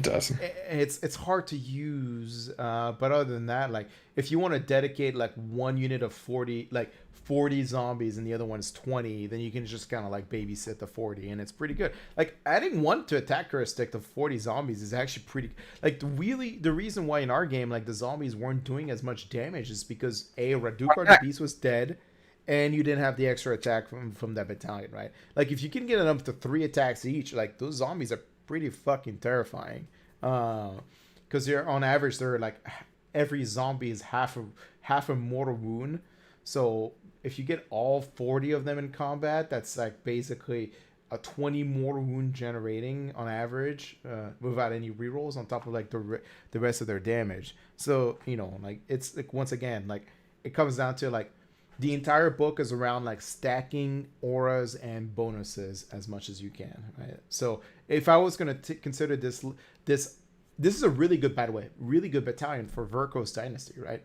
does. It's hard to use, but other than that, like if you want to dedicate like 1 unit of 40 zombies and the other one's 20, then you can just kind of like babysit the 40 and it's pretty good. Like adding 1 to attack characteristic of 40 zombies is actually pretty like the reason why in our game like the zombies weren't doing as much damage is because Radukar the Beast was dead and you didn't have the extra attack from that battalion, right? Like if you can get it up to 3 attacks each, like those zombies are pretty fucking terrifying, because they're on average they're like every zombie is half a mortal wound. So if you get all 40 of them in combat, that's like basically a 20 mortal wound generating on average, without any rerolls on top of like the rest of their damage. So you know, like it's like once again like it comes down to like the entire book is around like stacking auras and bonuses as much as you can, right? So if I was going to consider this is a really good, by the way, really good battalion for Verko's Dynasty, right?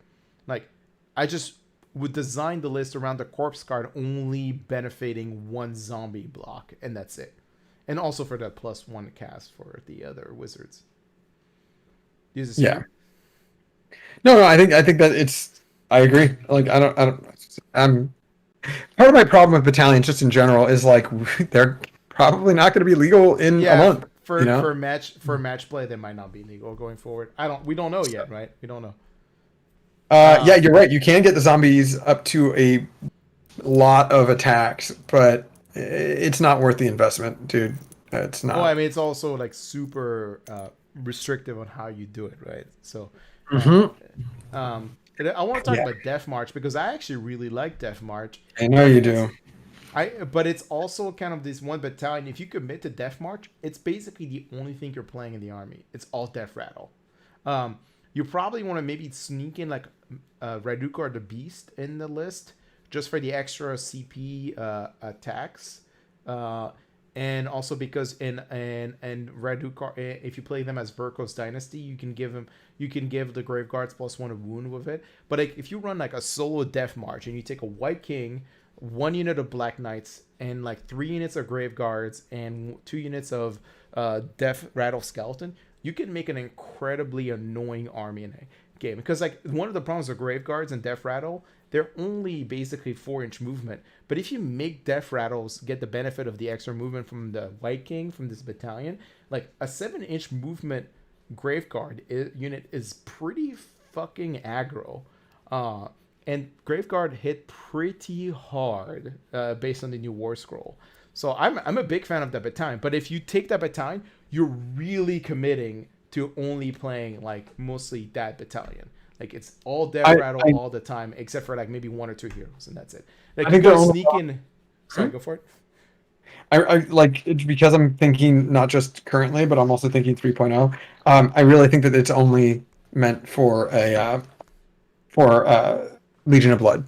Like I just would design the list around the corpse card only benefiting 1 zombie block, and that's it. And also for the +1 cast for the other wizards. Yeah. No, I think that I agree. Like I'm part of my problem with battalions just in general is like they're probably not going to be legal in a month. For match play, they might not be legal going forward. We don't know yet, right? We don't know. Yeah, you're right. You can get the zombies up to a lot of attacks, but it's not worth the investment, dude. It's not. Well, I mean, it's also like super restrictive on how you do it, right? So, I want to talk about Death March because I actually really like Death March. I know you do. But it's also kind of this one battalion. If you commit to Death March, it's basically the only thing you're playing in the army. It's all Death Rattle. You probably want to maybe sneak in like Radukar the Beast in the list just for the extra CP attacks. And also because in Radukar, if you play them as Verko's Dynasty, you can give the Graveguards +1 of wound with it. But like, if you run like a solo Death March and you take a White King, 1 unit of Black Knights, and like 3 units of Graveguards and 2 units of Death Rattle Skeleton, you can make an incredibly annoying army in a game. Because like one of the problems with Graveguards and Death Rattle, they're only basically 4-inch movement. But if you make Death Rattles get the benefit of the extra movement from the White King, from this battalion, like a 7-inch movement Graveguard unit is pretty fucking aggro. And Graveguard hit pretty hard based on the new Warscroll. So I'm a big fan of that battalion. But if you take that battalion, you're really committing to only playing like mostly that battalion. Like it's all Death Rattle all the time, except for like maybe 1 or 2 heroes, and that's it. Like I think you sneak in. Sorry, go for it. I like it's because I'm thinking not just currently, but I'm also thinking 3.0. I really think that it's only meant for Legion of Blood.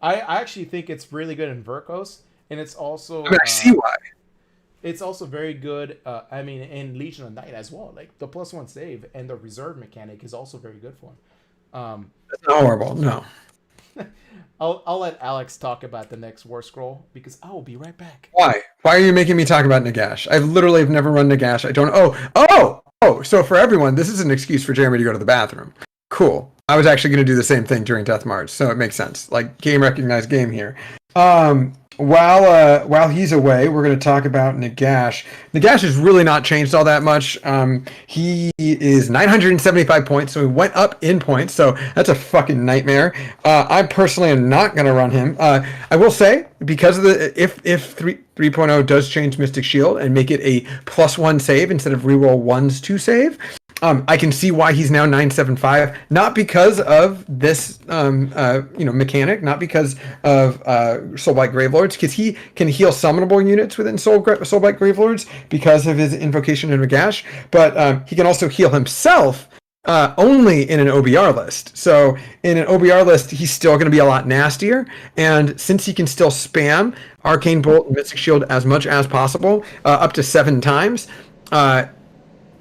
I actually think it's really good in Verkos, and it's also. I mean, I see why. It's also very good. I mean, in Legion of Night as well. Like the +1 save and the reserve mechanic is also very good for him. That's not horrible. No. I'll let Alex talk about the next War Scroll because I will be right back. Why? Why are you making me talk about Nagash? I've literally never run Nagash. I don't. Oh. So for everyone, this is an excuse for Jeremy to go to the bathroom. Cool. I was actually going to do the same thing during Death March, so it makes sense. Like game recognized game here. While he's away, we're going to talk about Nagash. Nagash has really not changed all that much. He is 975 points, so he went up in points. So that's a fucking nightmare. I personally am not going to run him. I will say because of the if 3.0 does change Mystic Shield and make it a +1 save instead of reroll ones to save. I can see why he's now 975, not because of this, mechanic, not because of Soublight Gravelords, because he can heal summonable units within Soublight Gravelords because of his invocation in Nagash, but he can also heal himself only in an OBR list. So in an OBR list, he's still going to be a lot nastier, and since he can still spam Arcane Bolt and Mystic Shield as much as possible, up to 7 times,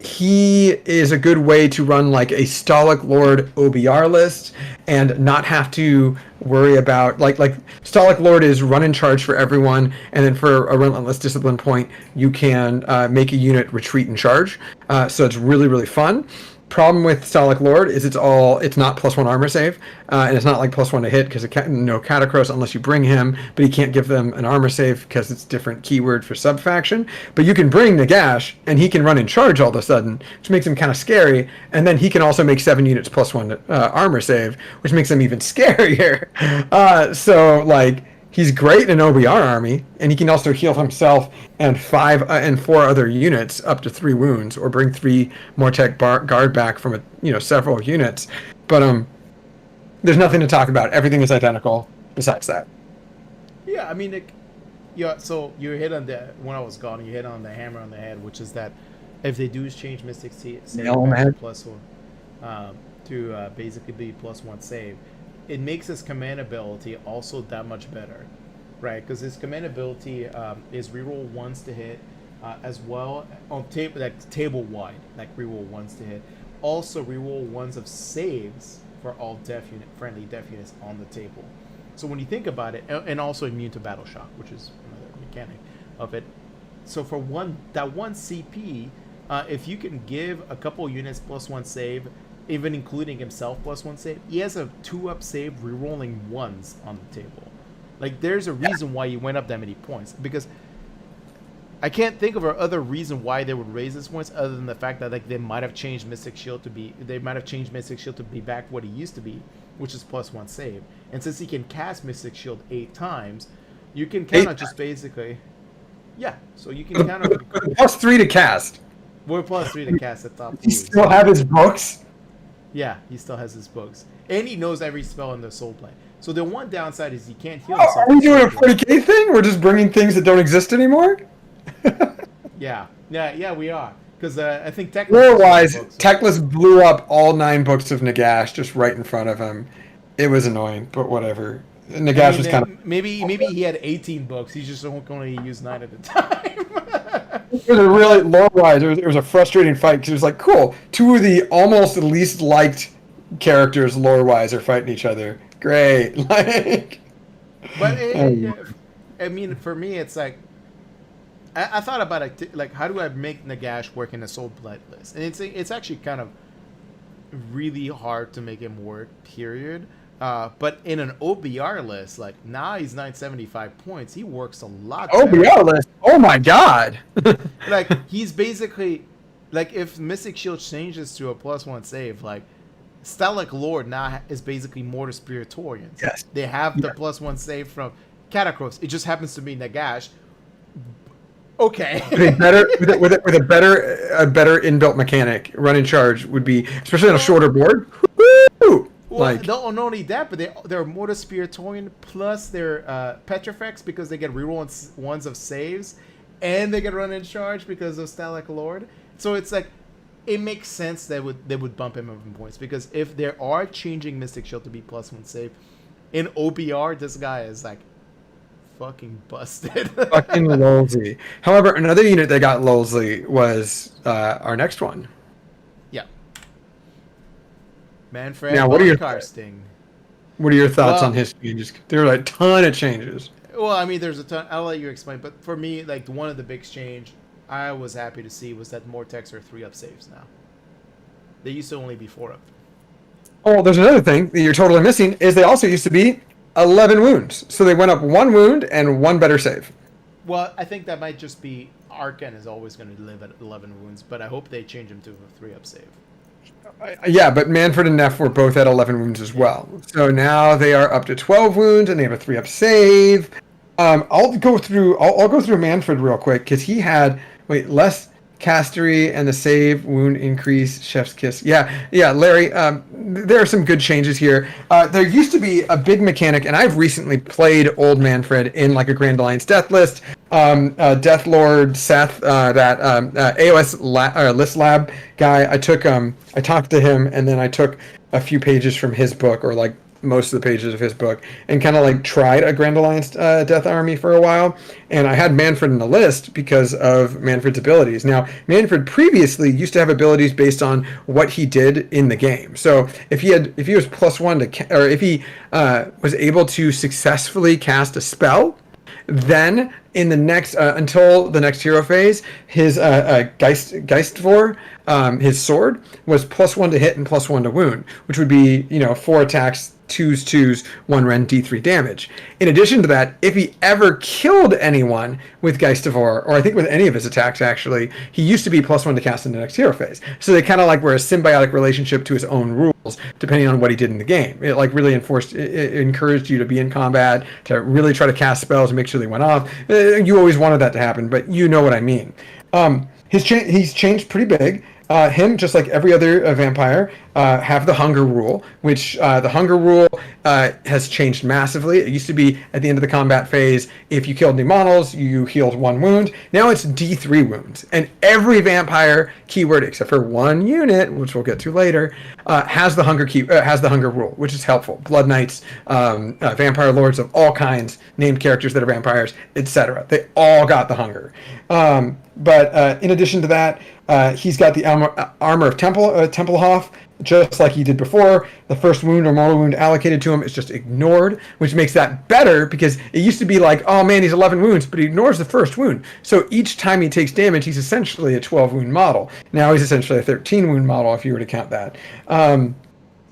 he is a good way to run like a Stalak Lord OBR list and not have to worry about like Stalak Lord is run in charge for everyone, and then for a relentless discipline point you can make a unit retreat in charge, so it's really, really fun. Problem with Stalak Lord is it's not +1 armor save, and it's not like +1 to hit because no Catacross unless you bring him, but he can't give them an armor save because it's a different keyword for sub-faction. But you can bring Nagash, and he can run in charge all of a sudden, which makes him kind of scary, and then he can also make 7 units +1 armor save, which makes him even scarier. So, like, he's great in an OBR army, and he can also heal himself and 4 other units up to 3 wounds, or bring 3 Mortec guard back from several units. But there's nothing to talk about. Everything is identical besides that. Yeah, I mean, so you hit on when I was gone, you hit on the hammer on the head, which is that if they do change Mystic save +1 to basically be +1 save, it makes his command ability also that much better, right? Because his command ability is reroll ones to hit, as well on table wide, like reroll ones to hit. Also reroll ones of saves for all friendly death units on the table. So when you think about it, and also immune to battle shock, which is another mechanic of it. So for that one CP, if you can give a couple units +1 save, even including himself +1 save, he has a 2-up save rerolling ones on the table. Like, there's a reason why he went up that many points, because I can't think of another reason why they would raise his points other than the fact that they might have changed Mystic Shield to be back what he used to be, which is +1 save. And since he can cast Mystic Shield 8 times, you can kind of just basically, so you can kind of +3 to cast. We're +3 to cast at top. He still have his books. Yeah, he still has his books. And he knows every spell in the Soulblight. So the one downside is he can't heal himself. Are we doing a 40k thing? We're just bringing things that don't exist anymore? Yeah, we are. Because I think Teclis... Lore-wise, Teclis blew up all 9 books of Nagash just right in front of him. It was annoying, but whatever. Nagash was kind of... Maybe he had 18 books. He's just only used 9 at a time. It was a really, lore-wise, it was a frustrating fight because it was like, cool, 2 of the almost least liked characters lore-wise are fighting each other. Great. Like, but I mean, for me, it's like, I thought about it, like, how do I make Nagash work in a Soulblight list? And it's actually kind of really hard to make him work, period. But in an OBR list, like, now he's 975 points. He works a lot better. OBR list? Oh my god! Like, he's basically, like, if Mystic Shield changes to a +1 save, like, Stalak Lord now is basically Mortar Spiritorians. Yes. They have the +1 save from Catacross. It just happens to be Nagash. Okay. with a better inbuilt mechanic, run in charge would be, especially on a shorter board. Woo! Well, not only that, but they're Mortar Spiritorian plus their Petrifex because they get reroll ones of saves, and they get run in charge because of Stalak Lord. So it's like, it makes sense they would bump him up in points, because if they are changing Mystic Shield to be +1 save, in OBR this guy is like fucking busted. Fucking lolsy. However, another unit that got lolsy was our next one. Yeah. Manfred Now, what are your Karsting. What are your thoughts Well- on his changes? There are a ton of changes. Well, I mean, there's a ton. I'll let you explain. But for me, like, one of the big change I was happy to see was that more techs are 3-up saves now. They used to only be 4-up. Oh, there's another thing that you're totally missing is they also used to be 11 wounds. So they went up 1 wound and 1 better save. Well, I think that might just be Arkan is always going to live at 11 wounds, but I hope they change him to a 3-up save. Yeah, but Manfred and Neff were both at 11 wounds as well. So now they are up to 12 wounds and they have a 3-up save. I'll go through Manfred real quick because he had less castery and the save wound increase, chef's kiss. Yeah, Larry. There are some good changes here. There used to be a big mechanic, and I've recently played old Manfred in like a Grand Alliance death list. Death Lord Seth, that AOS list lab guy. I talked to him, and then I took a few pages from his book, or like most of the pages of his book, and kind of like tried a Grand Alliance Death Army for a while. And I had Manfred in the list because of Manfred's abilities. Now, Manfred previously used to have abilities based on what he did in the game. So if he was +1 to, or if he was able to successfully cast a spell, then in the next until the next hero phase, his Geistvor, his sword was +1 to hit and +1 to wound, which would be 4 attacks, 2s, 1 rend, D3 damage. In addition to that, if he ever killed anyone with Geistvor, or I think with any of his attacks actually, he used to be +1 to cast in the next hero phase. So they kind of like were a symbiotic relationship to his own rules, depending on what he did in the game. It like really encouraged you to be in combat, to really try to cast spells and make sure they went off. You always wanted that to happen, but you know what I mean. He's changed pretty big. Him, just like every other vampire, have the hunger rule, which the hunger rule has changed massively. It used to be at the end of the combat phase, if you killed any models, you healed 1 wound. Now it's D3 wounds. And every vampire keyword, except for 1 unit, which we'll get to later, has the hunger rule, which is helpful. Blood Knights, vampire lords of all kinds, named characters that are vampires, etc. They all got the hunger. But in addition to that, he's got the armor of Tempelhof, just like he did before. The first wound or mortal wound allocated to him is just ignored, which makes that better because it used to be like, oh man, he's 11 wounds, but he ignores the first wound. So each time he takes damage, he's essentially a 12 wound model. Now he's essentially a 13 wound model if you were to count that.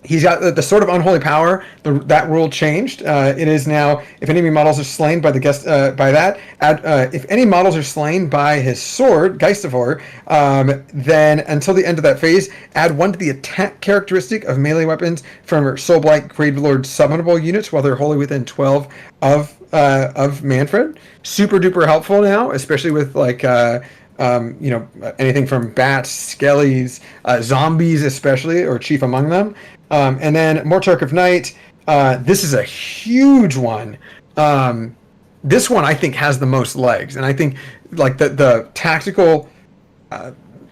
He's got the Sword of Unholy Power. That rule changed. It is now, if enemy models are slain by if any models are slain by his sword, Geistivor, then until the end of that phase, add 1 to the attack characteristic of melee weapons from Soublight Gravelords summonable units while they're wholly within 12 of Manfred. Super duper helpful now, especially with like anything from bats, skellies, zombies especially, or chief among them. And then Mortarch of Night. This is a huge one. This one I think has the most legs, and I think like the tactical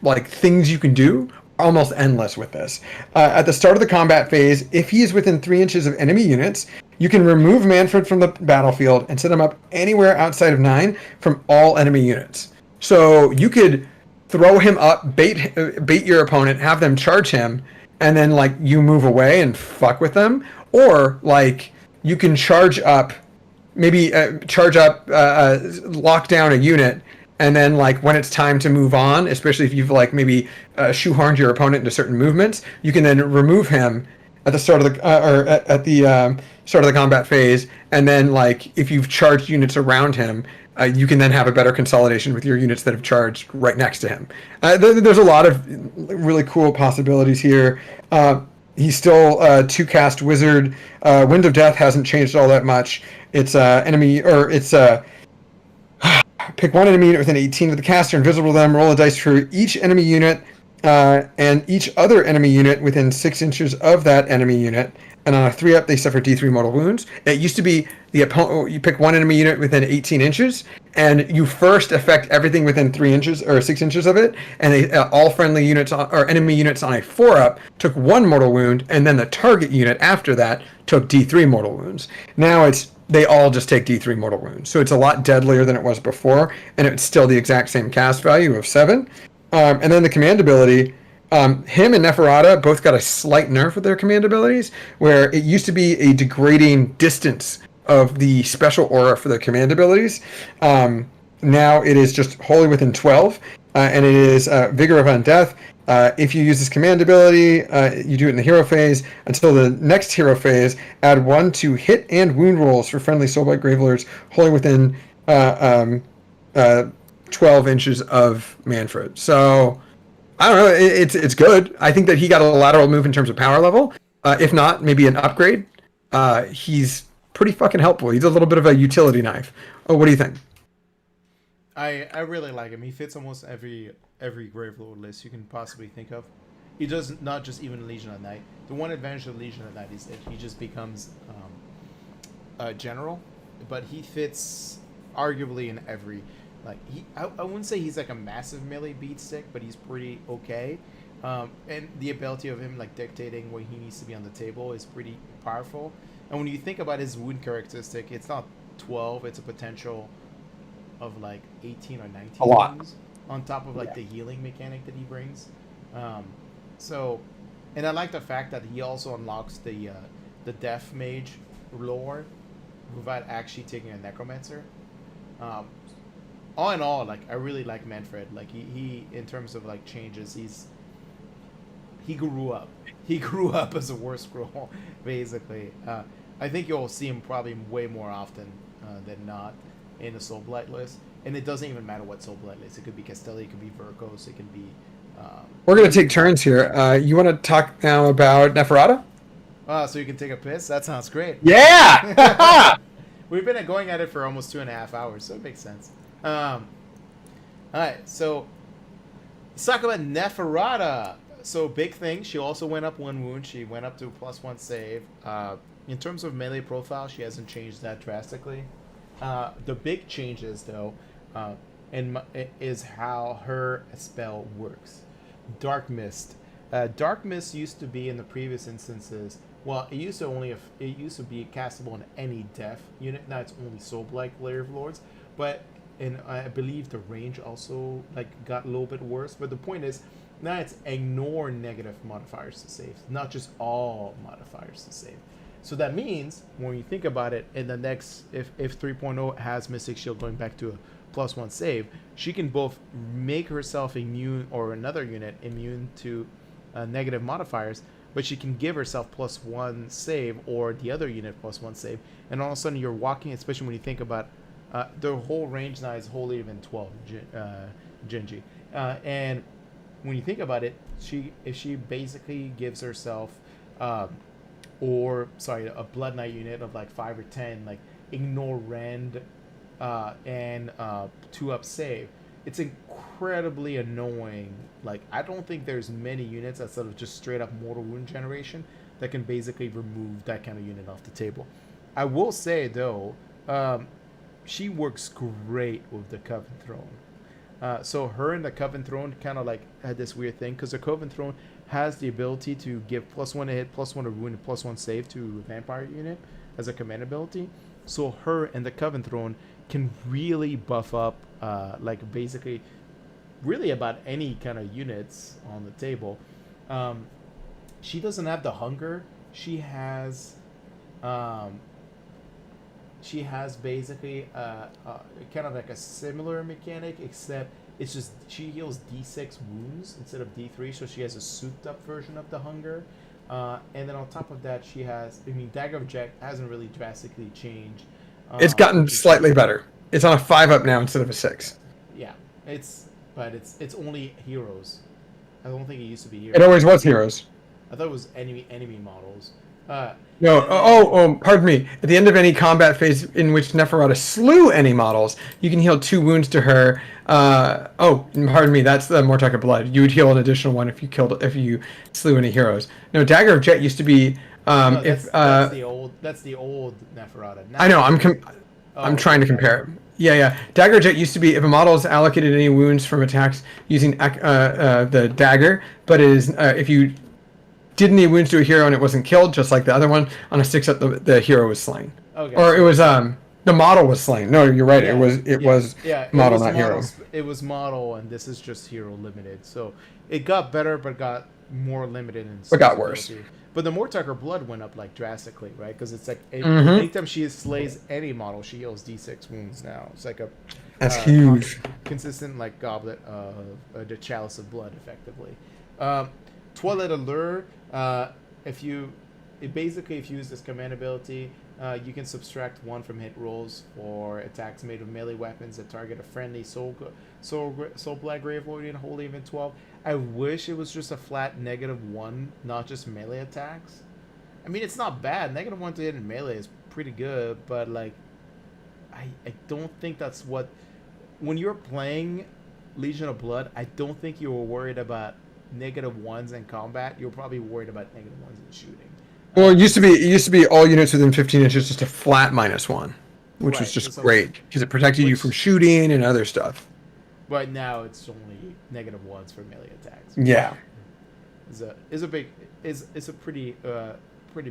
like things you can do are almost endless with this. At the start of the combat phase, if he is within 3 inches of enemy units, you can remove Manfred from the battlefield and set him up anywhere outside of 9 from all enemy units. So you could throw him up, bait your opponent, have them charge him, and then like you move away and fuck with them, or like you can charge up, lock down a unit, and then like when it's time to move on, especially if you've like maybe shoehorned your opponent into certain movements, you can then remove him at the start of the at the start of the combat phase, and then like if you've charged units around him, you can then have a better consolidation with your units that have charged right next to him. There's a lot of really cool possibilities here. He's still 2-cast wizard. Wind of Death hasn't changed all that much. It's pick 1 enemy unit within 18 of the caster, invisible to them, roll a dice for each enemy unit and each other enemy unit within 6 inches of that enemy unit. And on a 3-up, they suffer D3 mortal wounds. It used to be the opponent. You pick 1 enemy unit within 18 inches, and you first affect everything within 3 inches or 6 inches of it. And all friendly units or enemy units on a 4-up took 1 mortal wound, and then the target unit after that took D3 mortal wounds. Now it's they all just take D3 mortal wounds. So it's a lot deadlier than it was before, and it's still the exact same cast value of 7. And then the command ability, him and Neferata both got a slight nerf with their command abilities, where it used to be a degrading distance of the special aura for their command abilities. Now it is just wholly within 12, and it is Vigor of Undeath. If you use this command ability, you do it in the hero phase. Until the next hero phase, add 1 to hit and wound rolls for friendly Soublight Gravelords wholly within 12 inches of Manfred. So, I don't know. It's good. I think that he got a lateral move in terms of power level. If not, maybe an upgrade. He's pretty fucking helpful. He's a little bit of a utility knife. Oh, what do you think? I really like him. He fits almost every Gravelord list you can possibly think of. He does not just even Legion at Night. The one advantage of Legion at Night is that he just becomes a general, but he fits arguably in every. Like I wouldn't say he's like a massive melee beat stick, but he's pretty okay. And the ability of him like dictating where he needs to be on the table is pretty powerful. And when you think about his wound characteristic, it's not 12; it's a potential of like 18 or 19 wounds on top of like the healing mechanic that he brings. So, and I like the fact that he also unlocks the Death Mage lore without actually taking a Necromancer. All in all, like I really like Manfred. Like he in terms of like changes, he grew up. He grew up as a Warscroll, basically. I think you'll see him probably way more often than not in the Soulblight list. And it doesn't even matter what Soulblight list. It could be Castelli, it could be Verkos, it can be... We're going to take turns here. You want to talk now about Neferata? So you can take a piss? That sounds great. Yeah! We've been going at it for almost 2.5 hours, so it makes sense. Alright, so let's talk about Neferata. So big thing, she also went up 1 wound. She went up to +1 save. In terms of melee profile, she hasn't changed that drastically. The big changes, though, is how her spell works. Dark Mist. Dark Mist used to be in the previous instances. Well, it used to be castable on any death unit. Now it's only Soublight Gravelords, but I believe the range also like got a little bit worse. But the point is, now it's ignore negative modifiers to save, not just all modifiers to save. So that means, when you think about it, in the next, if 3.0 has Mystic Shield going back to a +1 save, she can both make herself immune, or another unit immune to negative modifiers, but she can give herself +1 save, or the other unit +1 save, and all of a sudden you're walking, especially when you think about the whole range now is wholly within 12 Genji. And when you think about it, if she basically gives herself... a Blood Knight unit of like 5 or 10, like ignore rend and 2-up save. It's incredibly annoying. Like I don't think there's many units outside of just straight up mortal wound generation that can basically remove that kind of unit off the table. I will say though, she works great with the Coven Throne. So her and the Coven Throne kind of like had this weird thing, because the Coven Throne has the ability to give +1 to hit, +1 to wound, and +1 save to a vampire unit as a command ability. So her and the Coven Throne can really buff up, like basically, really about any kind of units on the table. She doesn't have the hunger. She has basically kind of like a similar mechanic, except it's just she heals D6 wounds instead of D3, so she has a souped-up version of the hunger. And then on top of that, she has... I mean, Dagger of Jet hasn't really drastically changed. It's gotten slightly better. It's on a 5-up now instead of a 6. Yeah, it's only heroes. I don't think it used to be heroes. It always was heroes. I thought it was enemy models. No, pardon me. At the end of any combat phase in which Neferata slew any models, you can heal 2 wounds to her. Pardon me. That's the Mortaka of Blood. You would heal an additional 1 if you slew any heroes. No, Dagger of Jet used to be. That's the old Neferata. Now, I know. I'm trying to compare it. Yeah. Dagger of Jet used to be if a model is allocated any wounds from attacks using the dagger, but it is if you did any wounds to a hero and it wasn't killed, just like the other one, on a 6-up the hero was slain. Okay. Or it was the model was slain. No, you're right. Yeah, It was yeah. model, not hero. It was model, and this is just hero limited. So it got better, but got more limited in. It got worse. But the Mortar her blood went up like drastically, right? Because it's like anytime she slays any model, she heals D6 wounds now. It's like a That's huge. consistent like goblet of the chalice of blood, effectively. Twilight Allure. If you use this command ability, you can subtract 1 from hit rolls for attacks made with melee weapons that target a friendly Soulblight Gravelords Holy Event 12. I wish it was just a flat -1, not just melee attacks. I mean, it's not bad. -1 to hit in melee is pretty good, but like, I don't think that's what. When you're playing Legion of Blood, I don't think you were worried about -1s in combat. You're probably worried about -1s in shooting. Well, it used to be all units within 15 inches just a flat -1, which was just great because it protected you from shooting and other stuff. But now it's only -1s for melee attacks. Yeah, is a pretty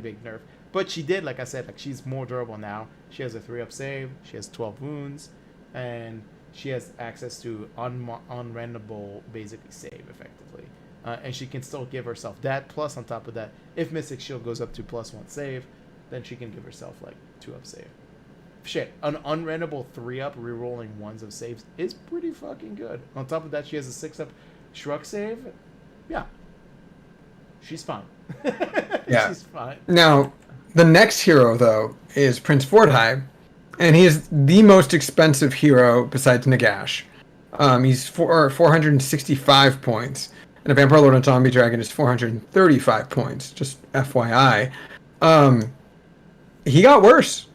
big nerf. But she did, like I said, like she's more durable now. She has a 3-up save. She has 12 wounds, and she has access to unrandable basically save effectively. And she can still give herself that. Plus, on top of that, if Mystic Shield goes up to +1 save, then she can give herself like 2-up save. Shit, an unrandable 3-up rerolling 1s of saves is pretty fucking good. On top of that, she has a 6-up shrug save. Yeah, she's fine. Yeah, she's fine. Now, the next hero though is Prince Fortnite, and he is the most expensive hero besides Nagash. He's 465 points. And a Vampire Lord and Zombie Dragon is 435 points. Just FYI. He got worse.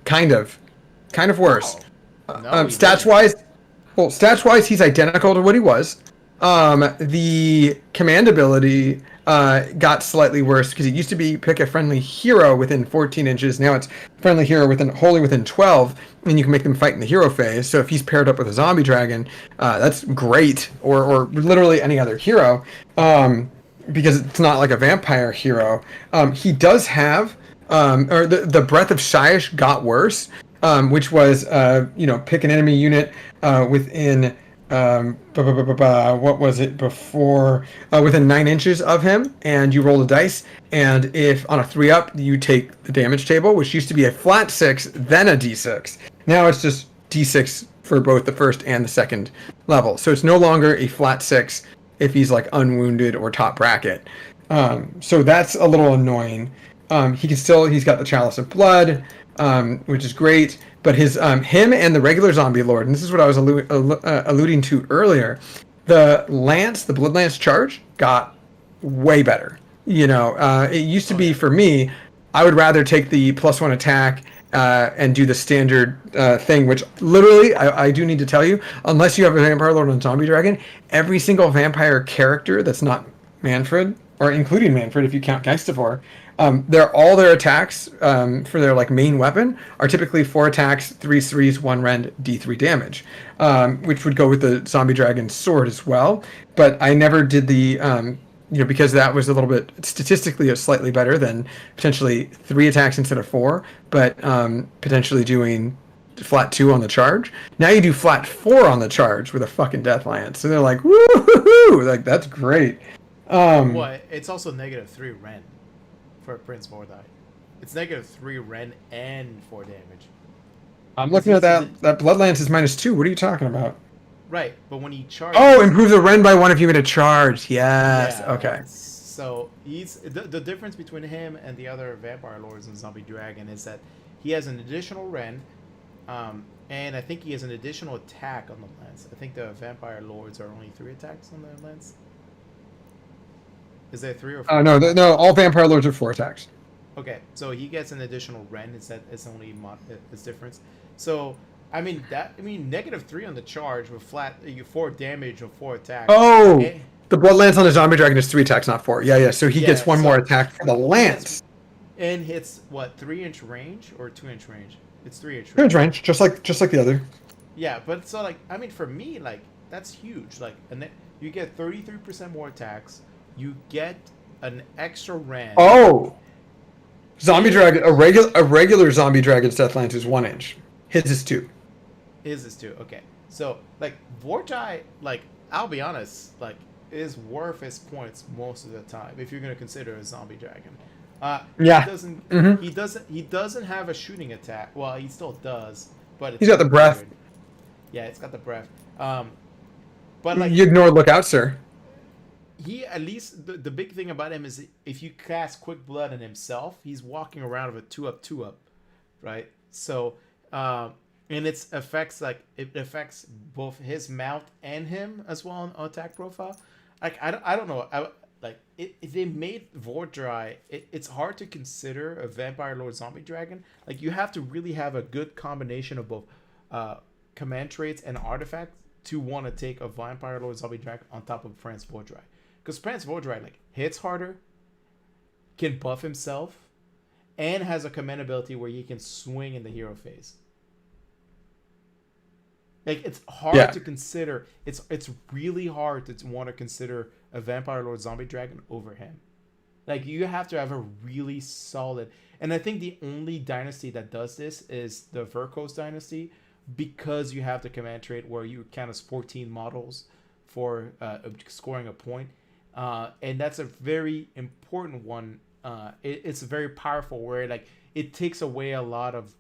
Kind of worse. Stats wise, he's identical to what he was. The command ability got slightly worse because it used to be pick a friendly hero within 14 inches. Now it's friendly hero wholly within 12, and you can make them fight in the hero phase. So if he's paired up with a zombie dragon, that's great, or literally any other hero, because it's not like a vampire hero. He does have, or the Breath of Shyish got worse, which was pick an enemy unit within. What was it before? Within 9 inches of him, and you roll the dice. And if on a 3-up, you take the damage table, which used to be a flat 6, then a d6. Now it's just d6 for both the first and the second level. So it's no longer a flat 6 if he's like unwounded or top bracket. So that's a little annoying. He's got the Chalice of Blood, which is great. But him and the regular Zombie Lord, and this is what I was alluding to earlier, the Blood Lance charge got way better. It used to be for me, I would rather take the +1 attack and do the standard thing, which literally, I do need to tell you, unless you have a Vampire Lord and Zombie Dragon, every single vampire character that's not Manfred, or including Manfred if you count Geistifor, all their attacks for their like main weapon are typically 4 attacks, 3 threes, 1 rend, D3 damage, which would go with the Zombie Dragon's sword as well. But I never did the because that was a little bit statistically slightly better than potentially 3 attacks instead of 4, but potentially doing flat 2 on the charge. Now you do flat 4 on the charge with a fucking Death Lance, so they're like, woohoo, like that's great. It's also -3 rend. For Prince Fortnite, it's -3 rend and 4 damage. I'm looking at that Blood Lance is -2. What are you talking about? Right, but when he charges... Oh, improve the rend by 1 if you made a charge. Yes, yeah, okay. So he's the difference between him and the other Vampire Lords and Zombie Dragon is that he has an additional rend, and I think he has an additional attack on the lance. I think the Vampire Lords are only 3 attacks on the lance. Is there 3 or 4? No. All Vampire Lords are 4 attacks. Okay, so he gets an additional rend. It's only it's difference. So -3 on the charge with flat 4 damage or 4 attacks. Oh, the Blood Lance on the Zombie Dragon is 3 attacks, not 4. Yeah. So he gets one more attack for the lance. And hits what, 3-inch range or 2-inch range? It's 3-inch range. 3-inch range, just like the other. Yeah, but so like for me, like that's huge. Like, and then you get 33% more attacks. You get an extra rend. Oh, Zombie dragon, a regular zombie dragon's death lance is 1 inch. His is 2. His is 2. Okay. So, like, Vorjai, like, I'll be honest, like, is worth his points most of the time if you're going to consider a zombie dragon. Yeah. He doesn't have a shooting attack. Well, he still does, but He's got the breath. weird. Yeah, it's got the breath. But like, You ignored Lookout, sir. he at least the big thing about him is if you cast Quick Blood on himself, he's walking around with a 2-up, right? So, and it affects both his mount and him as well on attack profile. Like I don't know. If they made Vordry, it's hard to consider a Vampire Lord Zombie Dragon. Like, you have to really have a good combination of both command traits and artifacts to want to take a Vampire Lord Zombie Dragon on top of Prince Vordry. Because Prince Vordry, like, hits harder, can buff himself, and has a command ability where he can swing in the hero phase. Like, it's hard to consider. It's really hard to want to consider a Vampire Lord Zombie Dragon over him. Like, you have to have a really solid... And I think the only dynasty that does this is the Verkos dynasty, because you have the command trait where you count as 14 models for scoring a point. And that's a very important one. It's very powerful, where, like, it takes away a lot of...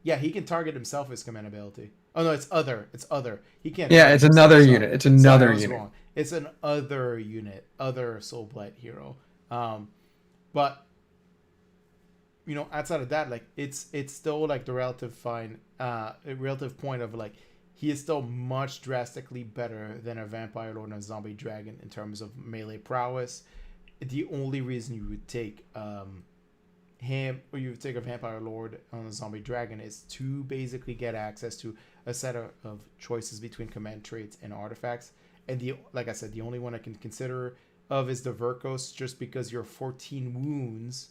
Yeah, he can target himself as command ability. Oh no, it's other. He can't. Yeah, it's another unit. It's another unit. Wrong. It's an other unit, other Soulblight hero. But you know, outside of that, like, it's still like the relative point of, like, he is still much drastically better than a Vampire Lord and a Zombie Dragon in terms of melee prowess. The only reason you would take him, or you would take a Vampire Lord on a Zombie Dragon, is to basically get access to a set of choices between command traits and artifacts. And like I said, the only one I can consider of is the Verkos, just because you're 14 wounds,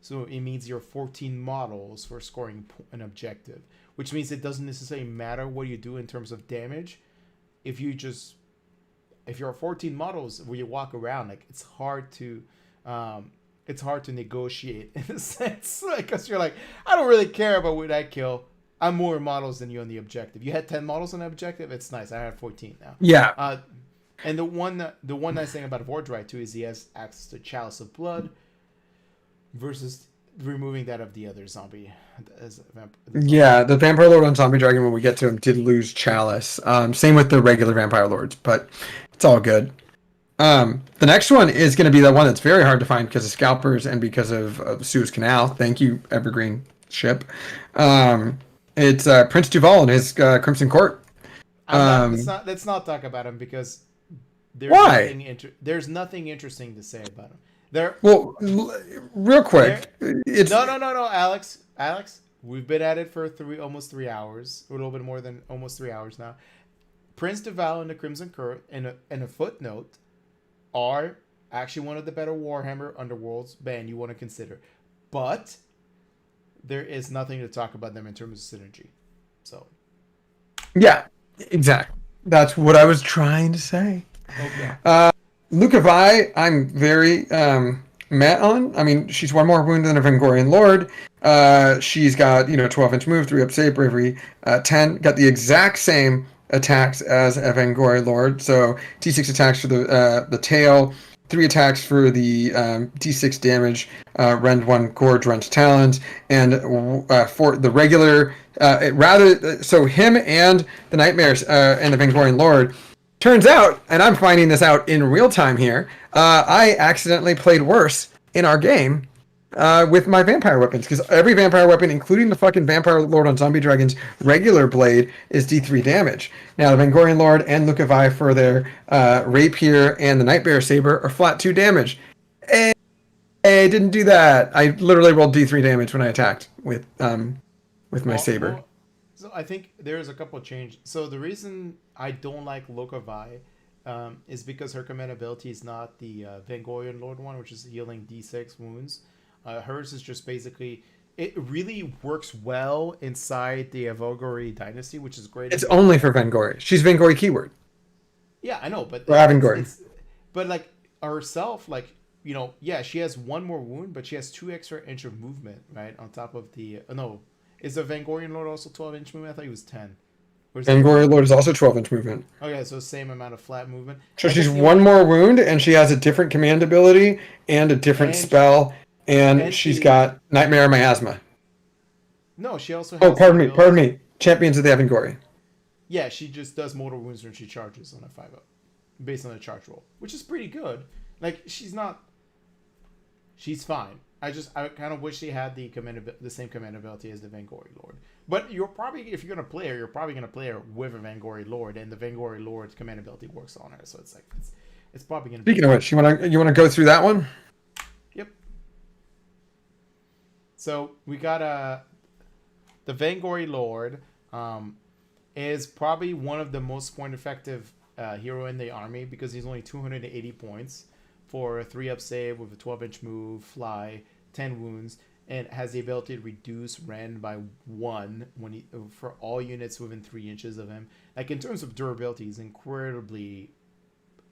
so it means you're 14 models for scoring an objective, which means it doesn't necessarily matter what you do in terms of damage. If you're 14 models where you walk around, like, it's hard to negotiate in a sense, because you're like, I don't really care about what I kill. I'm more models than you on the objective. You had 10 models on the objective. It's nice. I have 14 now. Yeah. And the one nice thing about Vordry too is he has access to Chalice of Blood, versus removing that of the other zombie. Yeah, the Vampire Lord on Zombie Dragon, when we get to him, did lose Chalice. Same with the regular Vampire Lords, but it's all good. The next one is going to be the one that's very hard to find because of scalpers and because of Suez Canal. Thank you, Evergreen ship. It's Prince Duval and his Crimson Court. Let's not talk about him, because there's nothing interesting to say about him. Real quick, it's no, Alex, we've been at it for almost 3 hours, a little bit more than almost 3 hours now. Prince Duval and the Crimson Court, and a footnote, are actually one of the better Warhammer Underworlds band you want to consider, but there is nothing to talk about them in terms of synergy. So, yeah, exactly. That's what I was trying to say. Okay. Luca Vi, I'm very met on. I mean, she's 1 more wound than a Vengorian Lord. She's got 12-inch move, 3-up save, bravery, 10. Got the exact same attacks as a Vengorian Lord. So D6 attacks for the tail, 3 attacks for the D6 damage, rend 1, gorge, wrench, talons, and for the regular, so him and the Nightmares and the Vengorian Lord. Turns out, and I'm finding this out in real time here, I accidentally played worse in our game with my vampire weapons, because every vampire weapon, including the fucking Vampire Lord on Zombie Dragon's regular blade, is D3 damage. Now, the Vengorian Lord and Luca Vi for their Rapier and the Nightbearer Saber are flat 2 damage. I didn't do that. I literally rolled D3 damage when I attacked with my Saber. Well, so I think there's a couple of changes. So the reason I don't like Luca Vi is because her command ability is not the Vengorian Lord one, which is healing D6 wounds. Hers is just basically, it really works well inside the Evogori dynasty, which is great. It's only for Vengori. She's Vengori keyword. Yeah, I know, but Avengori. but like herself, like, she has 1 more wound, but she has 2 extra inch of movement, right? On top of the no, is the Vangorian Lord also 12-inch movement? I thought he was 10. Vangorian Lord is also 12-inch movement. Okay, so same amount of flat movement. So she's 1 more wound, and she has a different command ability and a different spell, and she's got Nightmare Miasma. No, she also has. Oh, pardon me. Champions of the Evangori. Yeah, she just does mortal wounds when she charges on a 5-0, based on a charge roll, which is pretty good. Like, she's fine. I kind of wish she had the same command ability as the Vangori Lord. But if you're gonna play her, you're probably gonna play her with a Vangori Lord, and the Vangori Lord's command ability works on her. So it's probably gonna. Speaking of which, you wanna go through that one? Yep. So we got the Vangori Lord is probably one of the most point effective hero in the army because he's only 280 points for a 3-up save with a 12-inch move, fly, 10 wounds, and has the ability to reduce rend by 1 for all units within 3 inches of him. Like, in terms of durability, he's incredibly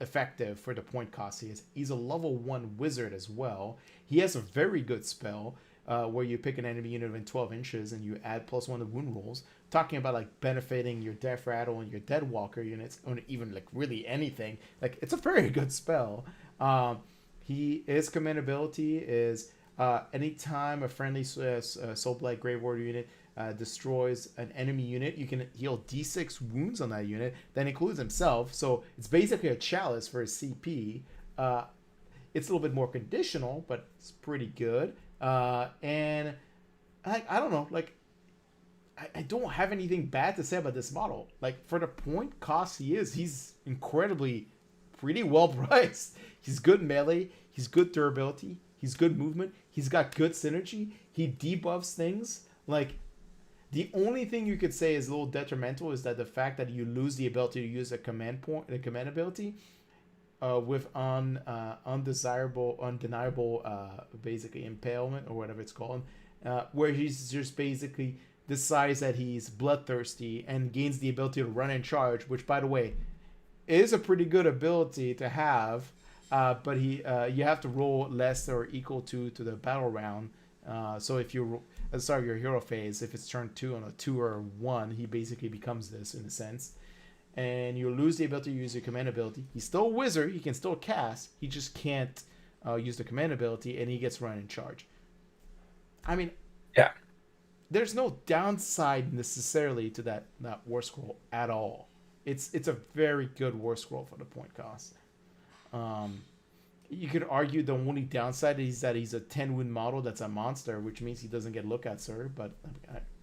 effective for the point cost he is. He's a level 1 wizard as well. He has a very good spell where you pick an enemy unit within 12 inches and you add +1 to wound rolls. Talking about like benefiting your Death Rattle and your Dead Walker units, or even like really anything. Like, it's a very good spell. His command ability is anytime a friendly Soublight Gravelords unit destroys an enemy unit, you can heal D6 wounds on that unit. That includes himself, so it's basically a chalice for his CP. It's a little bit more conditional, but it's pretty good. And I don't know, like, I don't have anything bad to say about this model. Like, for the point cost he's incredibly pretty well priced. He's good melee, he's good durability, he's good movement, he's got good synergy, he debuffs things. Like, the only thing you could say is a little detrimental is that the fact that you lose the ability to use a command ability with undeniable basically impalement or whatever it's called, where he's just basically decides that he's bloodthirsty and gains the ability to run and charge, which, by the way, is a pretty good ability to have, but you have to roll less or equal to the battle round. So if you at the start of your hero phase, if it's turn 2 on a 2 or 1, he basically becomes this in a sense. And you lose the ability to use your command ability. He's still a wizard, he can still cast, he just can't use the command ability, and he gets run and charge. I mean, yeah, there's no downside necessarily to that Warscroll at all. It's a very good Warscroll for the point cost. You could argue the only downside is that he's a 10 wound model that's a monster, which means he doesn't get look at, sir. But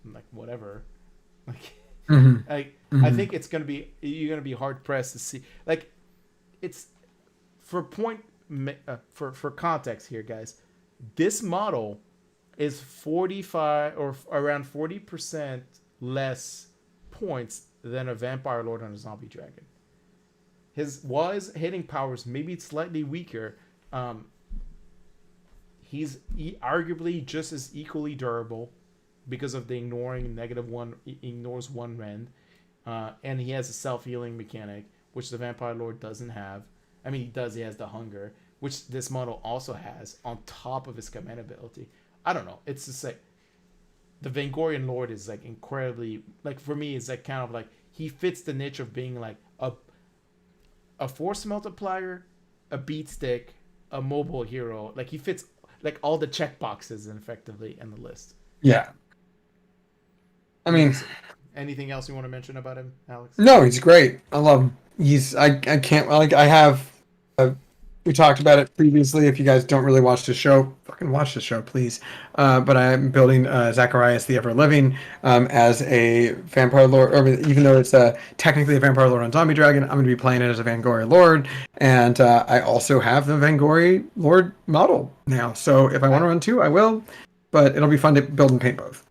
like whatever. Like, I think you're gonna be hard pressed to see. Like, it's for for context here, guys. This model is 45 or around 40% less points than a Vampire Lord and a Zombie Dragon. His hitting powers maybe slightly weaker. He's arguably just as equally durable because of the ignores 1 rend, and he has a self-healing mechanic, which the Vampire Lord doesn't have. I mean, he does. He has the Hunger, which this model also has on top of his command ability. I don't know. It's just like the Vangorian Lord is like incredibly, like, for me, it's like kind of like he fits the niche of being like a force multiplier, a beat stick, a mobile hero. Like, he fits like all the check boxes effectively in the list. Yeah. I mean, anything else you want to mention about him, Alex? No, he's great. I love him. I can't, like, I have we talked about it previously. If you guys don't really watch the show, fucking watch the show, please. But I'm building Zacharias the Ever-Living as a Vampire Lord, or even though it's technically a Vampire Lord on Zombie Dragon, I'm going to be playing it as a Vangori Lord. And I also have the Vangori Lord model now. So if I want to run 2, I will. But it'll be fun to build and paint both.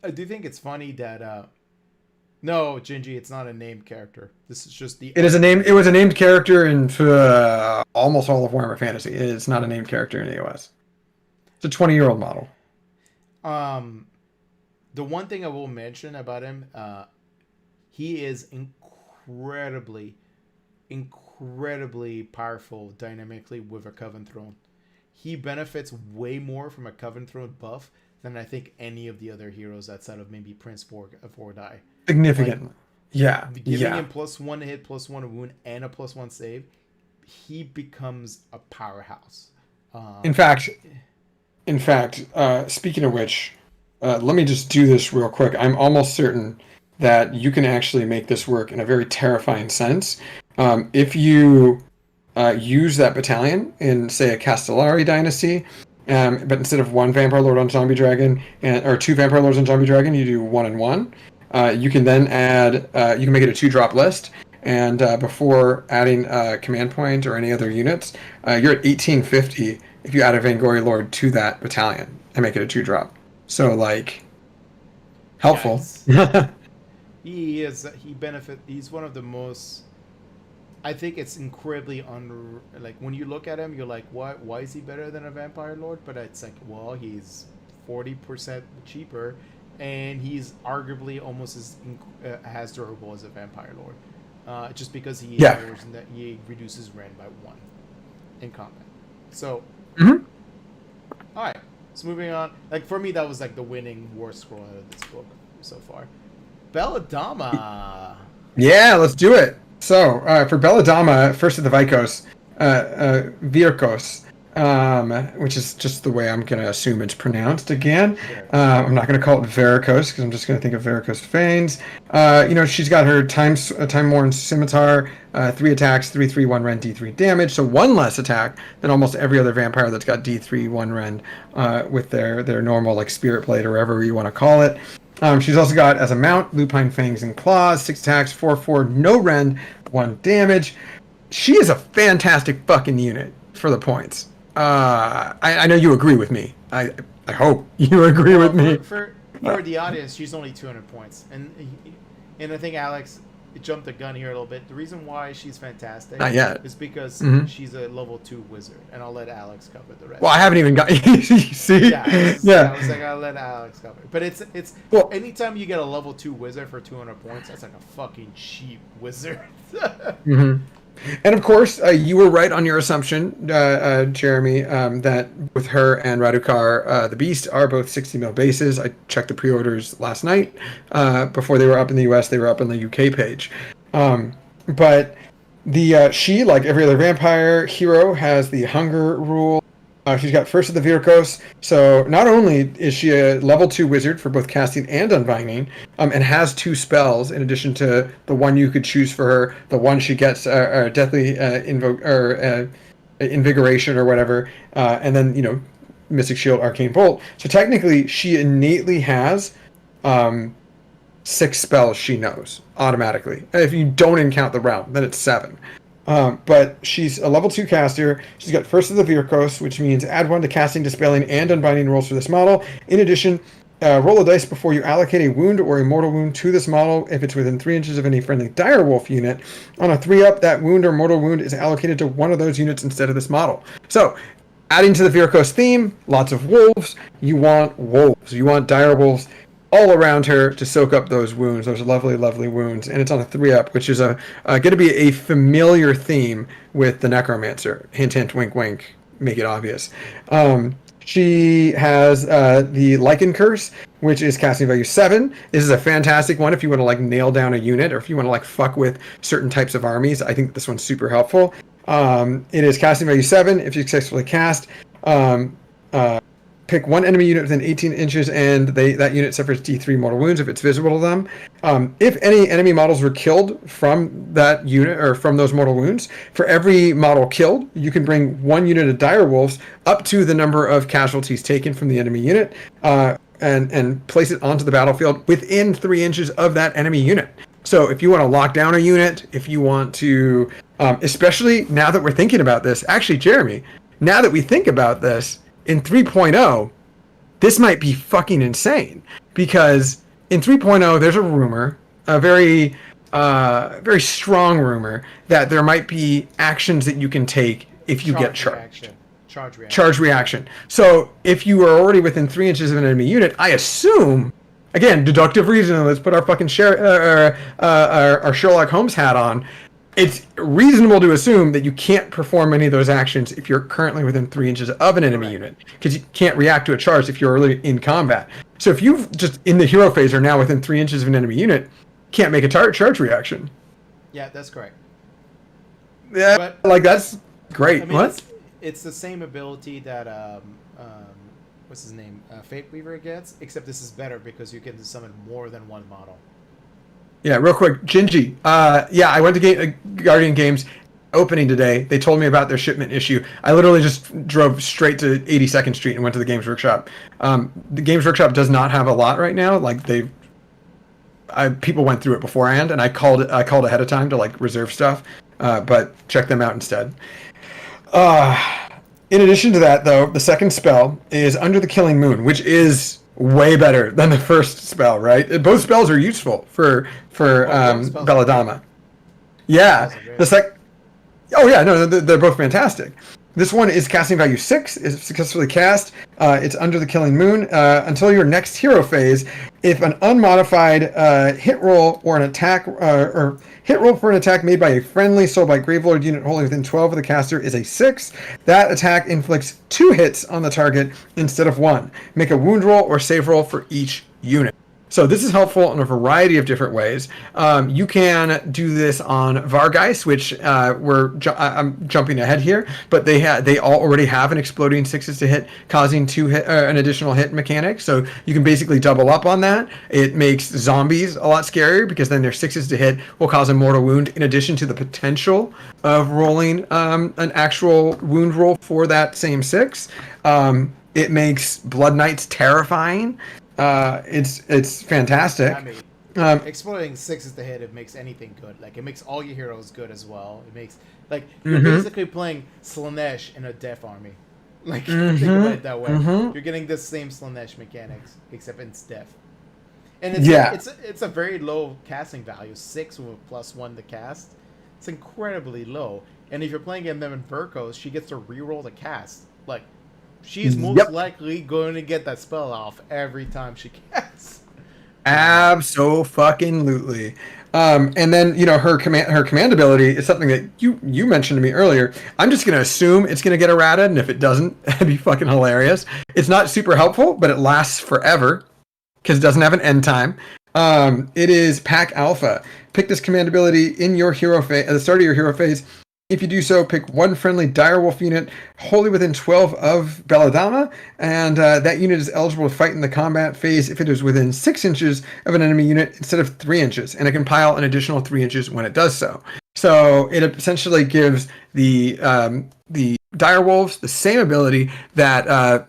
I do think it's funny that... No, Gingy, it's not a named character. This is just the... It was a named character in almost all of Warhammer Fantasy. It's not a named character in AOS. It's a 20-year-old model. The one thing I will mention about him, he is incredibly incredibly powerful dynamically with a Coven Throne. He benefits way more from a Coven Throne buff than I think any of the other heroes outside of maybe Prince Fordai. Significantly. Like, giving him +1 hit, +1 wound, and a +1 save, he becomes a powerhouse. In fact, speaking of which, let me just do this real quick. I'm almost certain that you can actually make this work in a very terrifying sense. If you use that battalion in, say, a Castellari dynasty, but instead of 1 Vampire Lord on Zombie Dragon, or 2 Vampire Lords on Zombie Dragon, you do 1 and 1. You can then add, you can make it a 2-drop list, and before adding a command point or any other units, you're at 1850 if you add a Vainglory Lord to that battalion and make it a 2-drop. So, like, helpful. Yes. He's one of the most, I think it's incredibly like, when you look at him, you're like, why is he better than a Vampire Lord? But it's like, well, he's 40% cheaper, and he's arguably almost as durable as a Vampire Lord, just because he he reduces rend by 1 in combat. So, all right. So moving on. Like, for me, that was like the winning war scroll out of this book so far. Belladama. Yeah, let's do it. So, for Belladama, first of the Vikos, Virkos, which is just the way I'm going to assume it's pronounced again. I'm not going to call it Varicose, because I'm just going to think of Varicose Veins. She's got her Time-Worn Scimitar, 3 attacks, 3/3, 1 rend, D3 damage, so 1 less attack than almost every other vampire that's got D3, 1 rend, with their normal, like, Spirit Blade, or whatever you want to call it. She's also got, as a mount, Lupine Fangs and Claws, 6 attacks, 4/4, no rend, 1 damage. She is a fantastic fucking unit for the points. I know you agree with me. I hope you agree with me. For the audience, she's only 200 points. And I think Alex jumped the gun here a little bit. The reason why she's fantastic is because she's a level 2 wizard. And I'll let Alex cover the rest. Well, I haven't even got... See? Yeah. I was like, I'll let Alex cover it. But it's well, anytime you get a level 2 wizard for 200 points, that's like a fucking cheap wizard. And of course, you were right on your assumption, Jeremy, that with her and Radukar, the Beast are both 60 mil bases. I checked the pre-orders last night. Before they were up in the US, they were up on the UK page. But she, like every other vampire hero, has the hunger rule. She's got first of the Virkos, so not only is she a level 2 wizard for both casting and unbinding, and has 2 spells in addition to the one you could choose for her, the one she gets Deathly Invigoration or whatever, and then, Mystic Shield, Arcane Bolt. So technically, she innately has 6 spells she knows automatically. If you don't count the realm, then it's 7. But she's a level 2 caster. She's got first of the Virkos, which means add 1 to casting, dispelling, and unbinding rolls for this model. In addition, roll a dice before you allocate a wound or a mortal wound to this model if it's within 3 inches of any friendly direwolf unit. On a 3-up, that wound or mortal wound is allocated to one of those units instead of this model. So, adding to the Virkos theme, lots of wolves. You want wolves. You want direwolves all around her to soak up those wounds, those lovely, lovely wounds. And it's on a 3-up, which is going to be a familiar theme with the Necromancer. Hint, hint, wink, wink. Make it obvious. She has the Lycan Curse, which is casting value 7. This is a fantastic one if you want to, like, nail down a unit, or if you want to, like, fuck with certain types of armies. I think this one's super helpful. It is casting value 7 if you successfully cast. Pick 1 enemy unit within 18 inches, and that unit suffers D3 mortal wounds if it's visible to them. If any enemy models were killed from that unit, or from those mortal wounds, for every model killed, you can bring 1 unit of direwolves up to the number of casualties taken from the enemy unit, and place it onto the battlefield within 3 inches of that enemy unit. So if you want to lock down a unit, if you want to, especially now that we're thinking about this, actually, Jeremy, now that we think about this, in 3.0, this might be fucking insane, because in 3.0, there's a rumor, a very strong rumor, that there might be actions that you can take if you get charged. Charge reaction. So if you are already within 3 inches of an enemy unit, I assume, again, deductive reasoning, let's put our fucking our Sherlock Holmes hat on. it's reasonable to assume that you can't perform any of those actions if you're currently within 3 inches of an enemy unit, because you can't react to a charge if you're already in combat. So if you've just in the hero phase are now within 3 inches of an enemy unit, can't make a charge reaction. Yeah, that's correct. Yeah, But, like that's great. I mean, What? it's the same ability that what's his name, Fate Weaver gets, except this is better because you can summon more than one model. Yeah, real quick, Gingy. Yeah, I went to Guardian Games opening today. They told me about their shipment issue. I literally just drove straight to 82nd Street and went to the Games Workshop. The Games Workshop does not have a lot right now. Like people went through it beforehand, and I called ahead of time to like reserve stuff. But check them out instead. In addition to that, though, the second spell is Under the Killing Moon, which is way better than the first spell, right? Both spells are useful for Belladama. Yeah, Oh yeah, no, they're both fantastic. This one is casting value 6. Is successfully cast. It's Under the Killing Moon until your next hero phase. If an unmodified hit roll or an attack or hit roll for an attack made by a friendly Soublight Gravelord unit wholly within 12 of the caster is a 6, that attack inflicts 2 hits on the target instead of 1. Make a wound roll or save roll for each unit. So this is helpful in a variety of different ways. You can do this on Vargeist, which I'm jumping ahead here, but they all already have an exploding 6s to hit, causing an additional hit mechanic. So you can basically double up on that. It makes zombies a lot scarier because then their 6s to hit will cause a mortal wound, in addition to the potential of rolling an actual wound roll for that same 6. It makes Blood Knights terrifying. It's fantastic. I mean, exploding 6 is the hit. It makes anything good. Like, it makes all your heroes good as well. It makes, like, you're basically playing Slanesh in a death army. Like, think about it that way. You're getting the same Slanesh mechanics, except it's death. And it's a very low casting value. 6 with +1 to cast. It's incredibly low. And if you're playing them in Virkos, she gets to reroll the cast. Like, she's most likely going to get that spell off every time she casts. Abso-fucking-lutely. And then, her command ability is something that you mentioned to me earlier. I'm just going to assume it's going to get errata, and if it doesn't, that'd be fucking hilarious. It's not super helpful, but it lasts forever because it doesn't have an end time. It is Pack Alpha. Pick this command ability in your hero phase at the start of your hero phase. If you do so, pick one friendly direwolf unit wholly within 12 of Belladama, and that unit is eligible to fight in the combat phase if it is within 6 inches of an enemy unit instead of 3 inches, and it can pile an additional 3 inches when it does so. So it essentially gives the direwolves the same ability that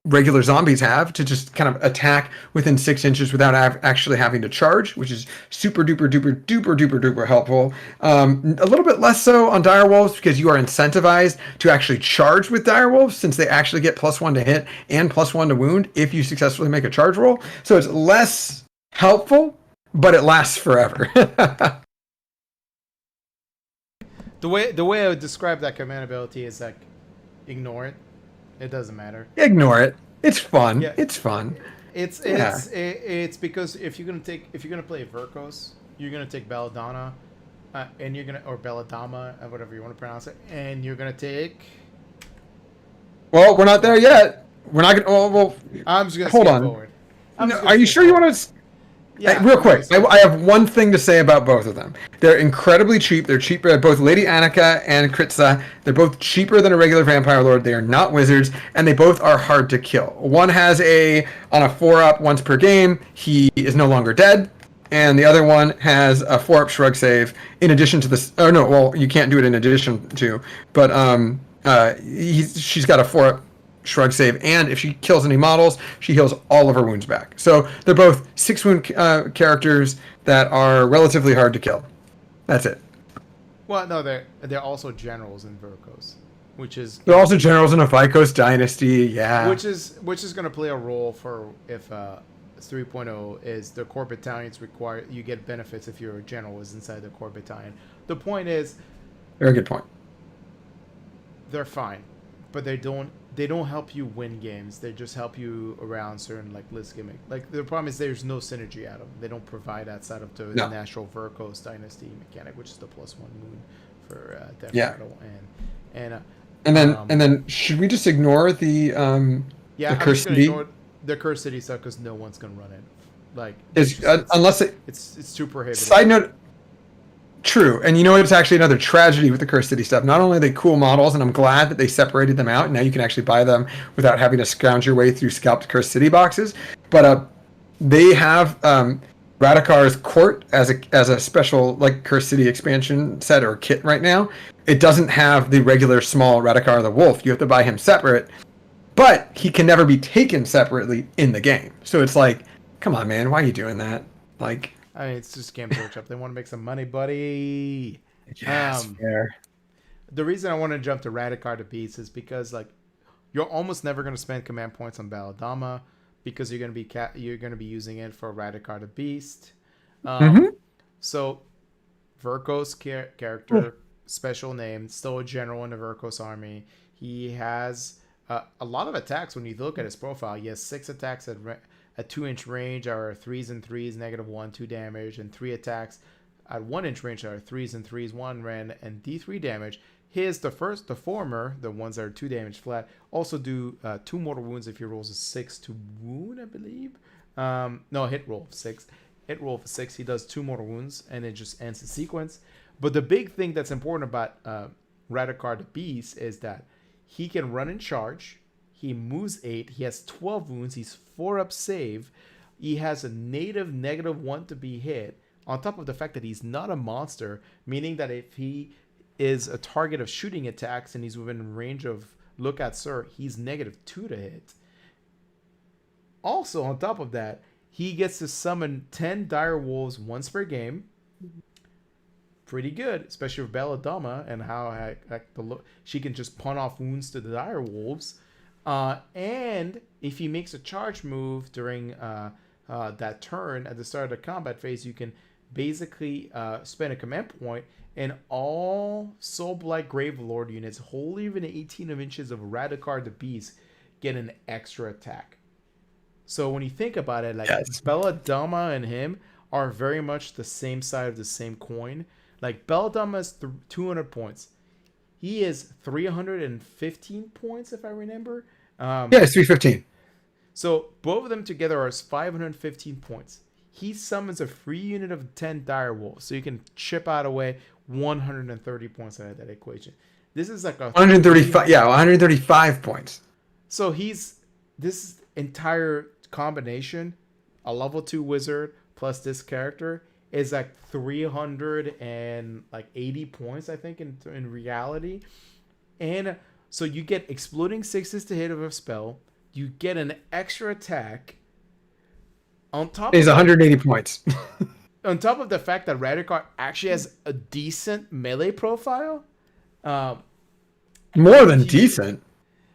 regular zombies have to just kind of attack within 6 inches without actually having to charge, which is super duper duper duper duper duper helpful. A little bit less so on direwolves because you are incentivized to actually charge with direwolves, since they actually get +1 to hit and +1 to wound if you successfully make a charge roll. So it's less helpful, but it lasts forever. The way I would describe that command ability is like, ignore it. It doesn't matter. Ignore it. It's fun. Yeah. It's fun. It's because if you're gonna play Virkos, you're gonna take Belladonna, and you're gonna, or Belladama, whatever you want to pronounce it, and you're gonna take. Well, we're not there yet. We're not gonna. Well, I'm just gonna hold skip on. forward. Are you sure you want to? Yeah, real quick, I have one thing to say about both of them. They're incredibly cheap. They're cheaper. Both Lady Annika and Kritza. They're both cheaper than a regular Vampire Lord. They are not wizards, and they both are hard to kill. One has on a 4-up once per game. He is no longer dead, and the other one has a 4-up shrug save. In addition to this, oh no, well you can't do it in addition to, but she's got a 4-up shrug save, and if she kills any models, she heals all of her wounds back. So they're both 6 wound characters that are relatively hard to kill. That's it. Well, no, they're also generals in Virkos, which is they're also generals in a Vikos dynasty. Yeah, which is going to play a role for if 3.0 is the core battalions require you get benefits if your general is inside the core battalion. The point is, very good point. They're fine, but they don't they don't help you win games. They just help you around certain like list gimmick. Like the problem is there's no synergy out of them. They don't provide outside of the natural Verkos Dynasty mechanic, which is the +1 moon for Death Rattle and then should we just ignore the Cursed City? Ignore the Cursed City stuff because no one's gonna run it. Like unless it's too prohibitive. Side note. True, and you know it's actually another tragedy with the Cursed City stuff. Not only are they cool models, and I'm glad that they separated them out, and now you can actually buy them without having to scrounge your way through scalped Cursed City boxes. But they have Radikar's Court as a special like Cursed City expansion set or kit right now. It doesn't have the regular small Radikar the Wolf. You have to buy him separate, but he can never be taken separately in the game. So it's like, come on, man, why are you doing that? Like. I mean, it's just Games Workshop. They want to make some money, buddy. Yes, fair. The reason I want to jump to Radikar to Beast is because like you're almost never going to spend command points on Baladama because you're going to be using it for Radikar to Beast. So Verkos character, special name, still a general in the Verkos army. He has a lot of attacks when you look at his profile. He has 6 attacks at 2-inch range are 3s and 3s, -1, 2 damage, and 3 attacks at 1-inch range are 3s and 3s, 1 ren, and D3 damage. The former, the ones that are 2 damage flat, also do 2 mortal wounds if he rolls a 6 to wound, I believe. No, hit roll of 6. Hit roll of 6, he does 2 mortal wounds, and it just ends the sequence. But the big thing that's important about Radikar the Beast is that he can run and charge. He moves 8. He has 12 wounds. He's 4 up save. He has a native -1 to be hit. On top of the fact that he's not a monster, meaning that if he is a target of shooting attacks and he's within range of look at Sir, he's -2 to hit. Also, on top of that, he gets to summon 10 dire wolves once per game. Pretty good, especially with Belladama and how she can just punt off wounds to the dire wolves. And if he makes a charge move during that turn at the start of the combat phase, you can basically spend a command point, and all Soublight Gravelord units wholly within 18 inches of Radikar the Beast get an extra attack. So when you think about it, like Belladama and him are very much the same side of the same coin. Like Belladama is 200 points. He is 315 points, if I remember. It's 315. So both of them together are 515 points. He summons a free unit of 10 dire wolves, so you can chip out away 130 points out of that equation. This is like 135. Yeah, 135 points. So this entire combination, a level 2 wizard plus this character, is like 380 points, I think, in reality. And so you get exploding 6s to hit of a spell. You get an extra attack. On top is 180 points. On top of the fact that Radikar actually has a decent melee profile. More than decent.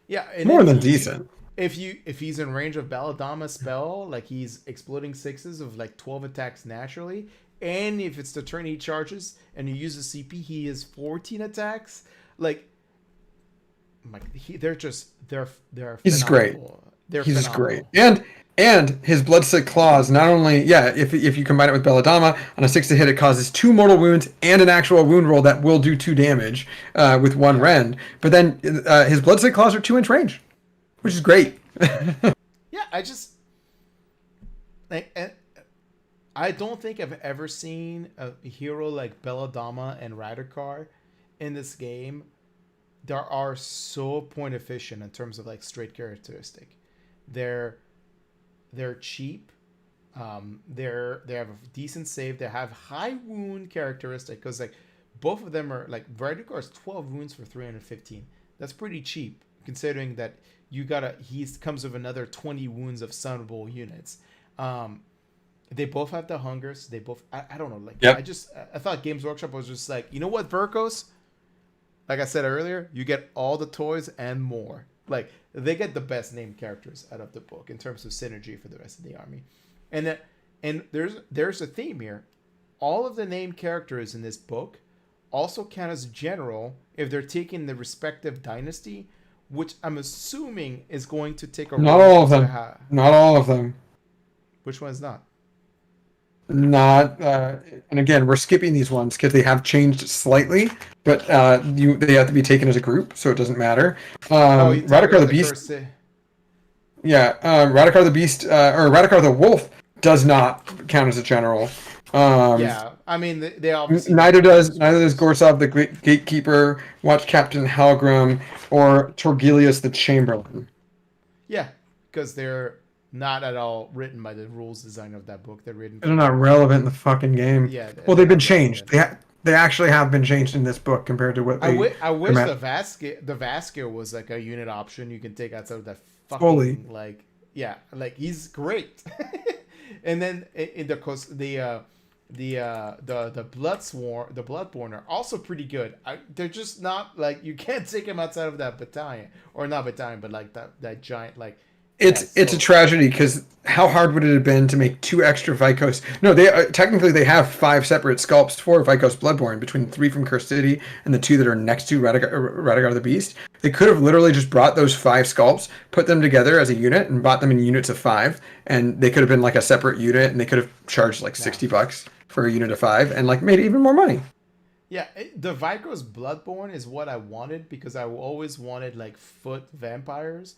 Yeah. More than decent. If he's in range of Belladama's spell, like he's exploding 6s of like 12 attacks naturally. And if it's the turn he charges and you use a CP, he is 14 attacks. Like they're he's great. He's great. And his Bloodsick Claws, not only if you combine it with Belladama on a 6 to hit, it causes 2 mortal wounds and an actual wound roll that will do 2 damage with 1 rend. But then his Bloodsick Claws are 2-inch range, which is great. I don't think I've ever seen a hero like Belladama and Radikar in this game. They are so point efficient in terms of like straight characteristic. They're cheap. They have a decent save. They have high wound characteristic because like both of them are like Radikar is 12 wounds for 315. That's pretty cheap considering that he comes with another 20 wounds of summable units. They both have the hungers. They both I don't know like I thought Games Workshop was just like, you know what, Verkos? Like I said earlier, you get all the toys and more. Like they get the best named characters out of the book in terms of synergy for the rest of the army. And there's a theme here. All of the named characters in this book also count as general if they're taking the respective dynasty which I'm assuming is going to take a Not role all of to them. ha- Not all of them. Which one's not? Not and again, we're skipping these ones because they have changed slightly, but they have to be taken as a group, so it doesn't matter. You talking Radikar about the the Beast. cursed? Yeah, Radikar the Beast or Radikar the Wolf does not count as a general. Yeah, I mean they obviously Neither don't does use Gorsov the Gatekeeper, Watch Captain Halgrim, or Torgilius the Chamberlain. Yeah, because they're not at all written by the rules designer of that book. They're written. They're not relevant in the fucking game. Yeah. Well, they've been changed. relevant. They actually have been changed in this book compared to what I they. wish the Vasker was like a unit option you can take outside of that fucking Fully. like he's great. And then in the course the Bloodborne are also pretty good. They're just not like you can't take them outside of that battalion or not battalion, but like that giant like. It's a tragedy because how hard would it have been to make 2 extra Vikos? No, they technically they have 5 separate sculpts for Vikos Bloodborne between 3 from Cursed City and the 2 that are next to Radikar the Beast. They could have literally just brought those 5 sculpts, put them together as a unit, and bought them in units of 5, and they could have been like a separate unit, and they could have charged like $60 for a unit of 5, and like made even more money. Yeah, the Vikos Bloodborne is what I wanted because I always wanted like foot vampires.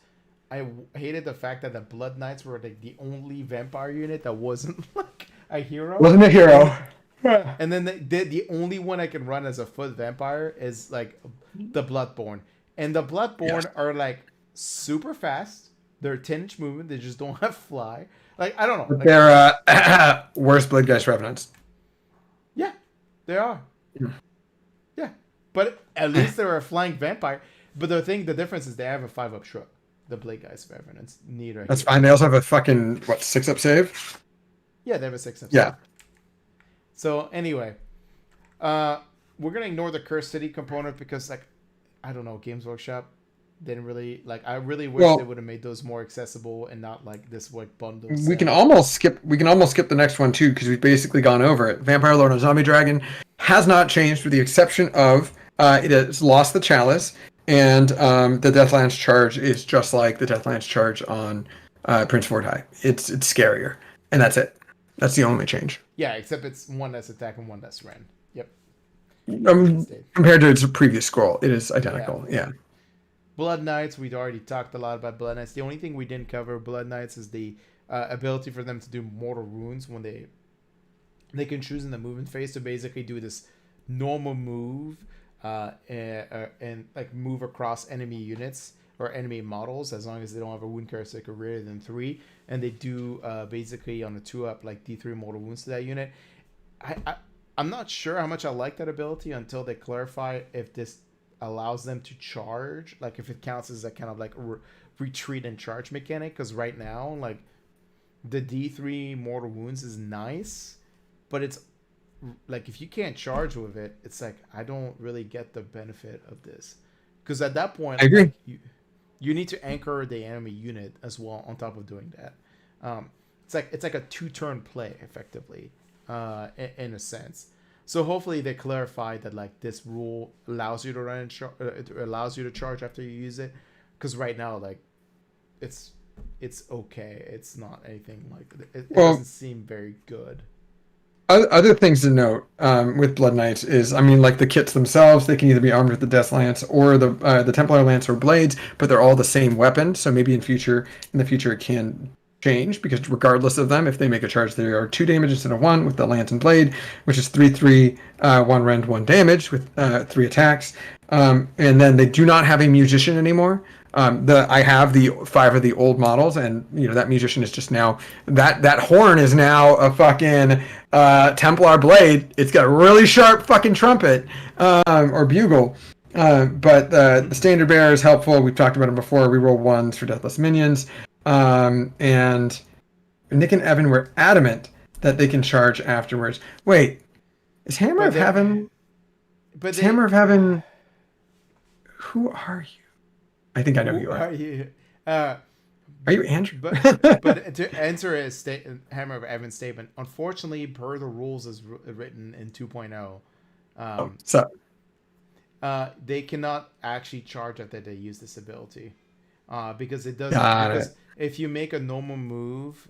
I hated the fact that the Blood Knights were like the only vampire unit that wasn't like a hero. Wasn't a hero. And then the only one I can run as a foot vampire is like the Bloodborne. And the Bloodborne are like super fast. They're 10-inch movement. They just don't have fly. Like, I don't know. Like, They're worse Bloodgeist Revenants. Yeah, they are. Yeah. But at least they're a flying vampire. But the difference is they have a 5-up shrug. The Blade Guys Revenants neither. That's fine. They also have a fucking 6-up save. Yeah, they have a 6-up. Yeah. So anyway, we're gonna ignore the Cursed City component because like I don't know, Games Workshop didn't really like. I really wish they would have made those more accessible and not like this like bundle. We can almost skip the next one too because we've basically gone over it. Vampire Lord and Zombie Dragon has not changed with the exception of it has lost the chalice. And the Deathlance charge is just like the Deathlance charge on Prince Ford High. It's scarier, and that's it. That's the only change. Yeah, except it's one that's attack and one that's ren. Yep. Compared to its previous scroll, it is identical. Yeah. Blood Knights, we'd already talked a lot about Blood Knights. The only thing we didn't cover Blood Knights is the ability for them to do mortal wounds when they can choose in the movement phase to basically do this normal move. And like move across enemy units or enemy models as long as they don't have a wound characteristic greater than 3, and they do basically on a 2-up like D3 mortal wounds to that unit. I'm not sure how much I like that ability until they clarify if this allows them to charge, like if it counts as a kind of like retreat and charge mechanic. Because right now, like the D3 mortal wounds is nice, but it's like if you can't charge with it, it's like I don't really get the benefit of this because at that point I agree. Like, you need to anchor the enemy unit as well on top of doing that. It's like a 2-turn play effectively in a sense. So hopefully they clarify that like this rule allows you to run it allows you to charge after you use it, because right now like it's okay. It's not anything like it doesn't seem very good. Other things to note with Blood Knights is, I mean, like the kits themselves, they can either be armed with the Death Lance or the Templar Lance or blades, but they're all the same weapon. So maybe in the future it can change because regardless of them, if they make a charge, there are 2 damage instead of 1 with the Lance and Blade, which is 3/3, 1 rend, 1 damage with 3 attacks. And then they do not have a musician anymore. I have the 5 of the old models, and you know that musician is just now that horn is now a fucking Templar blade. It's got a really sharp fucking trumpet or bugle. But the standard bearer is helpful. We've talked about it before. Reroll 1s for deathless minions, and Nick and Evan were adamant that they can charge afterwards. Wait, is Hammer of Heaven? But Hammer of Heaven. Who are you? I think I know who you are. Are you? Are you Andrew? but to answer Hammer of Evan's statement, unfortunately, per the rules as written in 2.0, They cannot actually charge after they use this ability, because it doesn't. Got Because it. if you make a normal move,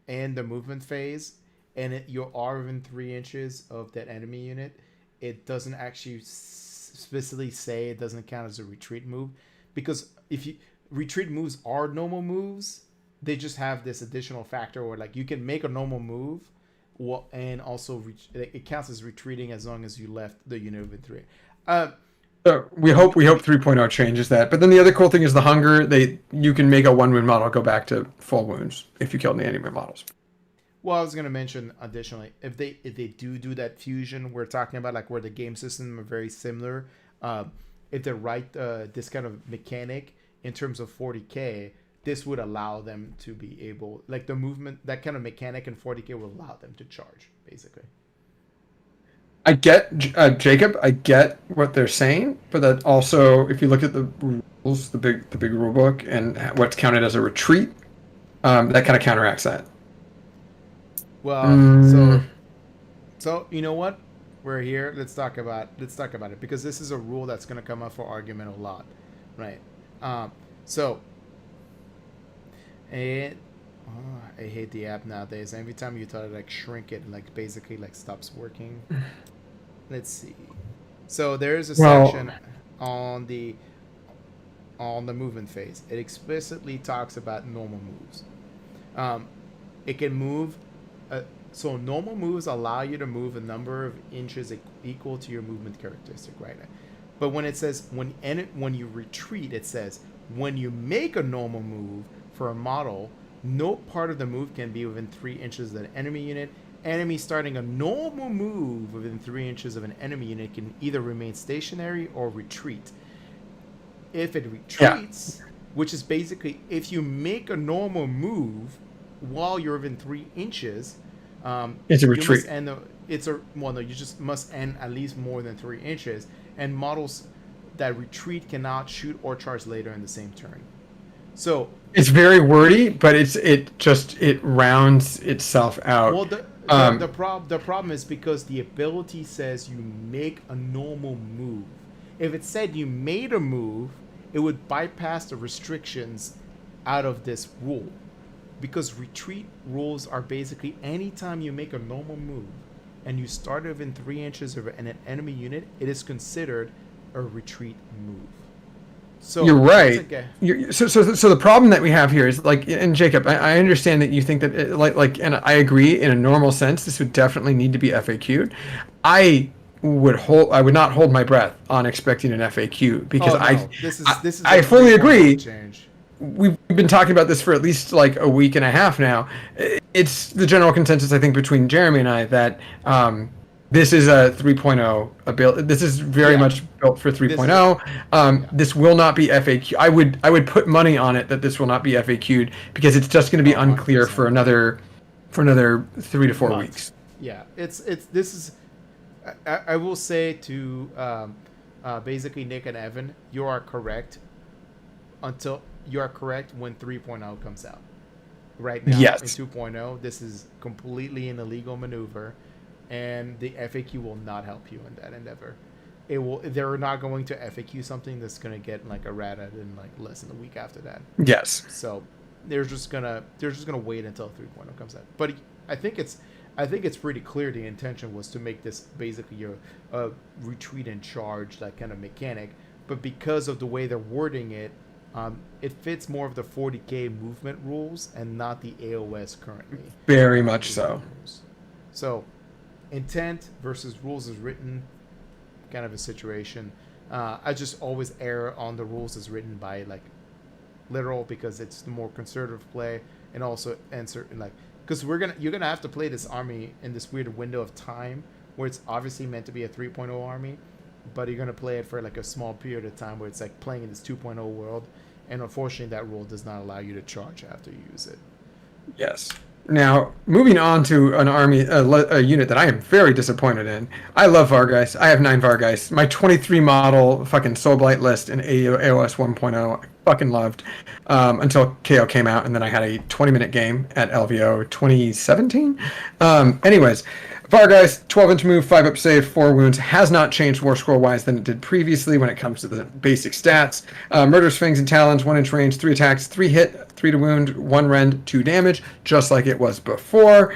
in the movement phase, and you are within 3 inches of that enemy unit, it doesn't actually specifically say it doesn't count as a retreat move, because if you retreat moves are normal moves, they just have this additional factor where like you can make a normal move, and also it counts as retreating as long as you left the unit within 3. So we hope 3.0 changes that. But then the other cool thing is the hunger. You can make a 1 wound model go back to full wounds if you kill the enemy models. Well, I was gonna mention additionally, if they do that fusion we're talking about, like where the game system are very similar, if they write this kind of mechanic in terms of 40k, this would allow them to be able, like the movement, that kind of mechanic in 40k will allow them to charge, basically. I get Jacob. I get what they're saying, but that also, if you look at the rules, the big rule book, and what's counted as a retreat, that kind of counteracts that. Well, so you know what? We're here. Let's talk about it, because this is a rule that's going to come up for argument a lot, right? I hate the app nowadays. Every time you try to like shrink it, like basically like stops working. Let's see. So there's a section on the movement phase. It explicitly talks about normal moves. It can move. So normal moves allow you to move a number of inches equal to your movement characteristic, right? But when it says when you retreat, it says when you make a normal move for a model, no part of the move can be within 3 inches of an enemy unit. Enemy starting a normal move within 3 inches of an enemy unit can either remain stationary or retreat. If it retreats, which is basically if you make a normal move while you're within 3 inches, it's a retreat. You just must end at least more than 3 inches. And models that retreat cannot shoot or charge later in the same turn. So it's very wordy, but it rounds itself out. Well, the problem is because the ability says you make a normal move. If it said you made a move, it would bypass the restrictions out of this rule. Because retreat rules are basically anytime you make a normal move and you start within 3 inches of an enemy unit, it is considered a retreat move. So you're right. So the problem that we have here is like, and Jacob, I understand that you think that and I agree in a normal sense, this would definitely need to be FAQ'd. I would not hold my breath on expecting an FAQ because I fully agree. We've been talking about this for at least like a week and a half now. It's the general consensus, I think, between Jeremy and I that this is a 3.0 ability. This is very much built for 3.0. This will not be FAQ. I would put money on it that this will not be FAQ'd because it's just going to be unclear for another 3 to 4 weeks. Yeah, this is. I will say to basically Nick and Evan, you are correct until you are correct when 3.0 comes out. Right now, yes. In 2.0, this is completely an illegal maneuver, and the FAQ will not help you in that endeavor. They're not going to FAQ something that's going to get like errata in like less than a week after that. Yes. So they're just gonna wait until 3.0 comes out. But I think it's pretty clear the intention was to make this basically your retreat and charge, that kind of mechanic. But because of the way they're wording it, it fits more of the 40k movement rules and not the AOS currently. Very much so. So, intent versus rules as written, kind of a situation. I just always err on the rules as written by like literal because it's the more conservative play, and also certain like because you're gonna have to play this army in this weird window of time where it's obviously meant to be a 3.0 army, but you're gonna play it for like a small period of time where it's like playing in this 2.0 world. And unfortunately, that rule does not allow you to charge after you use it. Yes. Now, moving on to an army, a unit that I am very disappointed in. I love Vargeist. I have 9 Vargeist. My 23 model fucking Soulblight list in AOS 1.0 fucking loved until KO came out, and then I had a 20-minute game at LVO 2017. Anyways, Vargeist, 12-inch move, 5-up save, 4 wounds, has not changed War Scroll-wise than it did previously when it comes to the basic stats. Murderous Fangs and Talons, 1-inch range, 3 attacks, 3 hit, 3 to wound, 1 rend, 2 damage, just like it was before.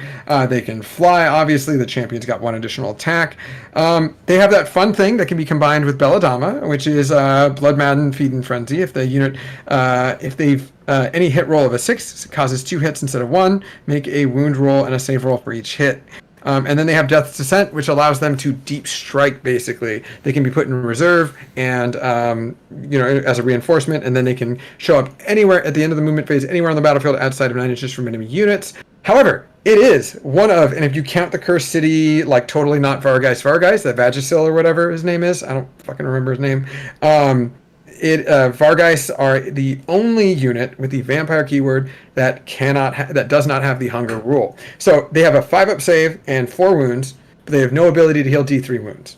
They can fly, obviously. The champion's got 1 additional attack. They have that fun thing that can be combined with Belladama, which is Blood Madden, Feed and Frenzy. If the unit, if they've any hit roll of a 6 causes 2 hits instead of 1, make a wound roll and a save roll for each hit. And then they have Death's Descent, which allows them to deep strike, basically. They can be put in reserve and, as a reinforcement, and then they can show up anywhere at the end of the movement phase, anywhere on the battlefield outside of 9 inches from enemy units. However, it is one of, and if you count the Cursed City, like totally not Vargeist, that Vagisil or whatever his name is, I don't fucking remember his name, Vargeists are the only unit with the vampire keyword that that does not have the hunger rule. So they have a 5-up save and 4 wounds, but they have no ability to heal D3 wounds.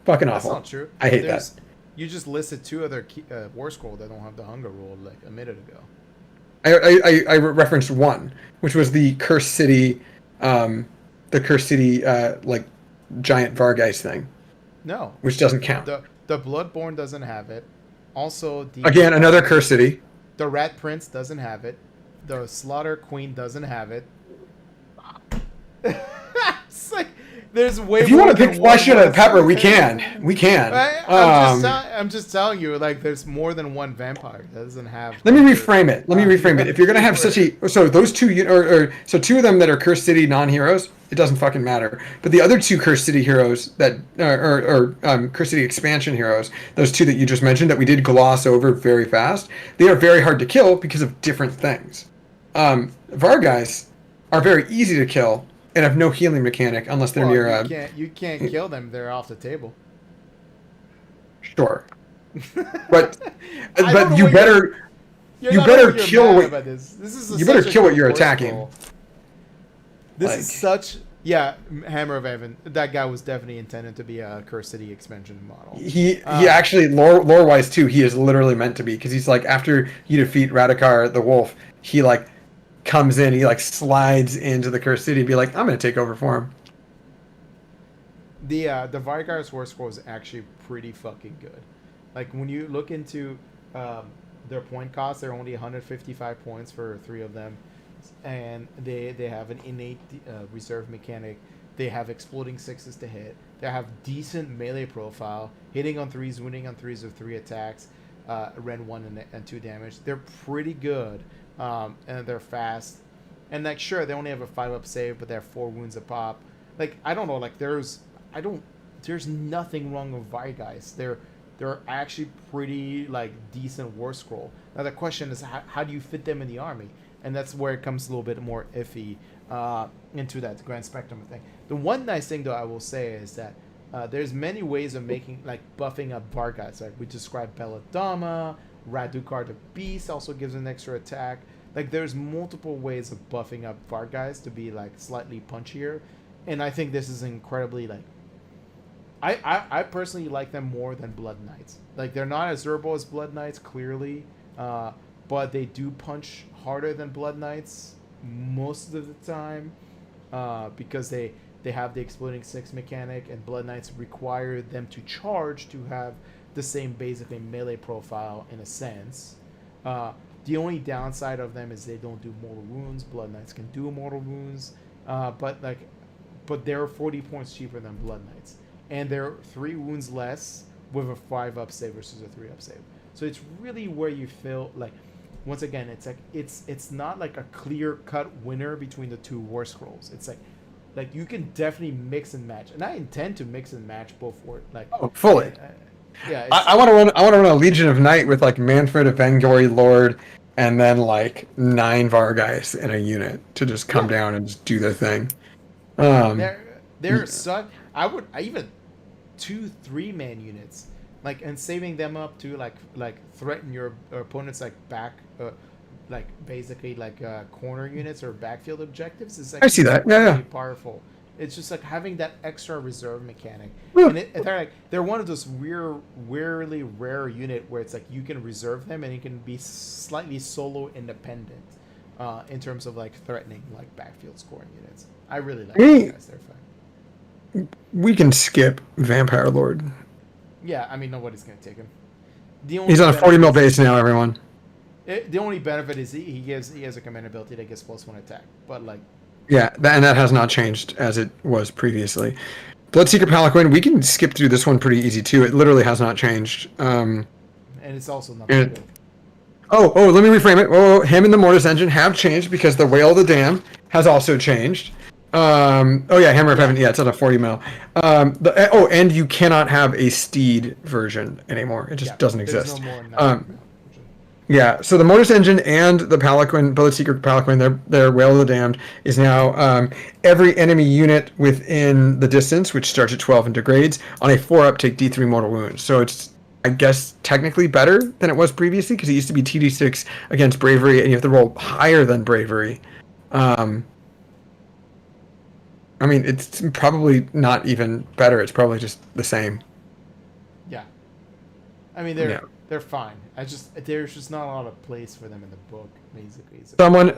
Fucking awful. That's not true. I hate that. You just listed 2 other War Scroll that don't have the hunger rule like a minute ago. I referenced 1, which was the Cursed City, like giant Vargeist thing. No, which doesn't count. The Bloodborne doesn't have it. Also, again, another Cursed City. The Rat Prince doesn't have it. The Slaughter Queen doesn't have it. It's like there's way. If you want to pick flesh out of pepper, we can. I'm just telling you, like there's more than one vampire that doesn't have. Let me reframe it. If you're gonna have such a those 2 so 2 of them that are Cursed City non-heroes, it doesn't fucking matter. But the other 2 Cursed City heroes that Cursed City expansion heroes, those 2 that you just mentioned that we did gloss over very fast, they are very hard to kill because of different things. Vargeists are very easy to kill and have no healing mechanic unless they're near. You can't kill them; they're off the table. Sure, but you better kill what you better kill what you're attacking. This is such Hammer of Heaven. That guy was definitely intended to be a Cursed City expansion model. He actually lore wise too. He is literally meant to be because he's like after you defeat Radikar the Wolf, he like comes in, he like slides into the Cursed City and be like, I'm gonna take over for him. The Vargar's Warscroll is actually pretty fucking good. Like when you look into their point cost, they're only 155 points for 3 of them, and they have an innate reserve mechanic. They have exploding 6s to hit. They have decent melee profile, hitting on 3s, wounding on 3s with 3 attacks, rend 1 and 2 damage. They're pretty good. And they're fast, and like sure they only have a 5-up save, but they have 4 wounds a pop. Like I don't know, like there's nothing wrong with Vargeist. They're actually pretty like decent War Scroll. Now the question is how do you fit them in the army, and that's where it comes a little bit more iffy into that grand spectrum of thing. The one nice thing though I will say is that there's many ways of making like buffing up Vargeist. Like we described Belladama. Radukar the Beast also gives an extra attack. Like there's multiple ways of buffing up Vargeist to be like slightly punchier, and I think this is incredibly like. I personally like them more than Blood Knights. Like they're not as durable as Blood Knights clearly, but they do punch harder than Blood Knights most of the time because they have the exploding 6 mechanic, and Blood Knights require them to charge to have the same basically melee profile in a sense. The only downside of them is they don't do mortal wounds. Blood Knights can do mortal wounds, but they're 40 points cheaper than Blood Knights, and they're 3 wounds less with a 5-up save versus a 3-up save. So it's really where you feel like, once again, it's like it's not like a clear cut winner between the 2 War Scrolls. It's like you can definitely mix and match, and I intend to mix and match both for like fully. Yeah, I want to run. I want to run a Legion of Night with like Manfred, a Vengori Lord, and then like 9 Vargeists in a unit to just come down and just do their thing. They're such. I even 2-3 man units, like, and saving them up to like threaten your opponent's like back, like basically like corner units or backfield objectives is like I see that. Yeah. powerful. It's just like having that extra reserve mechanic, Woo. and they're one of those weirdly rare unit where it's like you can reserve them and you can be slightly solo independent, in terms of like threatening like backfield scoring units. I really like those guys. They're fun. We can skip Vampire Lord. Yeah, I mean nobody's gonna take him. He's on a 40 mil base now, everyone. The only benefit is he has a command ability that gets +1 attack, but like. Yeah, and that has not changed as it was previously. Bloodseeker Palanquin, we can skip through this one pretty easy too. It literally has not changed. And it's also not it, good. Oh, let me reframe it. Oh, him and the Mortis Engine have changed because the Whale of the Dam has also changed. Oh yeah, Hammer of Heaven. Yeah, it's at a 40 mil. And you cannot have a Steed version anymore. It just doesn't exist. No more yeah, so the Mortis Engine and the Palanquin, Bulletseeker Palanquin, their Whale of the Damned is now every enemy unit within the distance, which starts at 12 and degrades, on a 4-up take D3 mortal wounds. So it's, I guess, technically better than it was previously, because it used to be TD6 against Bravery, and you have to roll higher than Bravery. I mean, it's probably not even better. It's probably just the same. Yeah. I mean, they're fine. There's just not a lot of place for them in the book, basically.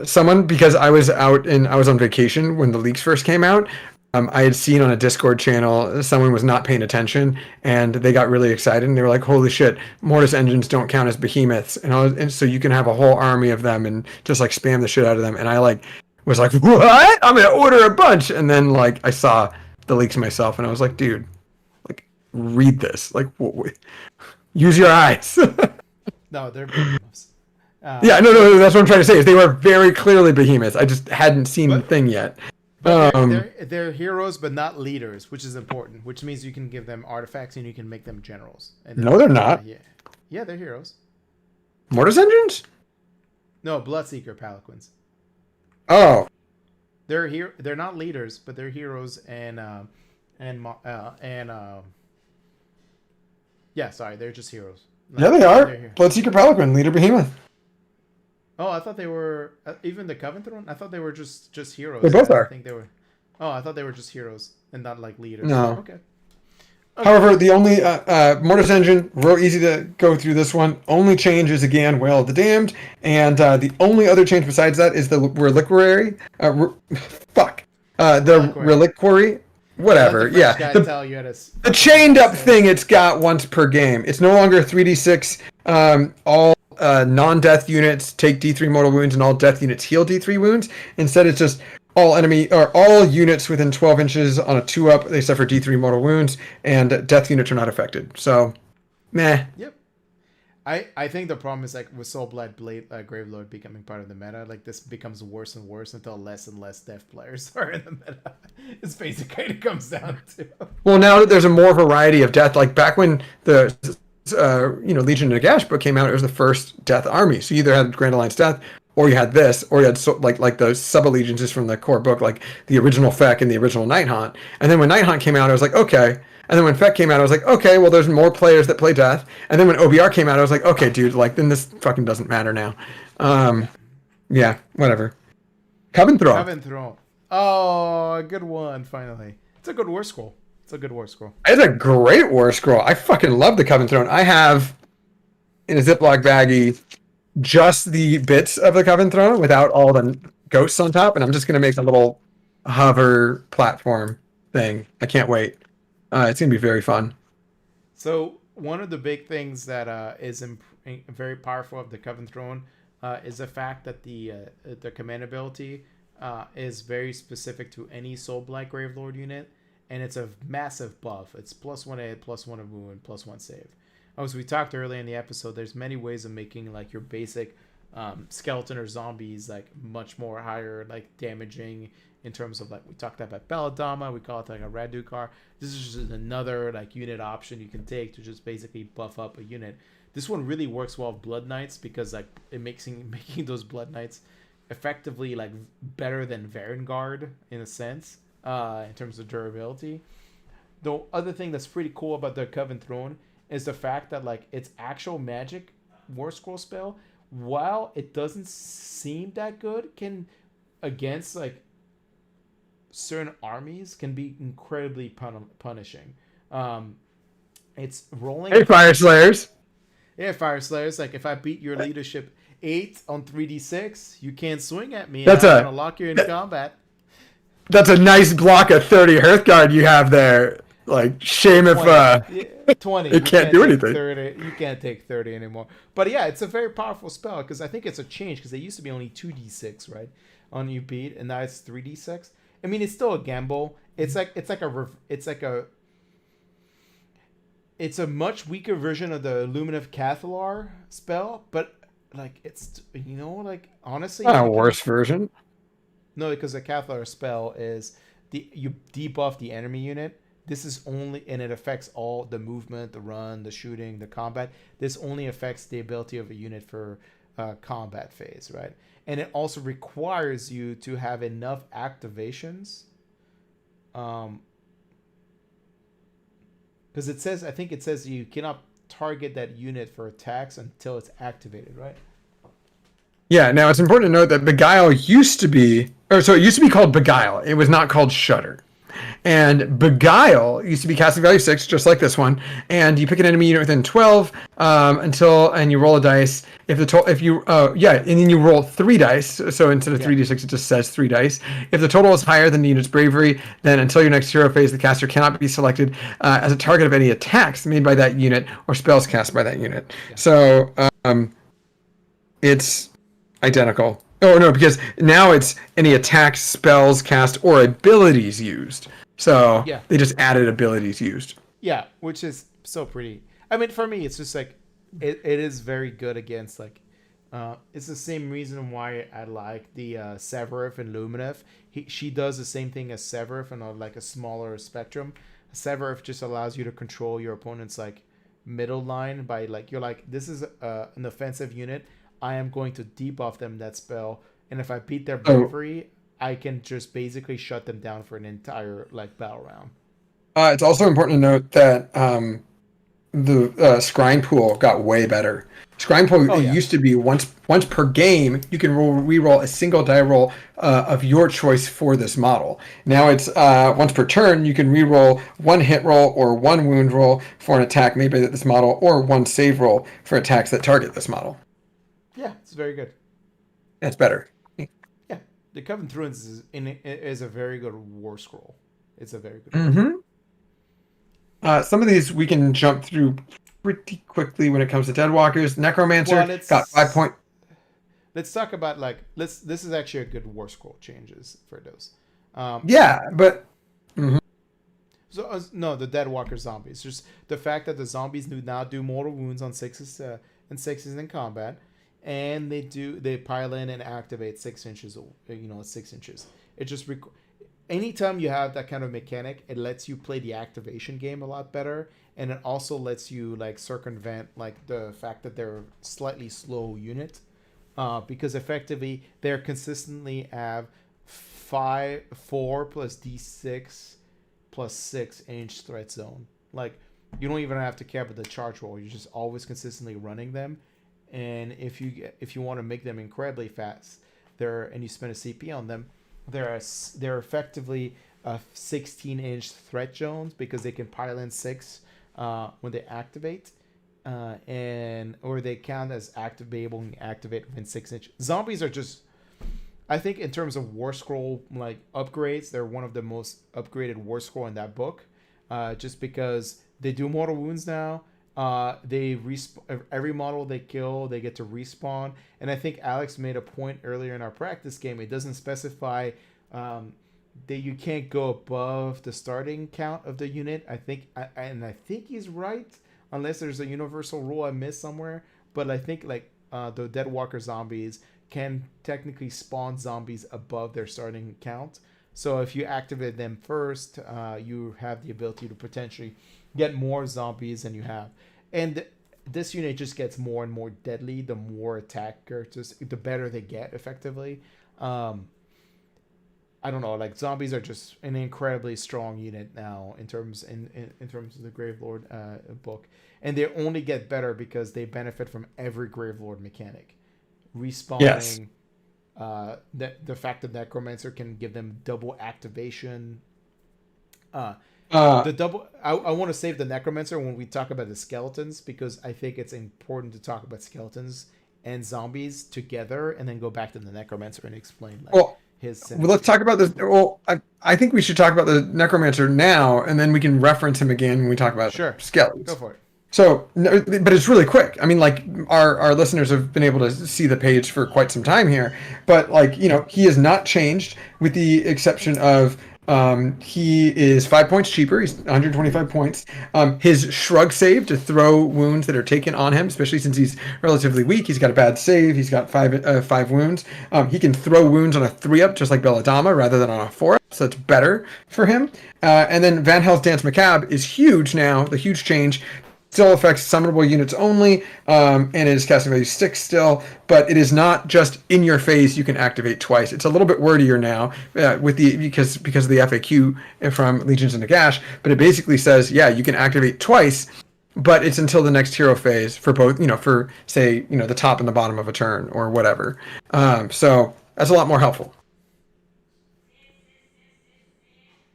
Someone, because I was on vacation when the leaks first came out. I had seen on a Discord channel someone was not paying attention, and they got really excited, and they were like, "Holy shit! Mortis engines don't count as behemoths," and so you can have a whole army of them and just like spam the shit out of them. And I was like, "What? I'm gonna order a bunch!" And then like I saw the leaks myself, and I was like, "Dude, like read this. Like, use your eyes." No, they're behemoths. Yeah, no. That's what I'm trying to say. Is they were very clearly behemoths. I just hadn't seen the thing yet. But they're heroes, but not leaders, which is important. Which means you can give them artifacts and you can make them generals. And no, they're not. Yeah, they're heroes. Mortis engines? No, Bloodseeker Palanquins. Oh, They're not leaders, but they're heroes yeah, sorry, they're just heroes. Yeah, they are. Bloodseeker Palanquin, leader behemoth. Oh, I thought they were even the Coven Throne. I thought they were just heroes. They both are. I think they were. Oh, I thought they were just heroes and not like leaders. No. Okay. However, the only Mortis engine, real easy to go through this one. Only change is again Whale of the Damned, and the only other change besides that is the reliquary. The reliquary. Whatever. Yeah. The chained up thing it's got once per game. It's no longer 3d6. All non-death units take D3 mortal wounds, and all death units heal D3 wounds. Instead, it's just all units within 12 inches on a 2-up, they suffer D3 mortal wounds, and death units are not affected. So, meh. Yep. I think the problem is like with Soulblight Gravelord becoming part of the meta, like this becomes worse and worse until less and less death players are in the meta. It's basically what it comes down to. Well, now that there's a more variety of death, like back when the Legion of Nagash book came out, it was the first death army. So you either had Grand Alliance Death, or you had this, or you had like the sub-allegiances from the core book, like the original Feck and the original Night Haunt. And then when Night Haunt came out, I was like, okay. And then when Feck came out, I was like, okay, well, there's more players that play Death. And then when OBR came out, I was like, okay, dude, like then this fucking doesn't matter now. Yeah, whatever. Coven Throne. Oh, a good one, finally. It's a good war scroll. It's a great war scroll. I fucking love the Coven Throne. I have in a Ziploc baggie just the bits of the Coven Throne without all the ghosts on top, and I'm just gonna make a little hover platform thing. I can't wait. It's gonna be very fun. So one of the big things that is very powerful of the Coven Throne is the fact that the command ability is very specific to any Soulblight Gravelord unit, and it's a massive buff. It's +1 hit, +1 of wound, +1 save. As we talked earlier in the episode, there's many ways of making like your basic skeleton or zombies like much more higher like damaging in terms of like we talked about Belladama, we call it like a Radukar. This is just another like unit option you can take to just basically buff up a unit. This one really works well with Blood Knights because like it making those Blood Knights effectively like better than Varengard in a sense in terms of durability. The other thing that's pretty cool about the Coven Throne is the fact that like its actual magic war scroll spell, while it doesn't seem that good, can against like certain armies can be incredibly punishing. It's rolling. Hey, Fire Slayers. Yeah, Fire Slayers. Like if I beat your leadership 8 on 3d6, you can't swing at me. That's I'm gonna lock you in combat. That's a nice block of 30 Hearthguard you have there. Like, shame if 20. it can't do anything. 30. You can't take 30 anymore. But yeah, it's a very powerful spell because I think it's a change because they used to be only 2d6, right? On you beat, and now it's 3d6. I mean, it's still a gamble. It's a much weaker version of the Lumineth Cathalar spell, but like it's like honestly, Not a worse version. no, because the Cathalar spell is you debuff the enemy unit. This is only, and it affects all the movement, the run, the shooting, the combat. This only affects the ability of a unit for combat phase, right? And it also requires you to have enough activations. Because I think it says you cannot target that unit for attacks until it's activated, right? Yeah, now it's important to note that Beguile it used to be called Beguile. It was not called Shudder. And Beguile used to be casting value 6, just like this one. And you pick an enemy unit within 12 and you roll a dice. And then you roll 3 dice. So instead of 3d6, it just says 3 dice. If the total is higher than the unit's bravery, then until your next hero phase, the caster cannot be selected as a target of any attacks made by that unit or spells cast by that unit. Yeah. So it's identical. Oh, no, because now it's any attacks, spells cast, or abilities used. So they just added abilities used. Yeah, which is so pretty. I mean, for me, it's just like, it is very good against, like, it's the same reason why I like the Severith and Lumineth. She does the same thing as Severith on like a smaller spectrum. Severith just allows you to control your opponent's like middle line by like, you're like, this is an offensive unit. I am going to debuff them that spell, and if I beat their bravery, I can just basically shut them down for an entire like battle round. It's also important to note that the scrying pool got way better. Scrying pool used to be once per game you can re-roll a single die roll of your choice for this model. Now it's once per turn you can re-roll 1 hit roll or 1 wound roll for an attack made by this model, or 1 save roll for attacks that target this model. Yeah, it's very good. It's better. Yeah, the Covenant Ruins is a very good war scroll. It's a very good one. Some of these we can jump through pretty quickly when it comes to Deadwalkers. Necromancer got 5 point. Let's talk about this is actually a good war scroll changes for those. But so no, the Deadwalker zombies. Just the fact that the zombies do now do mortal wounds on 6s and 6s in combat. And they pile in and activate 6 inches, 6 inches. It just anytime you have that kind of mechanic, it lets you play the activation game a lot better, and it also lets you like circumvent like the fact that they're a slightly slow unit, because effectively they're consistently have 4 plus d6 plus 6 inch threat zone. Like you don't even have to care about the charge roll. You're just always consistently running them. And if you want to make them incredibly fast, and you spend a CP on them, they're effectively 16-inch threat zones because they can pile in 6 when they activate, or they count as be able to activate within 6 inches. Zombies are just, I think, in terms of War Scroll like upgrades, they're one of the most upgraded War Scroll in that book, just because they do mortal wounds now. They every model they kill, they get to respawn. And I think Alex made a point earlier in our practice game. It doesn't specify that you can't go above the starting count of the unit. I think he's right, unless there's a universal rule I missed somewhere. But I think like the Deadwalker zombies can technically spawn zombies above their starting count. So if you activate them first, you have the ability to potentially get more zombies than you have. And this unit just gets more and more deadly the more attack characters, the better they get effectively. I don't know, like zombies are just an incredibly strong unit now in terms of the Gravelord book. And they only get better because they benefit from every Gravelord mechanic. Respawning, The fact that Necromancer can give them double activation. The double. I want to save the Necromancer when we talk about the skeletons, because I think it's important to talk about skeletons and zombies together, and then go back to the Necromancer and explain his. Well, let's talk about this. Well, I think we should talk about the Necromancer now, and then we can reference him again when we talk about skeletons. Go for it. So, but it's really quick. I mean, like our listeners have been able to see the page for quite some time here, but like, you know, he has not changed with the exception of he is 5 points cheaper. He's 125 points. His shrug save to throw wounds that are taken on him, especially since he's relatively weak. He's got a bad save. He's got five wounds. He can throw wounds on a 3-up just like Belladama rather than on a 4-up. So it's better for him. And then Van Hels's Dance Macabre is huge now. The huge change. Still affects summonable units only, and it is casting value 6 still, but it is not just in your phase you can activate twice. It's a little bit wordier now because of the FAQ from Legions of Nagash, but it basically says, yeah, you can activate twice, but it's until the next hero phase for both, you know, for say, you know, the top and the bottom of a turn or whatever. So that's a lot more helpful.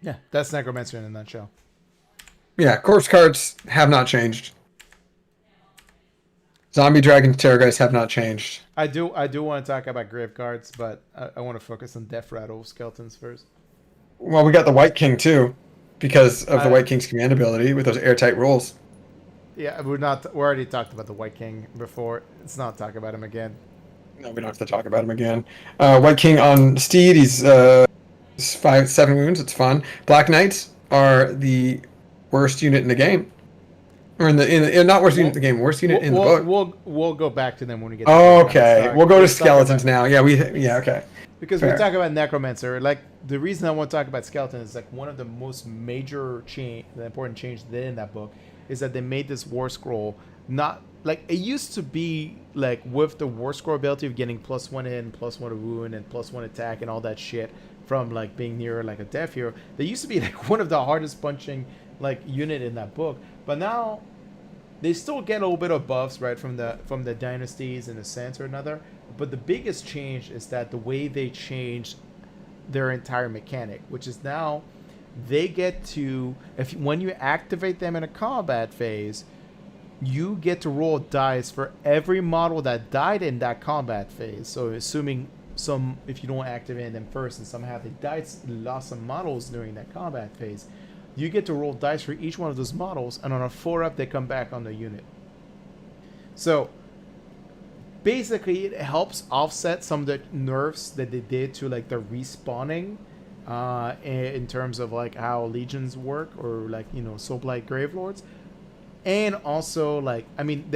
Yeah, that's Necromancer in a nutshell. Yeah, corpse cards have not changed. Zombie Dragon Terrorgeist have not changed. I do want to talk about grave cards, but I want to focus on Death Rattle skeletons first. Well, we got the White King too, because of the White King's command ability with those airtight rolls. Yeah, we already talked about the White King before. Let's not talk about him again. No, we don't have to talk about him again. White King on Steed, he's 7 wounds. It's fun. Black Knights are the worst unit in the game, or not worst unit in the game, worst unit in the book. We'll go back to them when we get. Okay, we'll go to skeletons now. Yeah, okay. Because we talk about Necromancer. Like, the reason I want to talk about skeletons is like one of the most major the important change they did in that book is that they made this war scroll not like it used to be, like with the war scroll ability of getting +1 in, +1 to wound, and +1 attack and all that shit from like being near like a death hero. They used to be like one of the hardest punching like unit in that book, but now they still get a little bit of buffs right from the dynasties in a sense or another. But the biggest change is that the way they changed their entire mechanic, which is now they get to, when you activate them in a combat phase, you get to roll dice for every model that died in that combat phase. So assuming if you don't activate them first and somehow they lost some models during that combat phase, you get to roll dice for each one of those models, and on a 4-up, they come back on the unit. So, basically, it helps offset some of the nerfs that they did to, like, the respawning in terms of, like, how legions work, or, like, you know, Soublight Gravelords. And also, like, I mean,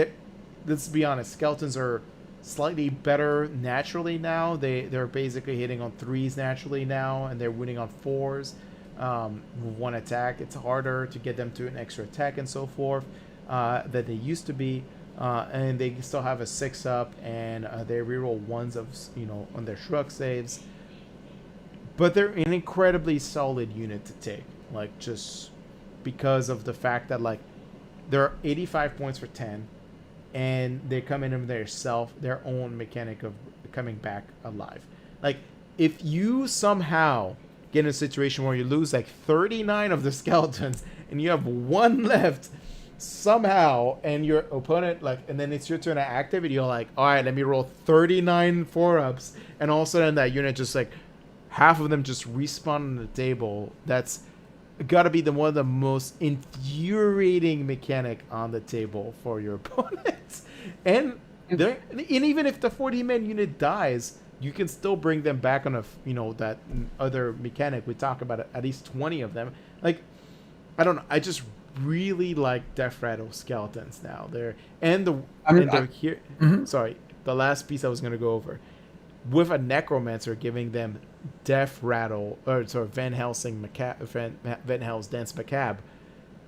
let's be honest, skeletons are slightly better naturally now. They're basically hitting on 3s naturally now, and they're winning on 4s. With 1 attack, it's harder to get them to an extra attack and so forth that they used to be, and they still have a 6-up, and they reroll 1s of, you know, on their shrug saves. But they're an incredibly solid unit to take, like, just because of the fact that, like, they're 85 points for 10, and they come in of their own mechanic of coming back alive. Like, if you somehow get in a situation where you lose like 39 of the skeletons and you have 1 left somehow, and your opponent, like, and then it's your turn to activate, you're like, all right, let me roll 39 4-ups, and all of a sudden that unit just, like, half of them just respawn on the table. That's gotta be one of the most infuriating mechanic on the table for your opponents. And even if the 40-man unit dies, you can still bring them back on that other mechanic. We talk about at least 20 of them. Like, I don't know. I just really like Death Rattle skeletons now. Sorry, the last piece I was going to go over. With a Necromancer giving them Death Rattle, Van Hels's Dance Macabre,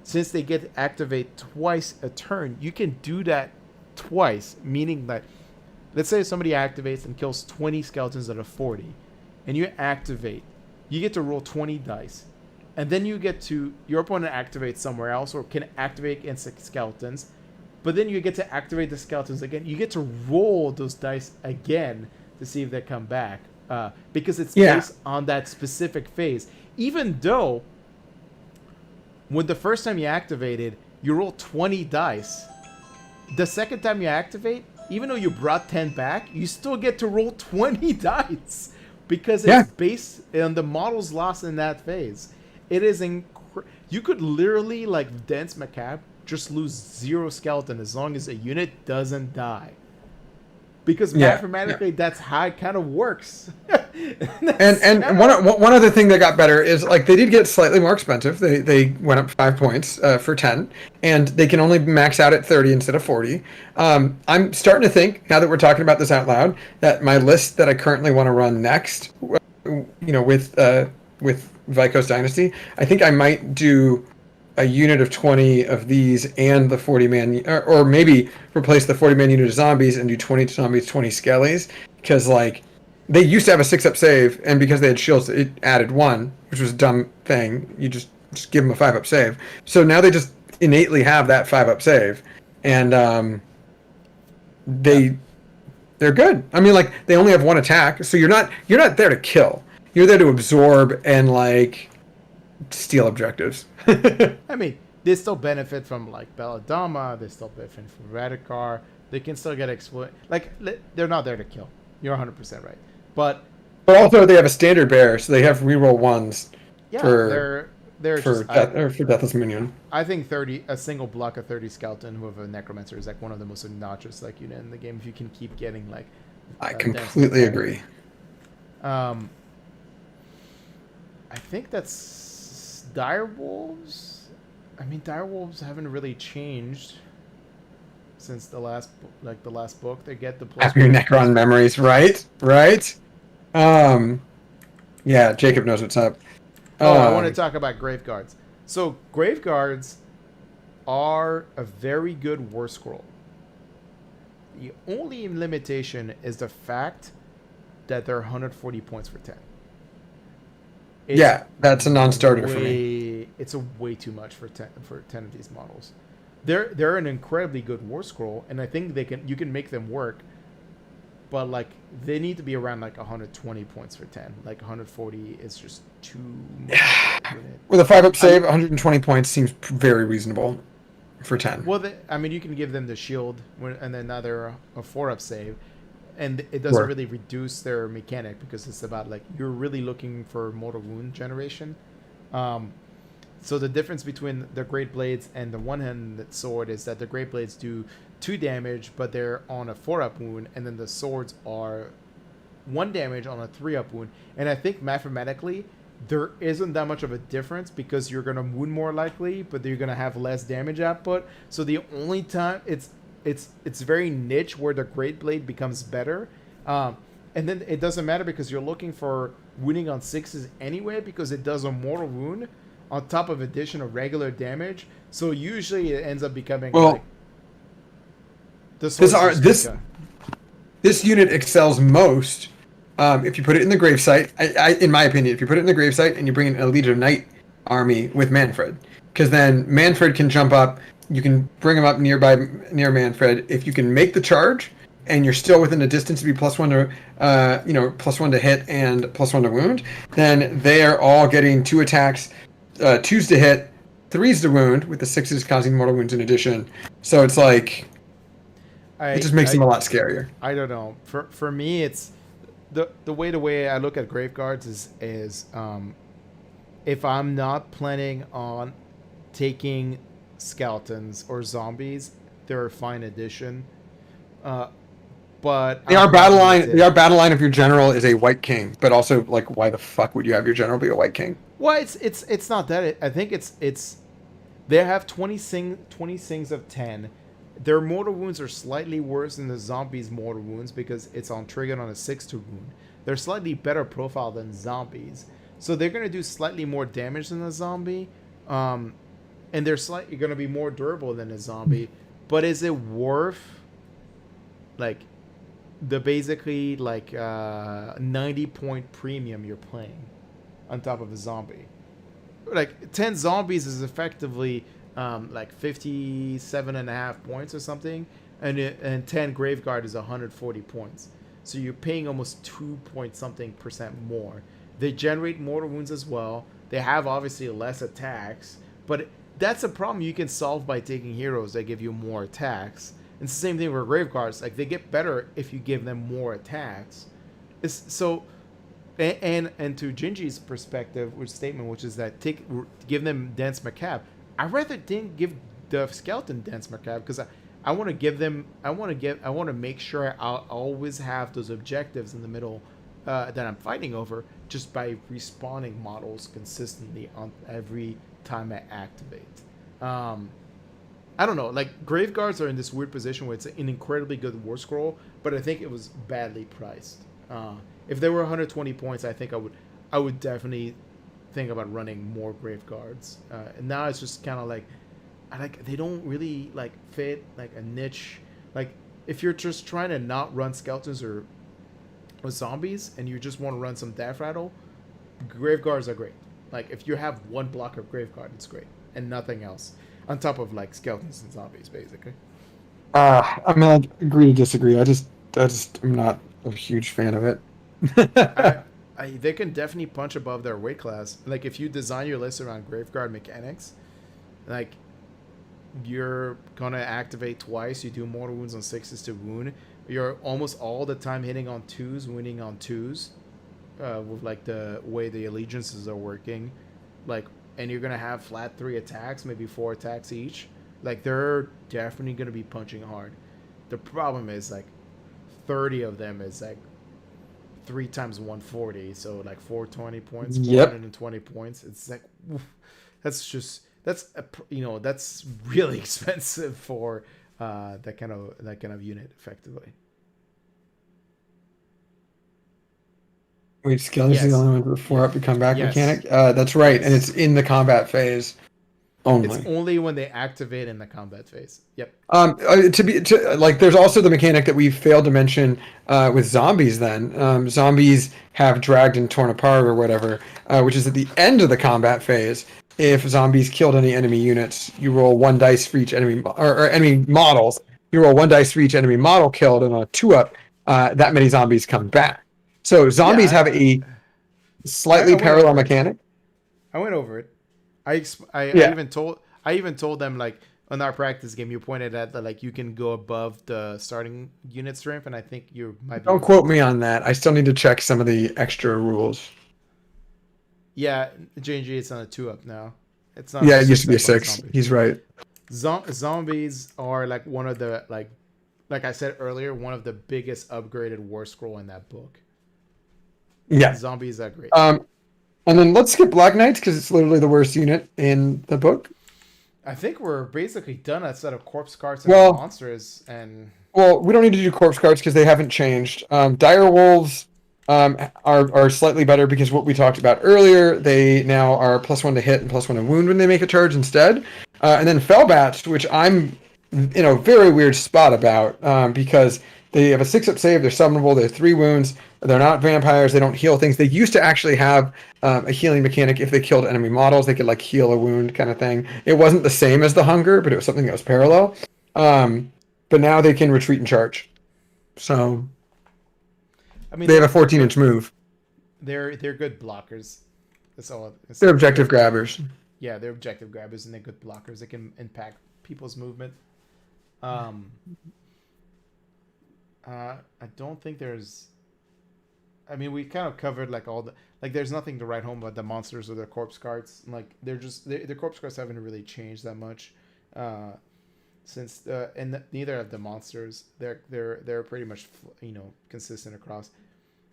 since they get to activate twice a turn, you can do that twice, meaning that, let's say somebody activates and kills 20 skeletons out of 40, and you activate, you get to roll 20 dice, and then your opponent activates somewhere else or can activate against skeletons, but then you get to activate the skeletons again. You get to roll those dice again to see if they come back, because it's Yeah. based on that specific phase. Even though, when the first time you activate it, you roll 20 dice. The second time you activate, even though you brought 10 back, you still get to roll 20 dice because it's based on the models lost in that phase. It is you could literally, like Dense Macabre, just lose 0 skeleton as long as a unit doesn't die. Because mathematically, that's how it kind of works. And one other thing that got better is, like, they did get slightly more expensive. They went up 5 points for 10, and they can only max out at 30 instead of 40. I'm starting to think, now that we're talking about this out loud, that my list that I currently want to run next, with Vikos Dynasty, I think I might do a unit of 20 of these and the 40-man, or maybe replace the 40-man unit of zombies and do 20 zombies, 20 skellies, because, like, they used to have a 6-up save, and because they had shields, it added 1, which was a dumb thing. You just give them a 5-up save. So now they just innately have that 5-up save, and they're good. I mean, like, they only have 1 attack, so you're not there to kill. You're there to absorb and, like, steal objectives. I mean, they still benefit from, like, Belladama. They still benefit from Radikar. They can still get exploit. Like, they're not there to kill. You're 100% right. But also they have a standard bear, so they have reroll 1s. Yeah, for just, for Deathless Minion. I think a single block of 30 skeleton with a Necromancer is, like, one of the most obnoxious, like, unit in the game. If you can keep getting, like, I completely agree. I think that's Direwolves. I mean, Direwolves haven't really changed since the last book. They get the plus. Happy Necron memories, right? Yeah, Jacob knows what's up. I want to talk about Graveguards. So Graveguards are a very good war scroll. The only limitation is the fact that they're 140 points for 10. That's a non-starter for me. It's way too much for 10 of these models. They're an incredibly good war scroll, and I think you can make them work. But, like, they need to be around, like, 120 points for 10. Like, 140 is just too much. With a 5-up save, 120 points seems very reasonable for 10. Well, you can give them the shield, and then now they're a 4-up save. And it doesn't really reduce their mechanic, because it's about, like, you're really looking for mortal wound generation. So the difference between the Great Blades and the one-handed sword is that the Great Blades do 2 damage, but they're on a 4-up wound, and then the swords are 1 damage on a 3-up wound. And I think mathematically there isn't that much of a difference, because you're going to wound more likely, but you're going to have less damage output. So the only time it's very niche where the Great Blade becomes better. And then it doesn't matter, because you're looking for wounding on 6s anyway, because it does a mortal wound on top of addition of regular damage. So usually it ends up becoming this unit excels most if you put it in the gravesite. In my opinion, if you put it in the gravesite and you bring in a Legion of Night army with Manfred, because then Manfred can jump up. You can bring him up near Manfred. If you can make the charge and you're still within a distance to be +1 to +1 to hit and +1 to wound, then they are all getting 2 attacks, 2s to hit, 3s to wound, with the 6s causing mortal wounds in addition. So it's like, it just makes them a lot scarier. I don't know. For me, it's the way I look at Graveguards is if I'm not planning on taking skeletons or zombies, they're a fine addition. But they are battle line. They are battle line if your general is a white king. But also, like, why the fuck would you have your general be a white king? Well, it's not that. I think it's they have 20 sings of 10. Their mortal wounds are slightly worse than the zombies' mortal wounds, because it's on triggered on a 6 to wound. They're slightly better profile than zombies, so they're gonna do slightly more damage than a zombie. And they're slightly going to be more durable than a zombie. But is it worth, like, the basically, like, 90-point premium you're playing on top of a zombie? Like, 10 zombies is effectively, like, 57.5 points or something. And 10 Graveguard is 140 points. so you're paying almost 2 point something% more. They generate mortal wounds as well. They have obviously less attacks, but that's a problem you can solve by taking heroes that give you more attacks. It's the same thing with grave guards. Like, they get better if you give them more attacks. So, and to Gingy's perspective, which statement, which is that give them dense macabre. I rather didn't give the skeleton dense macabre because I want to give them. I want to make sure I'll always have those objectives in the middle that I'm fighting over, just by respawning models consistently on every time I activate. I don't know. Like, grave guards are in this weird position where it's an incredibly good war scroll, but I think it was badly priced. If there were 120 points, I think I would definitely think about running more grave guards. And now it's just kind of like they don't really like fit like a niche. Like, if you're just trying to not run skeletons or zombies and you just want to run some death rattle, grave guards are great. Like, if you have one block of grave guard, it's great, and nothing else on top of like skeletons and zombies, basically. I mean, I agree to disagree. I just am not a huge fan of it. They can definitely punch above their weight class. Like, if you design your list around graveguard mechanics, like, you're gonna activate twice. You do mortal wounds on 6s to wound. You're almost all the time hitting on 2s, winning on 2s, with like the way the allegiances are working, like, and you're gonna have flat 3 attacks, maybe 4 attacks each. Like, they're definitely gonna be punching hard. The problem is, like, 30 of them is like 3 times 140, so like 420 points, 420 points. It's like, oof, that's really expensive for that kind of unit, effectively. Wait, skeletons are the only one with 4-up to comeback mechanic? That's right, and it's in the combat phase only. It's only when they activate in the combat phase. Yep. There's also the mechanic that we failed to mention with zombies. Then zombies have dragged and torn apart or whatever, which is at the end of the combat phase. If zombies killed any enemy units, you roll 1 dice for each enemy or enemy models. You roll 1 dice for each enemy model killed, and on a 2-up, that many zombies come back. So zombies have a slightly parallel mechanic. I went over it. I even told them, like, on our practice game, you pointed at that, like, you can go above the starting unit strength, and I think you might be. Don't quote me on that. I still need to check some of the extra rules. Yeah, J&G, it's on a 2-up now. It's not. Yeah, it used to be a 6. He's right. Zombies are like one of the like I said earlier, one of the biggest upgraded war scroll in that book. Yeah, zombies are great. And then let's skip Black Knights because it's literally the worst unit in the book. I think we're basically done outside of corpse cards and monsters. And well, we don't need to do corpse cards because they haven't changed. Dire Wolves are slightly better because what we talked about earlier, they now are +1 to hit and +1 to wound when they make a charge instead. And then Fellbats, which I'm in a very weird spot about because they have a 6-up save, they're summonable, they're 3 wounds, they're not vampires, they don't heal things. They used to actually have a healing mechanic. If they killed enemy models, they could like heal a wound kind of thing. It wasn't the same as the Hunger, but it was something that was parallel. But now they can retreat and charge. So I mean, they have a 14-inch move. They're good blockers. That's all. They're objective grabbers. Yeah, they're objective grabbers, and they're good blockers. They can impact people's movement. I don't think there's. I mean, we kind of covered like all the there's nothing to write home about the monsters or their corpse cards. Like their corpse cards haven't really changed that much since neither of the monsters. They're pretty much consistent across.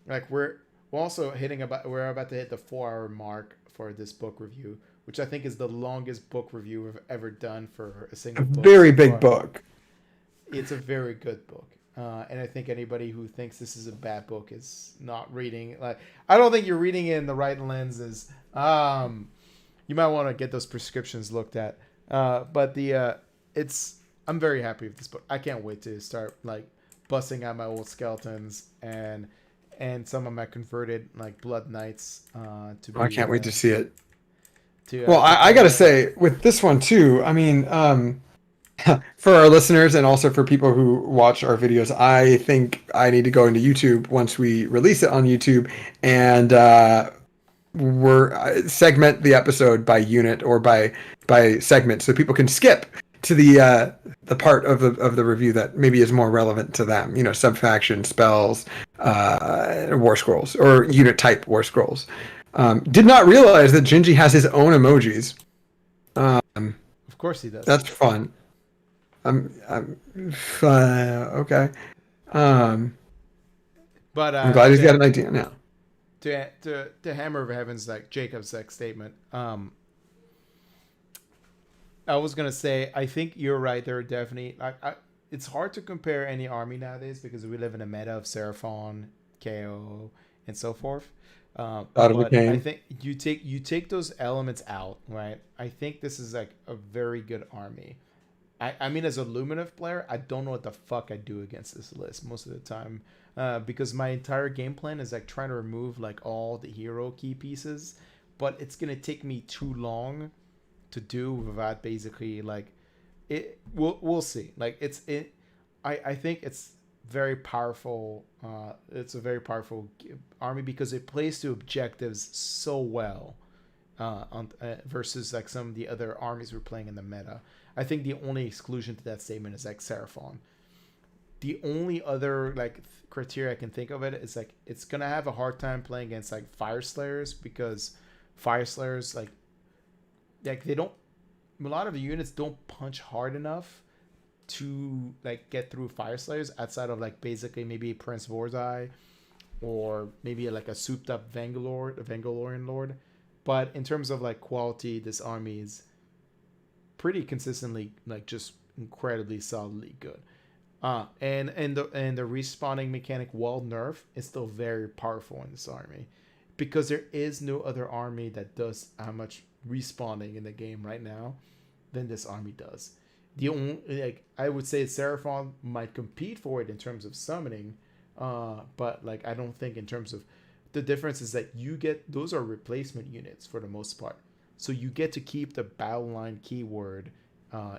Like we're about to hit the 4-hour mark for this book review, which I think is the longest book review we've ever done for a single book. Very big book. It's a very good book. And I think anybody who thinks this is a bad book is not reading. Like, I don't think you're reading it in the right lenses. You might want to get those prescriptions looked at. But I'm very happy with this book. I can't wait to start like busting out my old skeletons and some of my converted like Blood Knights. I can't wait to see it. I gotta say with this one too. I mean, For our listeners and also for people who watch our videos, I think I need to go into YouTube once we release it on YouTube and we're segment the episode by unit or by segment, so people can skip to the part of the review that maybe is more relevant to them. You know, subfaction spells, war scrolls, or unit type war scrolls. Did not realize that Gingy has his own emojis. Of course he does. That's fun. Okay. But I'm glad he's got an idea now. To hammer of heavens, like Jacob's statement. I was gonna say, I think you're right. There are definitely it's hard to compare any army nowadays because we live in a meta of Seraphon, KO, and so forth. But I think you take those elements out, right? I think this is like a very good army. I mean, as a Lumineth player, I don't know what the fuck I do against this list most of the time, because my entire game plan is like trying to remove like all the hero key pieces, but it's gonna take me too long to do without basically like it. We'll see. Like I think it's very powerful. It's a very powerful army because it plays to objectives so well, versus like some of the other armies we're playing in the meta. I think the only exclusion to that statement is like Seraphon. The only other like criteria I can think of it is like it's gonna have a hard time playing against like Fire Slayers because Fire Slayers like they don't, a lot of the units don't punch hard enough to like get through Fire Slayers outside of like basically maybe Prince Vorzai or maybe like a souped up Vangaloran Lord. But in terms of like quality, this army is pretty consistently like just incredibly solidly good. And the respawning mechanic, while nerf, is still very powerful in this army because there is no other army that does how much respawning in the game right now than this army does. The only, like, I would say Seraphon might compete for it in terms of summoning, but like I don't think in terms of the difference is that you get, those are replacement units for the most part, so you get to keep the battle line keyword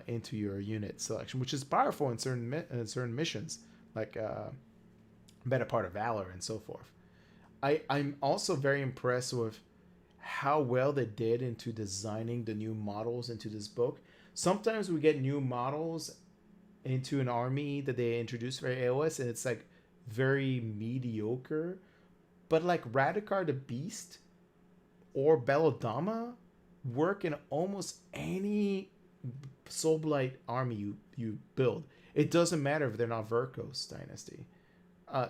into your unit selection, which is powerful in certain missions like Better Part of Valor and so forth. I'm also very impressed with how well they did into designing the new models into this book. Sometimes we get new models into an army that they introduce for AOS and it's like very mediocre, but like Radikar the Beast or Belladama work in almost any Soulblight army you build. It doesn't matter if they're not Verkos Dynasty.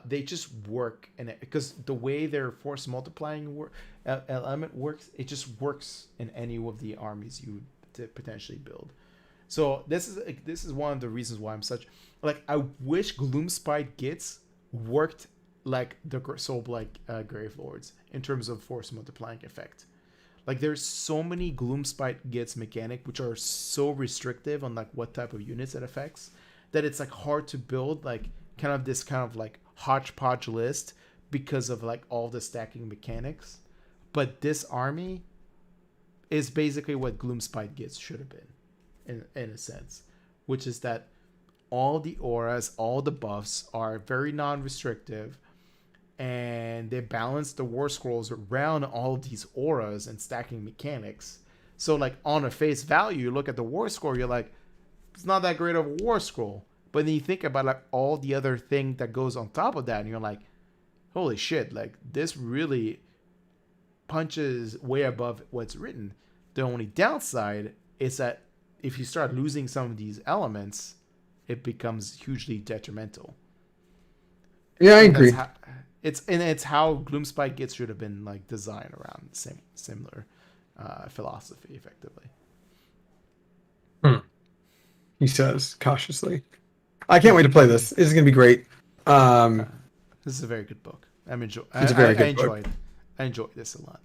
They just work in it because the way their force multiplying element works, it just works in any of the armies you would potentially build. So this is one of the reasons why I'm such like, I wish Gloomspite Gits worked like the Soublight Gravelords in terms of force multiplying effect. Like there's so many Gloomspite Gits mechanic which are so restrictive on like what type of units it affects that it's like hard to build like kind of like hodgepodge list because of like all the stacking mechanics. But this army is basically what Gloomspite Gits should have been in a sense, which is that all the auras, all the buffs are very non-restrictive, and they balance the war scrolls around all of these auras and stacking mechanics. So like on a face value, you look at the war scroll, you're like, it's not that great of a war scroll. But then you think about like all the other thing that goes on top of that, and you're like, holy shit, like this really punches way above what's written. The only downside is that if you start losing some of these elements, it becomes hugely detrimental. Yeah, I agree. It's how Gloomspite Gits should have been like designed around the similar philosophy, effectively. He says cautiously. I can't wait to play this. This is gonna be great. This is a very good book. It's a very good book. I enjoyed this a lot.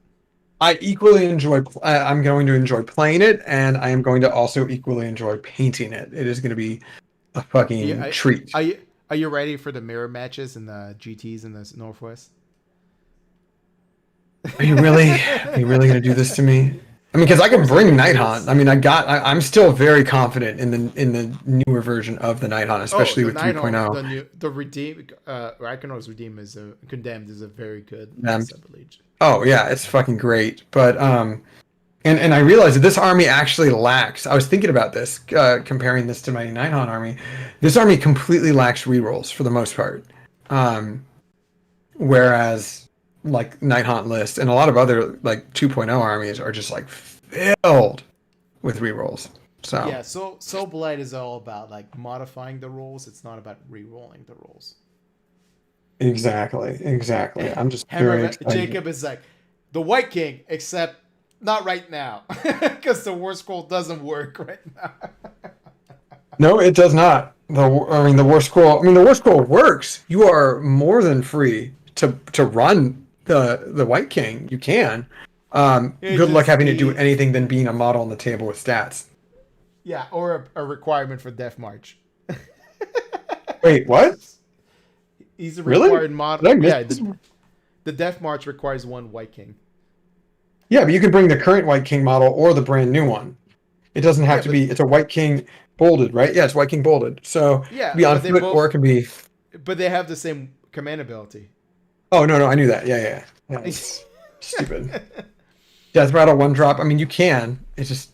I equally enjoy. I'm going to enjoy playing it, and I am going to also equally enjoy painting it. It is going to be a fucking treat. Are you ready for the mirror matches and the GTs in the Northwest? Are you really going to do this to me? I mean, because I can course bring it Night is. Hunt. I mean, I'm still very confident in the newer version of the Night Hunt, especially with 3.0. The redeem, Ragnar's redeem is condemned is a very good Yeah. list, I believe. Oh yeah, it's fucking great. But and I realized that this army actually lacks. I was thinking about this, comparing this to my Night Hunt army. This army completely lacks rerolls for the most part. Whereas like Night Hunt list and a lot of other like 2.0 armies are just like filled with rerolls. So Yeah, so Soulblight is all about like modifying the rolls. It's not about re-rolling the rolls. exactly. I'm just Hammer very excited. Jacob is like the White King, except not right now, because the Warscroll doesn't work right now. No, it does not. The War Scroll works. You are more than free to run the White King. You can. It Good luck just having to do needs- anything than being a model on the table with stats. Yeah, or a requirement for Death March. Wait, what? He's a Really? required model. Did I Yeah, miss this? the Death March requires one White King. Yeah, but you can bring the current White King model or the brand new one. It doesn't have Yeah, to be. It's a White King bolded, right? Yeah, it's White King bolded. So Yeah, it can be on but they foot both- or it can be. But they have the same command ability. Oh no, I knew that. Yeah. It's stupid. Death Rattle 1-drop. I mean, you can. It's just.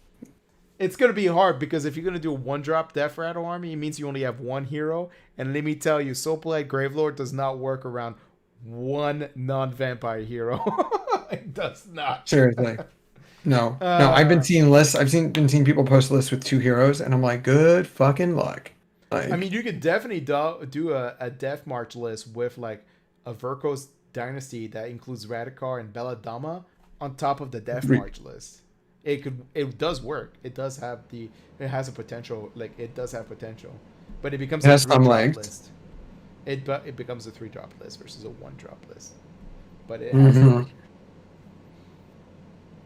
It's gonna be hard because if you're gonna do a 1-drop Death Rattle army, it means you only have one hero. And let me tell you, Soublight Gravelord does not work around one non-vampire hero. It does not. Seriously. No. I've been seeing lists. Been seeing people post lists with 2 heroes, and I'm like, good fucking luck. Like, I mean, you could definitely do a Death March list with like a Verko's Dynasty that includes Radikar and Belladama on top of the Death March list. It does work. It has a potential. Like it does have potential, but it becomes It a has some 3-drop legs. list. It becomes a 3-drop list versus a 1-drop list. But it has Mhm.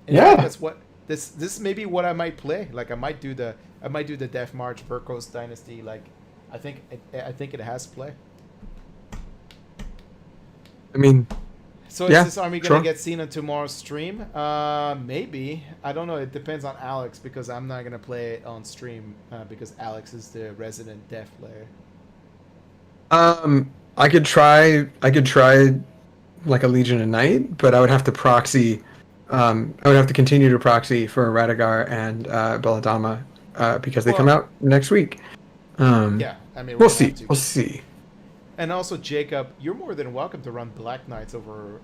and Yeah. I think that's what this may be what I might play. Like I might do the Death March Verko's Dynasty. Like I think it has play. I mean, So Yeah, is this army gonna sure. get seen on tomorrow's stream? Maybe. I don't know. It depends on Alex because I'm not gonna play it on stream because Alex is the resident death player. I could try like a Legion of Night, but I would have to proxy. I would have to continue to proxy for Radigar and Belladama because they come Well- out next week. Yeah, I mean We'll gonna see. have to. We'll see. And also, Jacob, you're more than welcome to run Black Knights over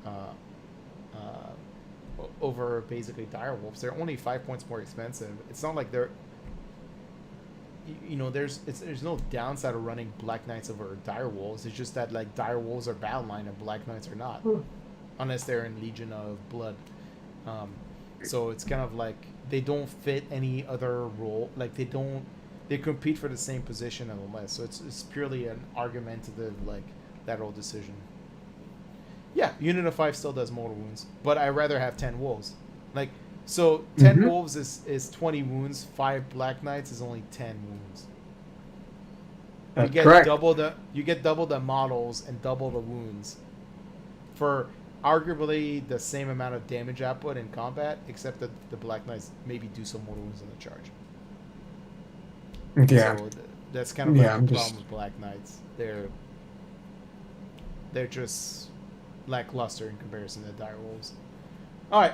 basically Direwolves. They're only 5 points more expensive. It's not like they're, there's no downside of running Black Knights over Direwolves. It's just that like Direwolves are battle line and Black Knights are not, unless they're in Legion of Blood. So it's kind of like they don't fit any other role. Like they compete for the same position and less. So it's purely an argumentative like lateral decision. Yeah, Unit of 5 still does mortal wounds, but I'd rather have 10 wolves. Like, so 10 Mhm. wolves is 20 wounds, 5 Black Knights is only 10 wounds. That's you get correct. double the models and double the wounds for arguably the same amount of damage output in combat, except that the Black Knights maybe do some mortal wounds in the charge. Yeah. So that's kind of Yeah, like I'm the just- problem with Black Knights. They're just lackluster in comparison to Dire Wolves. All right,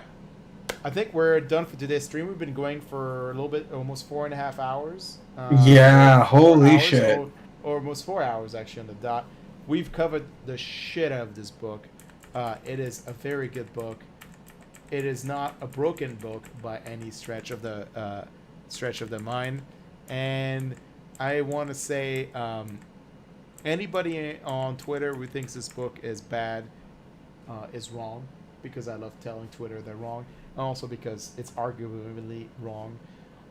I think we're done for today's stream. We've been going for a little bit, almost 4.5 hours. Yeah, 4 holy hours, shit. or almost 4 hours actually on the dot. We've covered the shit out of this book. It is a very good book. It is not a broken book by any stretch of the mind. And I want to say, anybody on Twitter who thinks this book is bad is wrong, because I love telling Twitter they're wrong, and also because it's arguably wrong.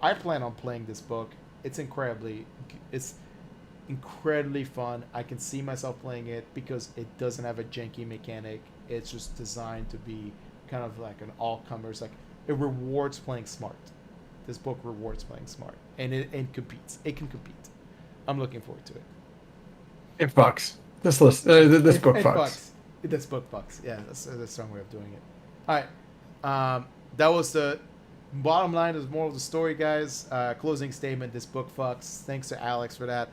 I plan on playing this book. It's incredibly fun. I can see myself playing it because it doesn't have a janky mechanic. It's just designed to be kind of like an all-comers. Like, it rewards playing smart. This book rewards playing smart, and it competes. It can compete. I'm looking forward to it. It fucks. This list. This book It fucks. This book fucks. Yeah, that's a strong way of doing it. All right, that was the bottom line is moral of the story, guys. Closing statement. This book fucks. Thanks to Alex for that.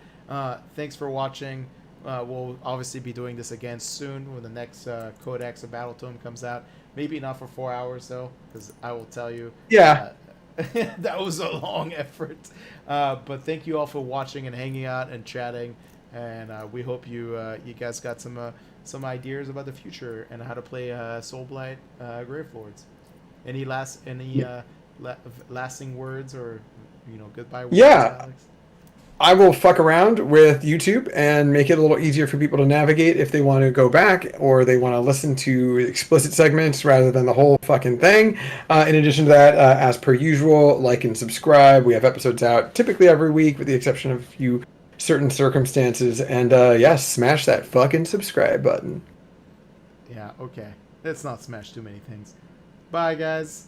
Thanks for watching. We'll obviously be doing this again soon when the next Codex of Battletome comes out. Maybe not for 4 hours though, because I will tell you. Yeah. That was a long effort. But thank you all for watching and hanging out and chatting. And we hope you guys got some ideas about the future and how to play Soulblight Gravelords. Any lasting words or goodbye words, Yeah. Alex? I will fuck around with YouTube and make it a little easier for people to navigate if they want to go back or they want to listen to explicit segments rather than the whole fucking thing. In addition to that, as per usual, like and subscribe. We have episodes out typically every week with the exception of a few certain circumstances. And yes, smash that fucking subscribe button. Yeah, okay. Let's not smash too many things. Bye, guys.